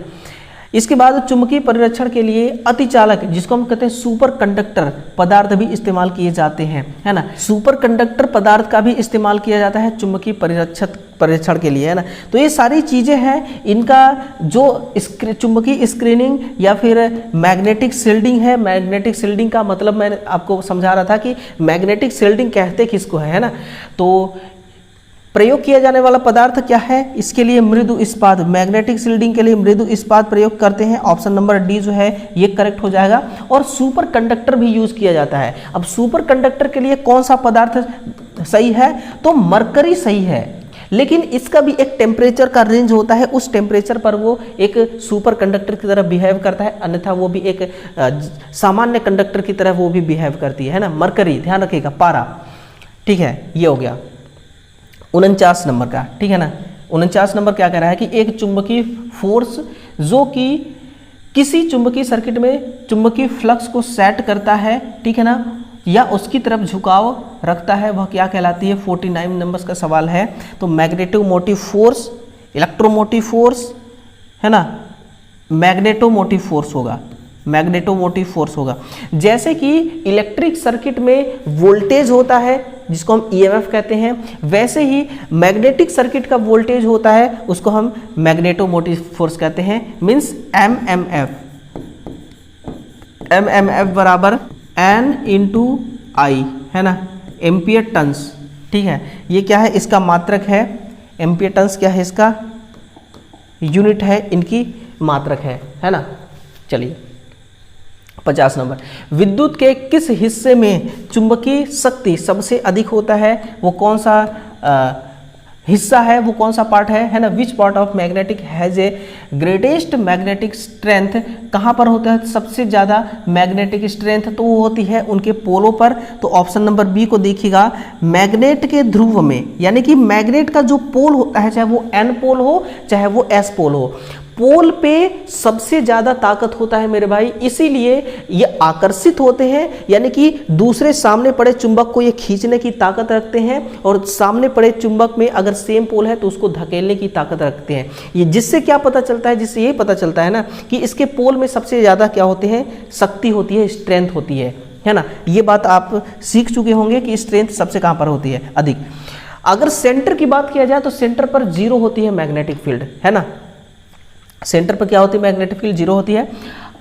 इसके बाद चुंबकीय परिरक्षण के लिए अतिचालक, जिसको हम कहते हैं सुपर कंडक्टर पदार्थ भी इस्तेमाल किए जाते हैं, है ना। सुपर कंडक्टर पदार्थ का भी इस्तेमाल किया जाता है चुंबकीय परिरक्षण के लिए, है ना। तो ये सारी चीज़ें हैं, इनका जो चुंबकीय स्क्रीनिंग या फिर मैग्नेटिक शील्डिंग है। मैग्नेटिक शील्डिंग का मतलब मैंने आपको समझा रहा था कि मैग्नेटिक शील्डिंग कहते किसको है ना। तो प्रयोग किया जाने वाला पदार्थ क्या है, इसके लिए मृदु इस्पात, मैग्नेटिक शील्डिंग के लिए मृदु इस्पात प्रयोग करते हैं। ऑप्शन नंबर डी जो है ये करेक्ट हो जाएगा। और सुपर कंडक्टर भी यूज किया जाता है। अब सुपर कंडक्टर के लिए कौन सा पदार्थ सही है, तो मरकरी सही है, लेकिन इसका भी एक टेम्परेचर का रेंज होता है, उस टेम्परेचर पर वो एक सुपर कंडक्टर की तरह बिहेव करता है, अन्यथा वो भी एक सामान्य कंडक्टर की तरह वो भी बिहेव करती है ना। मरकरी, ध्यान रखिएगा, पारा, ठीक है। ये हो गया 49 नंबर का, ठीक है ना। 49 नंबर क्या कह रहा है कि एक चुंबकीय फोर्स जो कि किसी चुंबकीय सर्किट में चुंबकीय फ्लक्स को सेट करता है, ठीक है ना, या उसकी तरफ झुकाव रखता है, वह क्या कहलाती है। 49 नंबर का सवाल है। तो magneto motive force, electromotive force, है ना, मैग्नेटोमोटिव फोर्स होगा, मैग्नेटोमोटिव फोर्स होगा। जैसे कि इलेक्ट्रिक सर्किट में वोल्टेज होता है जिसको हम ईएमएफ कहते हैं, वैसे ही मैग्नेटिक सर्किट का वोल्टेज होता है उसको हम मैग्नेटोमोटिव फोर्स कहते हैं, मींस एमएमएफ। एमएमएफ बराबर एन इंटू आई, है ना, एम्पियर टन्स, ठीक है। ये क्या है, इसका मात्रक है। एम्पियर टन्स क्या है, इसका यूनिट है, इनकी मात्रक है ना। चलिए 50 नंबर, विद्युत के किस हिस्से में चुंबकीय शक्ति सबसे अधिक होता है, वो कौन सा हिस्सा है, वो कौन सा पार्ट है ना। Which part of magnetic has a greatest magnetic strength, कहाँ पर होता है सबसे ज़्यादा मैग्नेटिक स्ट्रेंथ, तो वो होती है उनके पोलों पर। तो ऑप्शन नंबर बी को देखिएगा, मैग्नेट के ध्रुव में, यानी कि मैग्नेट का जो पोल होता है, चाहे वो एन पोल हो चाहे वो एस पोल हो, पोल पे सबसे ज्यादा ताकत होता है मेरे भाई, इसीलिए ये आकर्षित होते हैं, यानी कि दूसरे सामने पड़े चुंबक को ये खींचने की ताकत रखते हैं, और सामने पड़े चुंबक में अगर सेम पोल है तो उसको धकेलने की ताकत रखते हैं। ये जिससे क्या पता चलता है, जिससे ये पता चलता है ना कि इसके पोल में सबसे ज्यादा क्या होते हैं, शक्ति होती है, स्ट्रेंथ होती है ना। ये बात आप सीख चुके होंगे कि स्ट्रेंथ सबसे कहां पर होती है, अधिक। अगर सेंटर की बात किया जाए तो सेंटर पर जीरो होती है मैग्नेटिक फील्ड, है ना। सेंटर पर क्या होती है, मैग्नेटिक फील्ड जीरो होती है।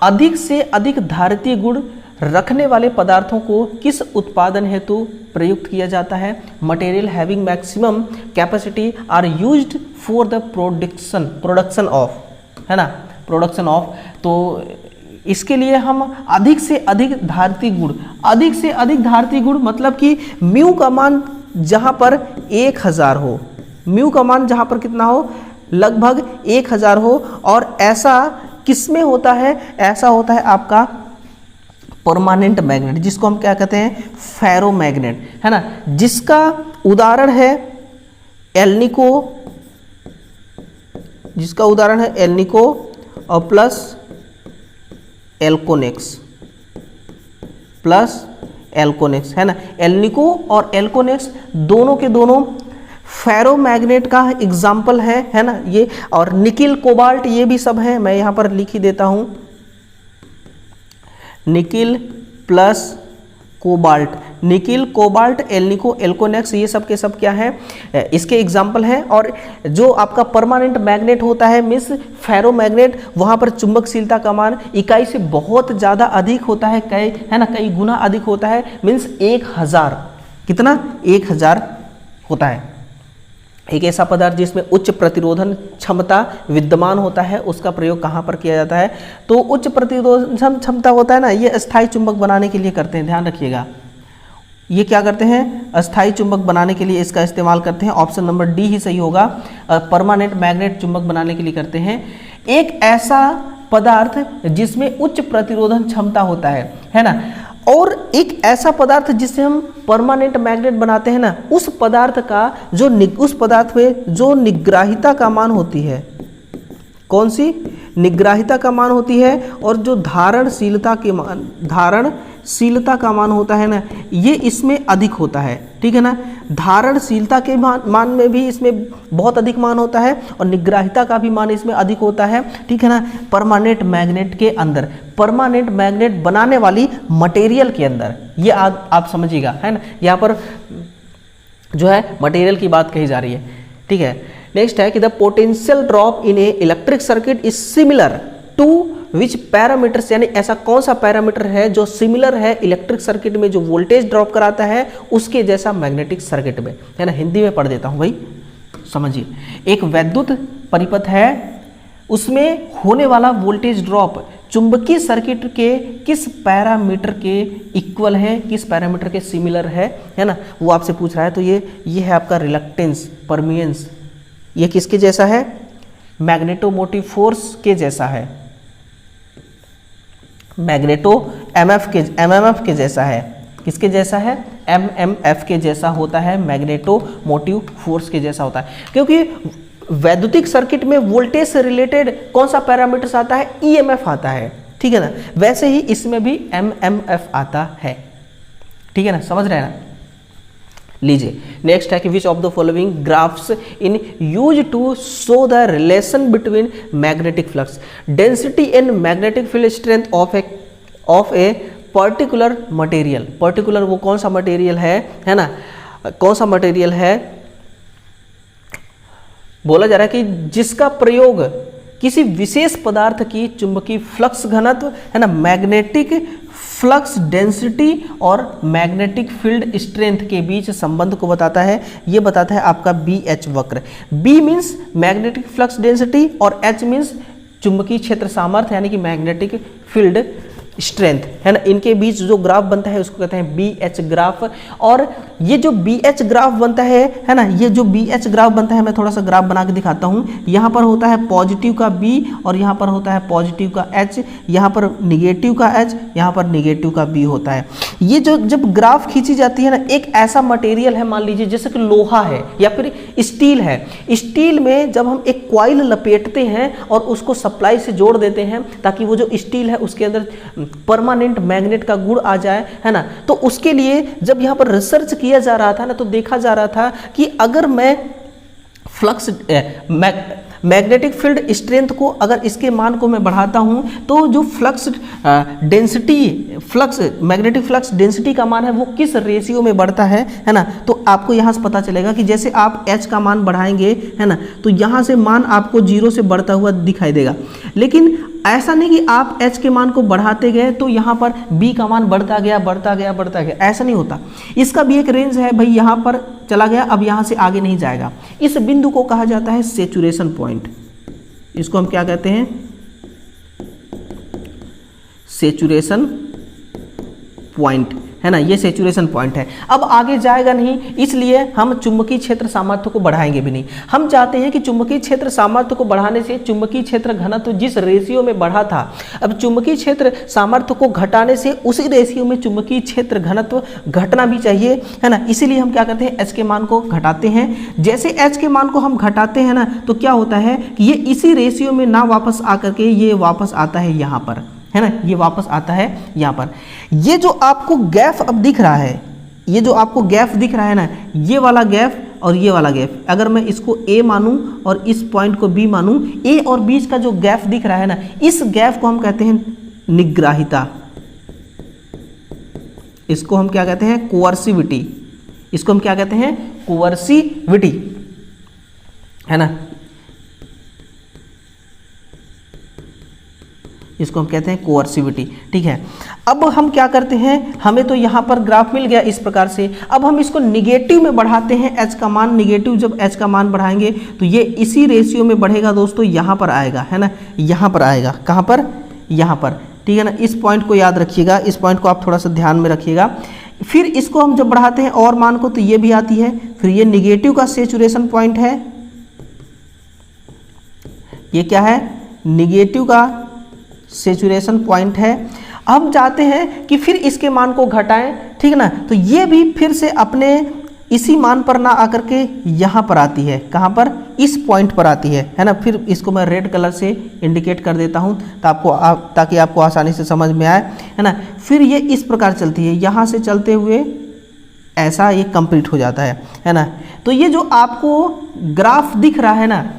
अधिक से अधिक धारितीय गुण रखने वाले पदार्थों को किस उत्पादन हेतु प्रयुक्त किया जाता है। Material having maximum capacity are used for the production of, है ना, प्रोडक्शन ऑफ। तो इसके लिए हम अधिक से अधिक धारितीय गुण, अधिक से अधिक धारितीय गुण मतलब कि म्यू का मान जहां पर 1000 हो, म्यू का मान जहां पर कितना हो, लगभग 1000 हो। और ऐसा किसमें होता है, ऐसा होता है आपका परमानेंट मैग्नेट, जिसको हम क्या कहते हैं, फेरोमैग्नेट, है ना, जिसका उदाहरण है एल्निको, जिसका उदाहरण है एल्निको और प्लस एल्कोनेक्स, प्लस एल्कोनेक्स, है ना। एल्निको और एल्कोनेक्स दोनों के दोनों फेरोमैग्नेट का एग्जाम्पल है ना ये। और निकिल कोबाल्ट ये भी सब है, मैं यहां पर लिख ही देता हूं, nickel plus cobalt, nickel cobalt alnico alcomax, ये सब के सब क्या है, इसके एग्जाम्पल हैं। और जो आपका परमानेंट मैग्नेट होता है मिस फेरोमैग्नेट, वहां पर चुंबकशीलता का मान इकाई से बहुत ज़्यादा अधिक होता है, कई, है ना, कई गुना अधिक होता है, मीन्स 1000, कितना, 1000 होता है। एक ऐसा पदार्थ जिसमें उच्च प्रतिरोधन क्षमता विद्यमान होता है, उसका प्रयोग कहाँ पर किया जाता है, तो उच्च प्रतिरोधन क्षमता होता है ना, ये अस्थायी चुंबक बनाने के लिए करते हैं, ध्यान रखिएगा। ये क्या करते हैं, अस्थायी चुंबक बनाने के लिए इसका इस्तेमाल करते हैं। ऑप्शन नंबर डी ही सही होगा, परमानेंट मैग्नेट चुंबक बनाने के लिए करते हैं। एक ऐसा पदार्थ जिसमें उच्च प्रतिरोधन क्षमता होता है ना, और एक ऐसा पदार्थ जिससे हम परमानेंट मैग्नेट बनाते हैं ना, उस पदार्थ का जो उस पदार्थ में जो निग्राहिता का मान होती है, कौन सी, निग्राहिता का मान होती है, और जो धारणशीलता के मान, धारणशीलता धारणशीलता का मान होता है ना, ये इसमें अधिक होता है, ठीक है ना। धारणशीलता के मान में भी इसमें बहुत अधिक मान होता है और निग्राहिता का भी मान इसमें अधिक होता है, ठीक है ना। परमानेंट मैग्नेट के अंदर, परमानेंट मैग्नेट बनाने वाली मटेरियल के अंदर, ये आप समझिएगा, है ना। यहाँ पर जो है मटेरियल की बात कही जा रही है, ठीक है। नेक्स्ट है कि the potential drop in a electric circuit is similar to which parameters, यानी ऐसा कौन सा पैरामीटर है जो सिमिलर है इलेक्ट्रिक सर्किट में, जो वोल्टेज ड्रॉप कराता है उसके जैसा मैग्नेटिक सर्किट में, है ना। हिंदी में पढ़ देता हूं भाई, समझिए। एक वैद्युत परिपथ है, उसमें होने वाला वोल्टेज ड्रॉप चुंबकीय सर्किट के किस पैरामीटर के इक्वल है, किस पैरामीटर के सिमिलर है ना, वो आपसे पूछ रहा है। तो ये है आपका रिलक्टेंस, परमियंस, ये किसके जैसा है, मैग्नेटोमोटिव फोर्स के जैसा है, मैग्नेटो एमएमएफ के जैसा है। किसके जैसा है, एमएमएफ के जैसा होता है, मैग्नेटोमोटिव फोर्स के जैसा होता है। क्योंकि वैद्युतिक सर्किट में वोल्टेज से रिलेटेड कौन सा पैरामीटर्स आता है, ईएमएफ आता है, ठीक है ना। वैसे ही इसमें भी एमएमएफ आता है, ठीक है ना, समझ रहे हैं ना। लीजिए नेक्स्ट है कि which of the following graphs in use to show the relation between magnetic flux density and magnetic field strength of a particular material. Particular वो कौन सा मटेरियल है ना, कौन सा मटेरियल है, बोला जा रहा है कि जिसका प्रयोग किसी विशेष पदार्थ की चुंबकीय फ्लक्स घनत्व, है ना, मैग्नेटिक फ्लक्स डेंसिटी और मैग्नेटिक फील्ड स्ट्रेंथ के बीच संबंध को बताता है। ये बताता है आपका BH वक्र। B means magnetic flux density और H मीन्स चुंबकीय क्षेत्र सामर्थ्य, यानी कि मैग्नेटिक फील्ड स्ट्रेंथ, है ना। इनके बीच जो ग्राफ बनता है उसको कहते हैं BH ग्राफ। और ये जो BH ग्राफ बनता है ना, ये जो BH ग्राफ बनता है, मैं थोड़ा सा ग्राफ बना के दिखाता हूँ। यहाँ पर होता है पॉजिटिव का B और यहाँ पर होता है पॉजिटिव का H, यहाँ पर निगेटिव का H, यहाँ पर निगेटिव का B होता है। ये जो जब ग्राफ खींची जाती है ना, एक ऐसा मटेरियल है, मान लीजिए जैसे कि लोहा है या फिर स्टील है। स्टील में जब हम एक कॉइल लपेटते हैं और उसको सप्लाई से जोड़ देते हैं ताकि वो जो स्टील है उसके अंदर परमानेंट मैग्नेट का गुण आ जाए, है ना। तो उसके लिए जब यहाँ पर रिसर्च किया जा रहा था ना, तो देखा जा रहा था कि अगर मैं फ्लक्स मैग्नेटिक फील्ड स्ट्रेंथ को, अगर इसके मान को मैं बढ़ाता हूं तो जो flux density, magnetic flux density का मान है वो किस रेशियो में बढ़ता है ना। तो आपको यहां से पता चलेगा कि जैसे आप H का मान बढ़ाएंगे, है ना, तो यहां से मान आपको 0 से बढ़ता हुआ दिखाई देगा। लेकिन ऐसा नहीं कि आप H के मान को बढ़ाते गए तो यहाँ पर B का मान बढ़ता गया, ऐसा नहीं होता। इसका भी एक रेंज है भाई, यहाँ पर चला गया, अब यहाँ से आगे नहीं जाएगा। इस बिंदु को कहा जाता है सैचुरेशन पॉइंट। इसको हम क्या कहते हैं, सैचुरेशन पॉइंट, है ना, ये सैचुरेशन पॉइंट है। अब आगे जाएगा नहीं, इसलिए हम चुंबकीय क्षेत्र सामर्थ्य को बढ़ाएंगे भी नहीं। हम चाहते हैं कि चुंबकीय क्षेत्र सामर्थ्य को बढ़ाने से चुंबकीय क्षेत्र घनत्व जिस रेशियो में बढ़ा था, अब चुंबकीय क्षेत्र सामर्थ्य को घटाने से उसी रेशियो में चुंबकीय क्षेत्र घनत्व घटना भी चाहिए, है ना। इसीलिए हम क्या करते हैं, H के मान को घटाते हैं। जैसे H के मान को हम घटाते हैं ना, तो क्या होता है कि ये इसी रेशियो में ना वापस आकर के ये वापस आता है यहाँ पर, है ना, ये वापस आता है यहाँ पर। ये जो आपको गैप अब दिख रहा है, ये जो आपको गैप दिख रहा है ना, ये वाला गैप और ये वाला गैप, अगर मैं इसको A मानूं और इस पॉइंट को B मानूं, A और बीच का जो गैप दिख रहा है ना, इस गैप को हम कहते हैं निग्राहिता। इसको हम क्या कहते हैं, कोअर्सिविटी। इसको हम क्या कहते हैं, कोअर्सिविटी, है ना। इसको हम कहते हैं कोअर्सिविटी, ठीक है। अब हम क्या करते हैं, हमें तो यहाँ पर ग्राफ मिल गया इस प्रकार से। अब हम इसको निगेटिव में बढ़ाते हैं, H का मान निगेटिव, जब H का मान बढ़ाएंगे तो ये इसी रेशियो में बढ़ेगा दोस्तों, यहाँ पर आएगा, है ना, यहाँ पर आएगा। कहाँ पर, यहाँ पर, ठीक है ना। इस पॉइंट को याद रखिएगा, इस पॉइंट को आप थोड़ा सा ध्यान में रखिएगा। फिर इसको हम जब बढ़ाते हैं और मान को, तो ये भी आती है। फिर ये निगेटिव का सैचुरेशन पॉइंट है, ये क्या है, निगेटिव का सैचुरेशन पॉइंट है। हम चाहते हैं कि फिर इसके मान को घटाएं, ठीक है ना। तो ये भी फिर से अपने इसी मान पर ना आकर के यहाँ पर आती है, कहाँ पर, इस पॉइंट पर आती है ना। फिर इसको मैं रेड कलर से इंडिकेट कर देता हूँ ताकि आपको आसानी से समझ में आए, है ना। फिर ये इस प्रकार चलती है, यहाँ से चलते हुए ऐसा ये कंप्लीट हो जाता है ना। तो ये जो आपको ग्राफ दिख रहा है ना,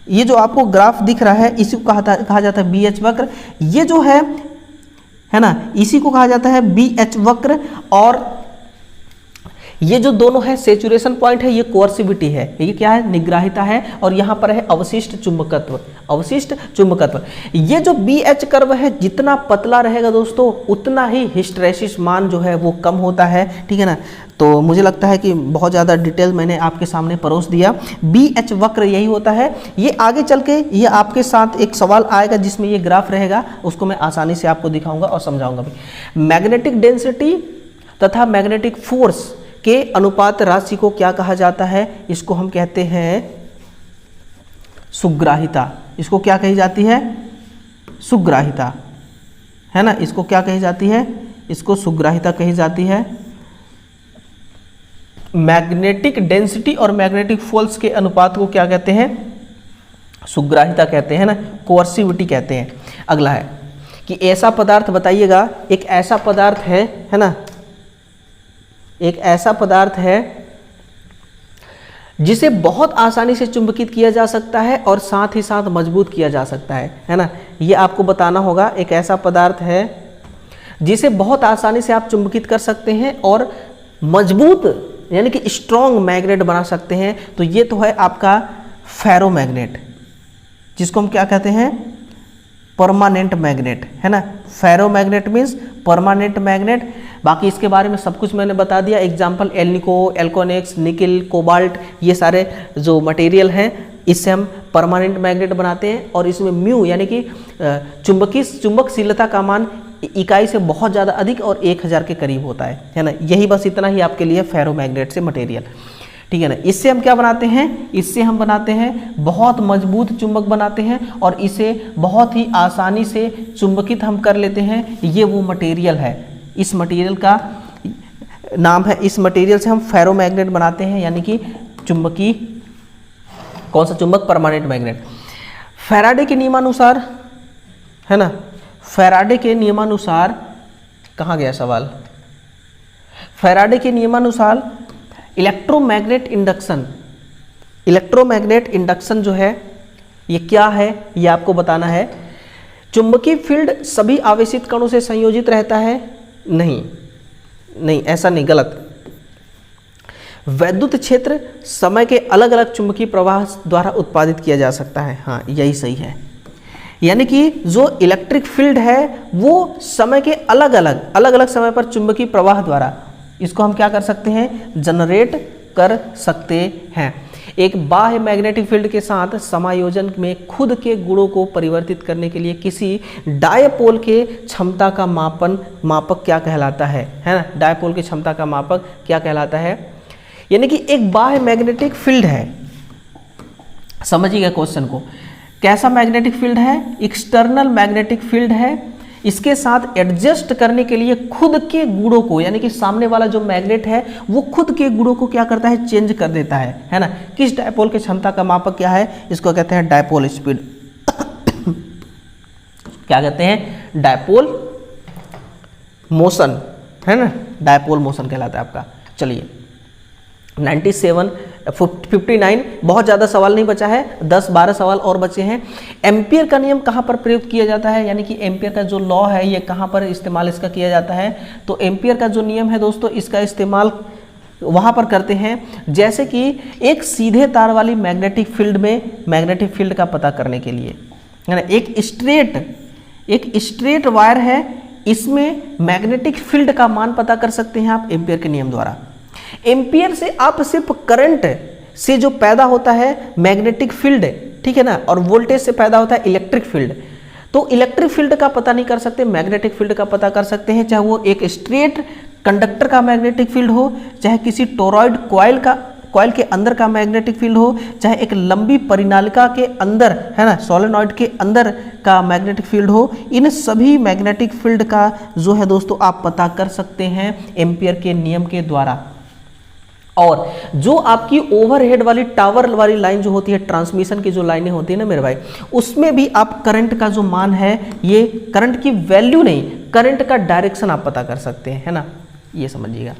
ये जो आपको ग्राफ दिख रहा है, इसी को कहा जाता है BH वक्र। ये जो है ना, इसी को कहा जाता है BH वक्र। और ये जो दोनों है सेचुरेशन पॉइंट है, ये कोर्सिविटी है, ये क्या है, निग्राहिता है। और यहाँ पर है अवशिष्ट चुंबकत्व, अवशिष्ट चुंबकत्व। ये जो BH कर्व है जितना पतला रहेगा दोस्तों, उतना ही हिस्टैरिसीस मान जो है वो कम होता है, ठीक है ना। तो मुझे लगता है कि बहुत ज़्यादा डिटेल मैंने आपके सामने परोस दिया। BH वक्र यही होता है। ये आगे चल के ये आपके साथ एक सवाल आएगा जिसमें ये ग्राफ रहेगा, उसको मैं आसानी से आपको दिखाऊंगा और समझाऊंगा भी। मैग्नेटिक डेंसिटी तथा मैग्नेटिक फोर्स के अनुपात राशि को क्या कहा जाता है, इसको हम कहते हैं सुग्राहिता। इसको क्या कही जाती है, सुग्राहिता, है ना। इसको क्या कही जाती है, इसको सुग्राहिता कही जाती है। मैग्नेटिक डेंसिटी और मैग्नेटिक फोर्स के अनुपात को क्या कहते हैं, सुग्राहिता कहते हैं ना, कोर्सिविटी कहते हैं। अगला है कि ऐसा पदार्थ बताइएगा, एक ऐसा पदार्थ है ना, एक ऐसा पदार्थ है जिसे बहुत आसानी से चुंबकित किया जा सकता है और साथ ही साथ मजबूत किया जा सकता है ना। ये आपको बताना होगा। एक ऐसा पदार्थ है जिसे बहुत आसानी से आप चुंबकित कर सकते हैं और मजबूत यानी कि स्ट्रॉन्ग मैग्नेट बना सकते हैं। तो ये तो है आपका फेरोमैग्नेट, जिसको हम क्या कहते हैं, परमानेंट मैग्नेट, है ना। Ferromagnet means permanent magnet. बाकी इसके बारे में सब कुछ मैंने बता दिया। एग्जाम्पल एल्निको, एल्कोनेक्स, निकिल, कोबाल्ट, ये सारे जो मटेरियल हैं इससे हम परमानेंट मैग्नेट बनाते हैं। और इसमें म्यू यानी कि चुंबकशीलता का मान इकाई से बहुत ज़्यादा अधिक और 1000 के करीब होता है ना। यही बस इतना ही आपके लिए फेरोमैग्नेट से मटेरियल, ठीक है ना। इससे हम क्या बनाते हैं, इससे हम बनाते हैं बहुत मजबूत चुंबक बनाते हैं और इसे बहुत ही आसानी से चुंबकित हम कर लेते हैं। ये वो मटेरियल है, इस मटेरियल का नाम है, इस मटेरियल से हम फेरोमैग्नेट बनाते हैं, यानी कि चुंबकीय, कौन सा चुंबक, परमानेंट मैग्नेट। फैराडे के नियमानुसार, है ना, फैराडे के नियमानुसार, कहाँ गया सवाल, फैराडे के नियमानुसार इलेक्ट्रोमैग्नेट इंडक्शन, इलेक्ट्रोमैग्नेट इंडक्शन जो है ये क्या है, ये आपको बताना है। चुंबकीय फील्ड सभी आवेशित कणों से संयोजित रहता है, नहीं नहीं, ऐसा नहीं, गलत। वैद्युत क्षेत्र समय के अलग अलग चुंबकीय प्रवाह द्वारा उत्पादित किया जा सकता है, हाँ यही सही है। यानी कि जो इलेक्ट्रिक फील्ड है वो समय के अलग अलग समय पर चुंबकीय प्रवाह द्वारा, इसको हम क्या कर सकते हैं, जनरेट कर सकते हैं। एक बाह्य मैग्नेटिक फील्ड के साथ समायोजन में खुद के गुणों को परिवर्तित करने के लिए किसी डायपोल के क्षमता का मापक क्या कहलाता है ना। डायपोल की क्षमता का मापक क्या कहलाता है, यानी कि एक बाह्य मैग्नेटिक फील्ड है, समझिएगा क्वेश्चन को, कैसा मैग्नेटिक फील्ड है, एक्सटर्नल मैग्नेटिक फील्ड है। इसके साथ एडजस्ट करने के लिए खुद के गुणों को, यानी कि सामने वाला जो मैग्नेट है वो खुद के गुणों को क्या करता है, चेंज कर देता है ना। किस डायपोल की क्षमता का मापक क्या है, इसको कहते हैं डायपोल स्पीड। क्या कहते हैं, डायपोल मोशन, है ना, डायपोल मोशन कहलाता है आपका। चलिए 59 बहुत ज़्यादा सवाल नहीं बचा है, 10-12 सवाल और बचे हैं। एम्पियर का नियम कहाँ पर प्रयुक्त किया जाता है, यानी कि एम्पियर का जो लॉ है ये कहाँ पर इस्तेमाल इसका किया जाता है। तो एम्पियर का जो नियम है दोस्तों, इसका इस्तेमाल वहाँ पर करते हैं जैसे कि एक सीधे तार वाली मैग्नेटिक फील्ड में मैग्नेटिक फील्ड का पता करने के लिए, है ना। एक स्ट्रेट वायर है, इसमें मैग्नेटिक फील्ड का मान पता कर सकते हैं आप एम्पियर के नियम द्वारा। एम्पियर से आप सिर्फ करंट से जो पैदा होता है मैग्नेटिक फील्ड, ठीक है ना, और वोल्टेज से पैदा होता है इलेक्ट्रिक फील्ड। तो इलेक्ट्रिक फील्ड का पता नहीं कर सकते, मैग्नेटिक फील्ड का पता कर सकते हैं, चाहे वो एक स्ट्रेट कंडक्टर का मैग्नेटिक फील्ड हो, चाहे किसी टोरॉइड कॉइल के अंदर का मैग्नेटिक फील्ड हो, चाहे एक लंबी परिनालिका के अंदर, है ना, सोलेनॉइड के अंदर का मैग्नेटिक फील्ड हो। इन सभी मैग्नेटिक फील्ड का जो है दोस्तों आप पता कर सकते हैं एम्पियर के नियम के द्वारा। और जो आपकी ओवरहेड वाली टावर वाली लाइन जो होती है, ट्रांसमिशन की जो लाइनें होती है ना मेरे भाई, उसमें भी आप करंट का जो मान है, ये करंट की वैल्यू नहीं, करंट का डायरेक्शन आप पता कर सकते हैं, है ना। ये समझिएगा।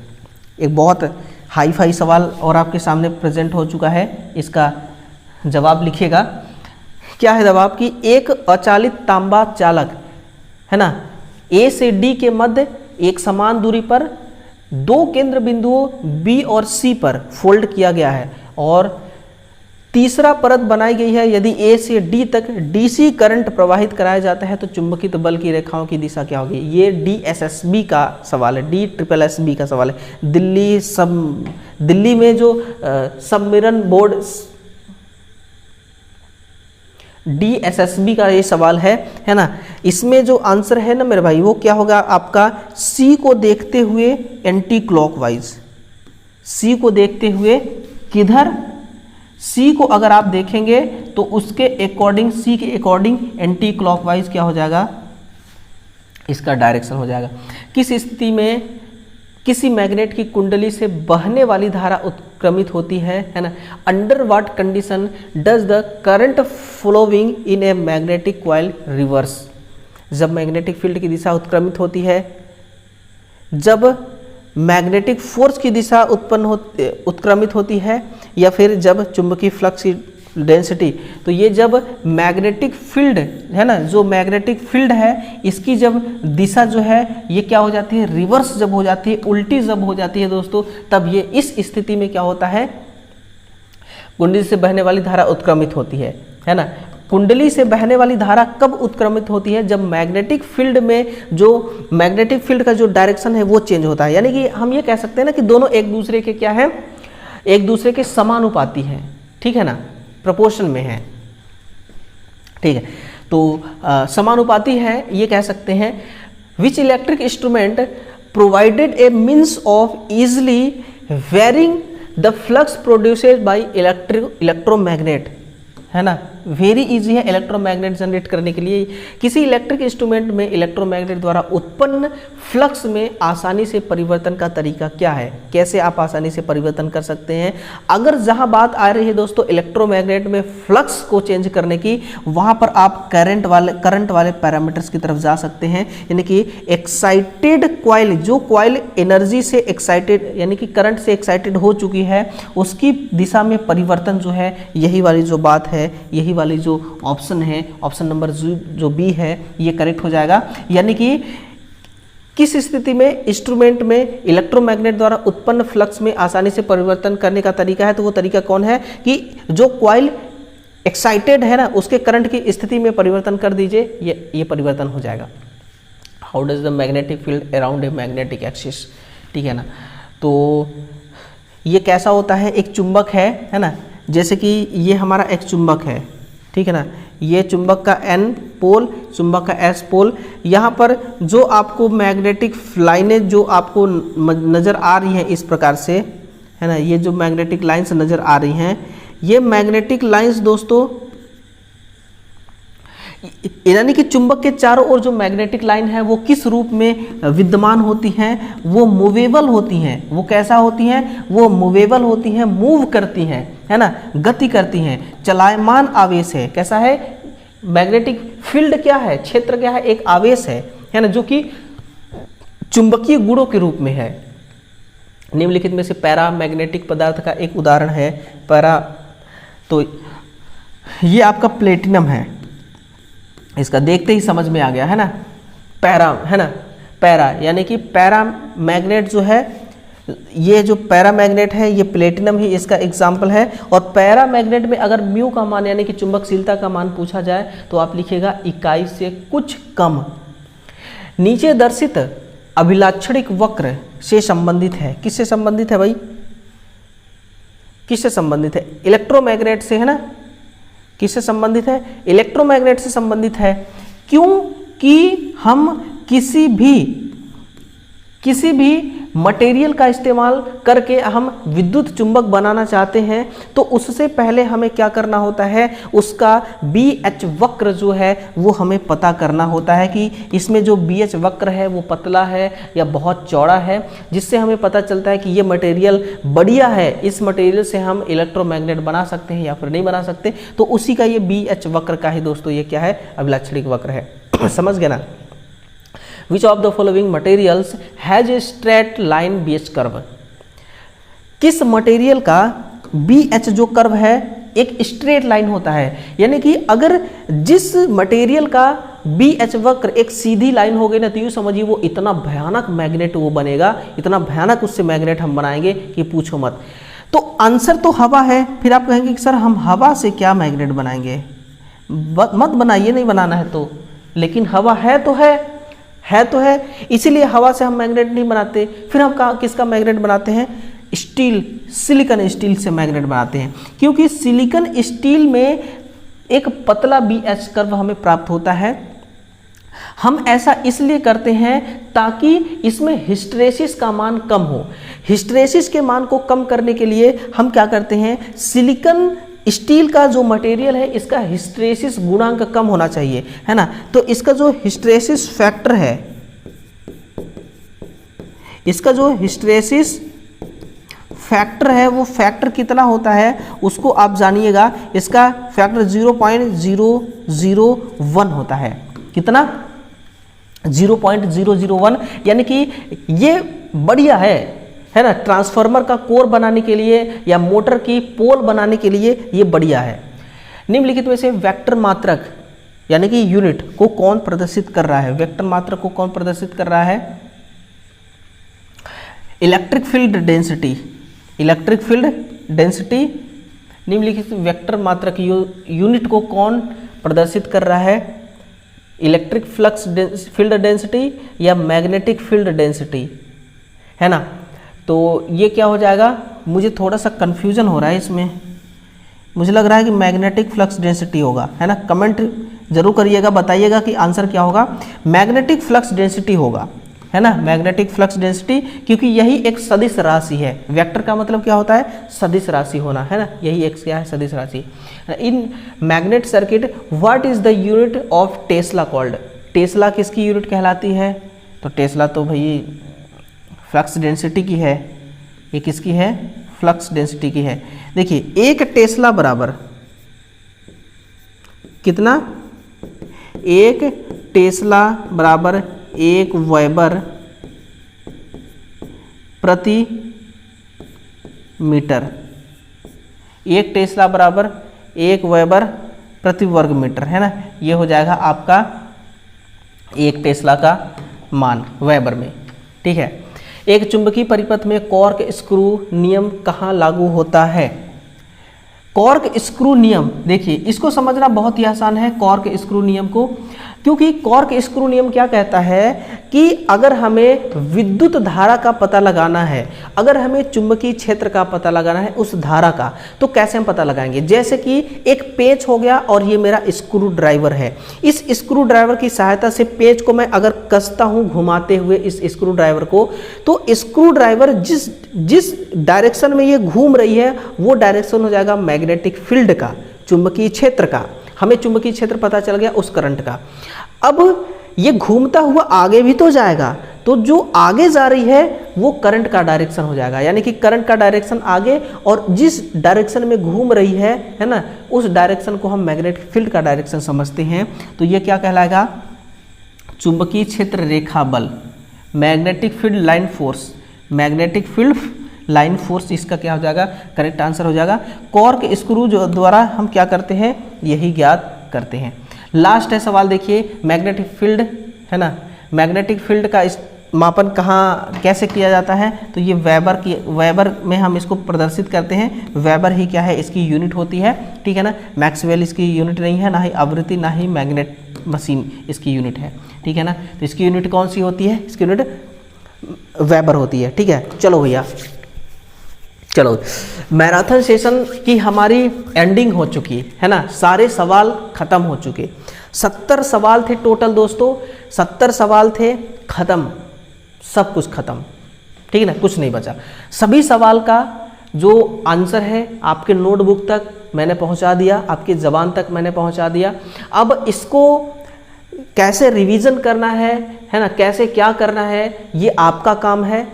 एक बहुत हाई फाई सवाल और आपके सामने प्रेजेंट हो चुका है, इसका जवाब लिखिएगा। क्या है जवाब कि एक अचालित तांबा चालक, है ना, ए से डी के मध्य एक समान दूरी पर दो केंद्र बिंदुओं बी और सी पर फोल्ड किया गया है और तीसरा परत बनाई गई है। यदि ए से डी तक डीसी करंट प्रवाहित कराया जाता है तो चुंबकित बल की रेखाओं की दिशा क्या होगी। ये DSSB का सवाल है, DSSSB का सवाल है। दिल्ली में जो सम्मेलन बोर्ड DSSB का ये सवाल है ना। इसमें जो आंसर है ना मेरे भाई, वो क्या होगा आपका, सी को देखते हुए एंटी क्लॉकवाइज। सी को देखते हुए किधर, सी को अगर आप देखेंगे तो उसके अकॉर्डिंग, सी के अकॉर्डिंग एंटी क्लॉकवाइज क्या हो जाएगा, इसका डायरेक्शन हो जाएगा। किस स्थिति में किसी मैग्नेट की कुंडली से बहने वाली धारा उत्क्रमित होती है ना। Under what condition does the current flowing in a magnetic coil reverse. जब मैग्नेटिक फील्ड की दिशा उत्क्रमित होती है, जब मैग्नेटिक फोर्स की दिशा उत्क्रमित होती है, या फिर जब चुंबकीय फ्लक्स की डेंसिटी, तो ये जब मैग्नेटिक फील्ड है ना, जो मैग्नेटिक फील्ड है इसकी जब दिशा जो है ये क्या हो जाती है, रिवर्स जब हो जाती है, उल्टी जब हो जाती है दोस्तों, तब ये इस स्थिति में क्या होता है, कुंडली से बहने वाली धारा उत्क्रमित होती है ना। कुंडली से बहने वाली धारा कब उत्क्रमित होती है, जब मैग्नेटिक फील्ड में जो मैग्नेटिक फील्ड का जो डायरेक्शन है वो चेंज होता है। यानी कि हम ये कह सकते हैं ना कि दोनों एक दूसरे के क्या है, एक दूसरे के समानुपाती हैं, ठीक है ना, प्रोपोर्शन में है, ठीक है। तो समानुपाती है ये कह सकते हैं। Which electric instrument provided a means of easily varying the flux produced by electromagnet, है ना। वेरी इजी है इलेक्ट्रोमैग्नेट जनरेट करने के लिए। किसी इलेक्ट्रिक इंस्ट्रूमेंट में इलेक्ट्रोमैग्नेट द्वारा उत्पन्न फ्लक्स में आसानी से परिवर्तन का तरीका क्या है, कैसे आप आसानी से परिवर्तन कर सकते हैं। अगर जहां बात आ रही है दोस्तों इलेक्ट्रोमैग्नेट में फ्लक्स को चेंज करने की, वहां पर आप करंट वाले पैरामीटर्स की तरफ जा सकते हैं। यानी कि एक्साइटेड कॉइल, जो कॉइल एनर्जी से एक्साइटेड यानी कि करंट से एक्साइटेड हो चुकी है, उसकी दिशा में परिवर्तन जो है, यही वाली जो बात है, यही वाली जो ऑप्शन है, ऑप्शन नंबर जो बी है, ये करेक्ट हो जाएगा। यानी कि किस स्थिति में इंस्ट्रूमेंट में इलेक्ट्रोमैग्नेट द्वारा उत्पन्न फ्लक्स में आसानी से परिवर्तन करने का तरीका है, तो वो तरीका कौन है कि जो कॉइल एक्साइटेड है ना, उसके करंट की स्थिति में परिवर्तन कर दीजिए, ये परिवर्तन हो जाएगा। How does the magnetic field around a magnetic axis, ठीक है ना। तो ये कैसा होता है, एक चुंबक है ना, जैसे कि ये हमारा एक चुंबक है, ठीक है ना। ये चुंबक का N पोल, चुंबक का S पोल। यहाँ पर जो आपको मैग्नेटिक लाइनें जो आपको नज़र आ रही हैं इस प्रकार से, है ना, ये जो मैग्नेटिक लाइन्स नज़र आ रही हैं, ये मैग्नेटिक लाइन्स दोस्तों, यानी कि चुंबक के चारों ओर जो मैग्नेटिक लाइन है वो किस रूप में विद्यमान होती हैं, वो मूवेबल होती हैं। वो कैसा होती हैं, वो मूवेबल होती हैं, मूव करती हैं, है ना, गति करती हैं। चलायमान आवेश है, कैसा है, मैग्नेटिक फील्ड क्या है, क्षेत्र क्या है, एक आवेश है ना, जो कि चुंबकीय गुणों के रूप में है। निम्नलिखित में से पैरा मैग्नेटिक पदार्थ का एक उदाहरण है पैरा, तो ये आपका प्लेटिनम है, इसका देखते ही समझ में आ गया है ना, पैरा, है ना, पैरा यानी कि पैरा मैग्नेट जो है, ये जो पैरा मैग्नेट है ये प्लेटिनम ही इसका एग्जाम्पल है। और पैरा मैग्नेट में अगर म्यू का मान यानी कि चुंबकशीलता का मान पूछा जाए तो आप लिखिएगा इकाई से कुछ कम। नीचे दर्शित अभिलाक्षणिक वक्र से संबंधित है, किससे संबंधित है भाई, किससे संबंधित है, इलेक्ट्रोमैग्नेट से, है ना। किससे संबंधित है, इलेक्ट्रोमैग्नेट से संबंधित है। क्योंकि हम किसी भी मटेरियल का इस्तेमाल करके हम विद्युत चुंबक बनाना चाहते हैं तो उससे पहले हमें क्या करना होता है, उसका BH वक्र जो है वो हमें पता करना होता है कि इसमें जो BH वक्र है वो पतला है या बहुत चौड़ा है, जिससे हमें पता चलता है कि ये मटेरियल बढ़िया है, इस मटेरियल से हम इलेक्ट्रोमैग्नेट बना सकते हैं या फिर नहीं बना सकते। तो उसी का ये BH वक्र का ही दोस्तों ये क्या है, अभिलाक्षणिक वक्र है। समझ गए ना। Which of the following materials has a straight line BH curve? किस मटेरियल का BH जो कर्व है एक स्ट्रेट लाइन होता है, यानी कि अगर जिस मटेरियल का BH वक्र एक सीधी लाइन हो गई ना तो यूँ समझिए वो इतना भयानक मैग्नेट वो बनेगा, इतना भयानक उससे मैग्नेट हम बनाएंगे कि पूछो मत। तो आंसर तो हवा है। फिर आप कहेंगे कि सर हम हवा से क्या मैग्नेट बनाएंगे, मत बनाइए, नहीं बनाना है तो, लेकिन हवा है तो है, इसीलिए हवा से हम मैग्नेट नहीं बनाते। फिर हम किसका मैग्नेट बनाते हैं, स्टील, सिलिकॉन स्टील से मैग्नेट बनाते हैं, क्योंकि सिलिकॉन स्टील में एक पतला BH कर्व हमें प्राप्त होता है। हम ऐसा इसलिए करते हैं ताकि इसमें हिस्टेरेसिस का मान कम हो। हिस्टेरेसिस के मान को कम करने के लिए हम क्या करते हैं, सिलिकॉन स्टील का जो मटेरियल है इसका हिस्टेरेसिस गुणांक कम होना चाहिए, है ना। तो इसका जो हिस्टेरेसिस फैक्टर है, इसका जो हिस्टेरेसिस फैक्टर है वो फैक्टर कितना होता है उसको आप जानिएगा। इसका फैक्टर 0.001 होता है। कितना, 0.001, यानी कि ये बढ़िया है ना। ट्रांसफार्मर का कोर बनाने के लिए या मोटर की पोल बनाने के लिए ये बढ़िया है। निम्नलिखित में से वेक्टर मात्रक यानी कि यूनिट को कौन प्रदर्शित कर रहा है, वेक्टर मात्रक को कौन प्रदर्शित कर रहा है, electric field density. Electric field density निम्नलिखित वेक्टर मात्रक यूनिट को कौन प्रदर्शित कर रहा है, इलेक्ट्रिक फ्लक्स फील्ड डेंसिटी या मैग्नेटिक फील्ड डेंसिटी, है ना। तो ये क्या हो जाएगा, मुझे थोड़ा सा कन्फ्यूजन हो रहा है इसमें, मुझे लग रहा है कि मैग्नेटिक फ्लक्स डेंसिटी होगा, है ना। कमेंट जरूर करिएगा, बताइएगा कि आंसर क्या होगा। मैग्नेटिक फ्लक्स डेंसिटी होगा, है ना, मैग्नेटिक फ्लक्स डेंसिटी, क्योंकि यही एक सदिश राशि है। वेक्टर का मतलब क्या होता है, सदिश राशि होना, है ना, यही एक क्या है, सदिश राशि। In magnet circuit what is the unit of tesla called. Tesla किसकी यूनिट कहलाती है, तो टेस्ला तो भाई फ्लक्स डेंसिटी की है। ये किसकी है, फ्लक्स डेंसिटी की है। देखिए एक टेस्ला बराबर कितना, एक टेस्ला बराबर 1 वेबर प्रति मीटर। एक टेस्ला बराबर 1 वेबर प्रति वर्ग मीटर, है ना। ये हो जाएगा आपका एक टेस्ला का मान वेबर में, ठीक है। एक चुंबकीय परिपथ में कॉर्क स्क्रू नियम कहाँ लागू होता है। कॉर्क स्क्रू नियम, देखिए इसको समझना बहुत ही आसान है कॉर्क स्क्रू नियम को, क्योंकि कॉर्क स्क्रू नियम क्या कहता है कि अगर हमें विद्युत धारा का पता लगाना है, अगर हमें चुंबकीय क्षेत्र का पता लगाना है उस धारा का, तो कैसे हम पता लगाएंगे। जैसे कि एक पेच हो गया और ये मेरा स्क्रू ड्राइवर है, इस स्क्रू ड्राइवर की सहायता से पेच को मैं अगर कसता हूँ घुमाते हुए इस स्क्रू ड्राइवर को, तो स्क्रू ड्राइवर जिस डायरेक्शन में ये घूम रही है वो डायरेक्शन हो जाएगा मैग्नेटिक फील्ड का, चुंबकीय क्षेत्र का। हमें चुंबकीय क्षेत्र पता चल गया उस करंट का। अब ये घूमता हुआ आगे भी तो जाएगा, तो जो आगे जा रही है वो करंट का डायरेक्शन हो जाएगा, यानी कि करंट का डायरेक्शन आगे, और जिस डायरेक्शन में घूम रही है ना, उस डायरेक्शन को हम मैग्नेटिक फील्ड का डायरेक्शन समझते हैं। तो ये क्या कहलाएगा, चुंबकीय क्षेत्र रेखा बल, magnetic field line force, magnetic field line force, इसका क्या हो जाएगा, करेक्ट आंसर हो जाएगा। कॉर्क स्क्रू जो द्वारा हम क्या करते हैं, यही ज्ञात करते हैं। लास्ट है सवाल, देखिए मैग्नेटिक फील्ड, है ना, मैग्नेटिक फील्ड का मापन कहाँ कैसे किया जाता है, तो ये वेबर में हम इसको प्रदर्शित करते हैं। वेबर ही क्या है, इसकी यूनिट होती है, ठीक है ना। मैक्सवेल इसकी यूनिट नहीं है, ना ही आवृत्ति, ना ही मैग्नेट मशीन इसकी यूनिट है, ठीक है ना। तो इसकी यूनिट कौन सी होती है, इसकी यूनिट वेबर होती है, ठीक है। चलो भैया, चलो मैराथन सेशन की हमारी एंडिंग हो चुकी है ना, सारे सवाल खत्म हो चुके। 70 सवाल थे टोटल दोस्तों, 70 सवाल थे, खत्म, सब कुछ खत्म, ठीक है ना, कुछ नहीं बचा। सभी सवाल का जो आंसर है आपके नोटबुक तक मैंने पहुंचा दिया, आपकी ज़बान तक मैंने पहुंचा दिया। अब इसको कैसे रिवीजन करना है ना, कैसे क्या करना है, ये आपका काम है।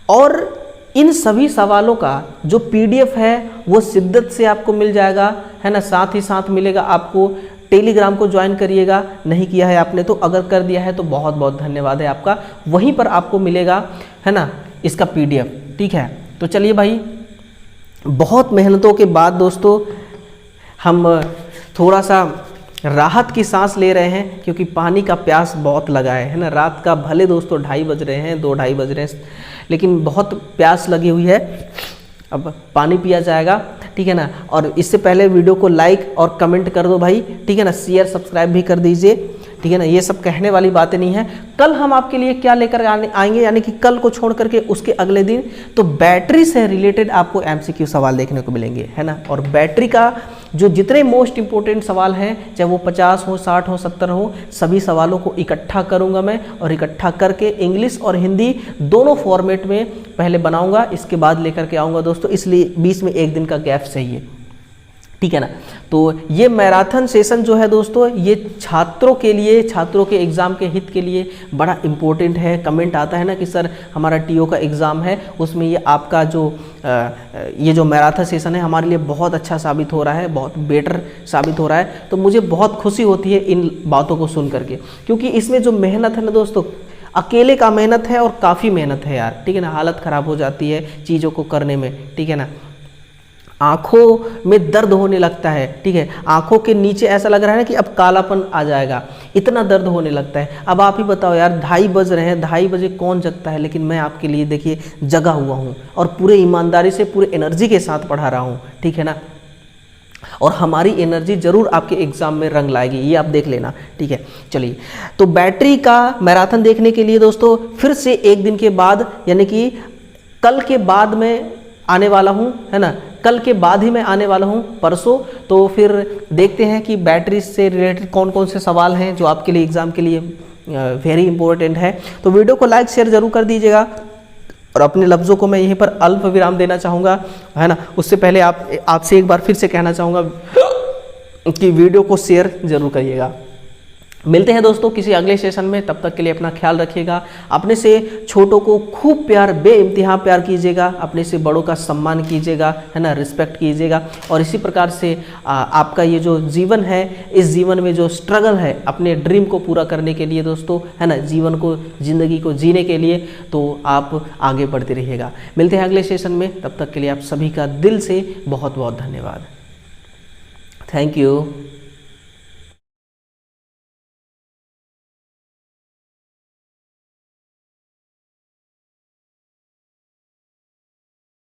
और इन सभी सवालों का जो PDF है वो शिद्दत से आपको मिल जाएगा, है ना। साथ ही साथ मिलेगा आपको, टेलीग्राम को ज्वाइन करिएगा, नहीं किया है आपने तो, अगर कर दिया है तो बहुत बहुत धन्यवाद है आपका। वहीं पर आपको मिलेगा, है ना, इसका PDF, ठीक है। तो चलिए भाई, बहुत मेहनतों के बाद दोस्तों हम थोड़ा सा राहत की सांस ले रहे हैं, क्योंकि पानी का प्यास बहुत लगा है ना। रात का भले दोस्तों 2:30 बज रहे हैं, 2-2:30 बज रहे हैं, लेकिन बहुत प्यास लगी हुई है। अब पानी पिया जाएगा, ठीक है ना। और इससे पहले वीडियो को लाइक और कमेंट कर दो भाई, ठीक है ना। शेयर सब्सक्राइब भी कर दीजिए, ठीक है ना। ये सब कहने वाली बातें नहीं है। कल हम आपके लिए क्या लेकर आएंगे, यानी कि कल को छोड़ करके उसके अगले दिन, तो बैटरी से रिलेटेड आपको MCQ सवाल देखने को मिलेंगे, है ना। और बैटरी का जो जितने मोस्ट इंपॉर्टेंट सवाल हैं, चाहे वो 50 हो, 60 हो, 70 हो, सभी सवालों को इकट्ठा करूंगा मैं, और इकट्ठा करके इंग्लिश और हिंदी दोनों फॉर्मेट में पहले बनाऊंगा, इसके बाद लेकर के आऊँगा दोस्तों। इसलिए बीच में एक दिन का गैप सही है, ठीक है ना। तो ये मैराथन सेशन जो है दोस्तों, ये छात्रों के लिए, छात्रों के एग्ज़ाम के हित के लिए बड़ा इम्पोर्टेंट है। कमेंट आता है ना कि सर हमारा TO का एग्ज़ाम है, उसमें ये आपका जो ये जो मैराथन सेशन है हमारे लिए बहुत अच्छा साबित हो रहा है, बहुत बेटर साबित हो रहा है। तो मुझे बहुत खुशी होती है इन बातों को सुन करके, क्योंकि इसमें जो मेहनत है ना दोस्तों, अकेले का मेहनत है और काफ़ी मेहनत है यार, ठीक है ना। हालत ख़राब हो जाती है चीज़ों को करने में, ठीक है ना। आँखों में दर्द होने लगता है, ठीक है। आँखों के नीचे ऐसा लग रहा है ना कि अब कालापन आ जाएगा, इतना दर्द होने लगता है। अब आप ही बताओ यार, 2:30 बज रहे हैं, 2:30 बजे कौन जगता है, लेकिन मैं आपके लिए देखिए जगा हुआ हूँ, और पूरे ईमानदारी से, पूरे एनर्जी के साथ पढ़ा रहा हूँ, ठीक है ना। और हमारी एनर्जी जरूर आपके एग्जाम में रंग लाएगी, ये आप देख लेना, ठीक है। चलिए, तो बैटरी का मैराथन देखने के लिए दोस्तों फिर से एक दिन के बाद, यानी कि कल के बाद में आने वाला हूँ, है ना। कल के बाद ही मैं आने वाला हूँ, परसों। तो फिर देखते हैं कि बैटरी से रिलेटेड कौन कौन से सवाल हैं जो आपके लिए एग्ज़ाम के लिए वेरी इंपॉर्टेंट है। तो वीडियो को लाइक शेयर जरूर कर दीजिएगा, और अपने लफ्ज़ों को मैं यहीं पर अल्प विराम देना चाहूँगा, है ना। उससे पहले आपसे एक बार फिर से कहना चाहूँगा कि वीडियो को शेयर जरूर करिएगा। मिलते हैं दोस्तों किसी अगले सेशन में, तब तक के लिए अपना ख्याल रखिएगा। अपने से छोटों को खूब प्यार, बेइंतहा प्यार कीजिएगा, अपने से बड़ों का सम्मान कीजिएगा, है ना, रिस्पेक्ट कीजिएगा। और इसी प्रकार से आपका ये जो जीवन है, इस जीवन में जो स्ट्रगल है अपने ड्रीम को पूरा करने के लिए दोस्तों, है ना, जीवन को, ज़िंदगी को जीने के लिए, तो आप आगे बढ़ते रहिएगा। मिलते हैं अगले सेशन में, तब तक के लिए आप सभी का दिल से बहुत बहुत धन्यवाद। Thank you.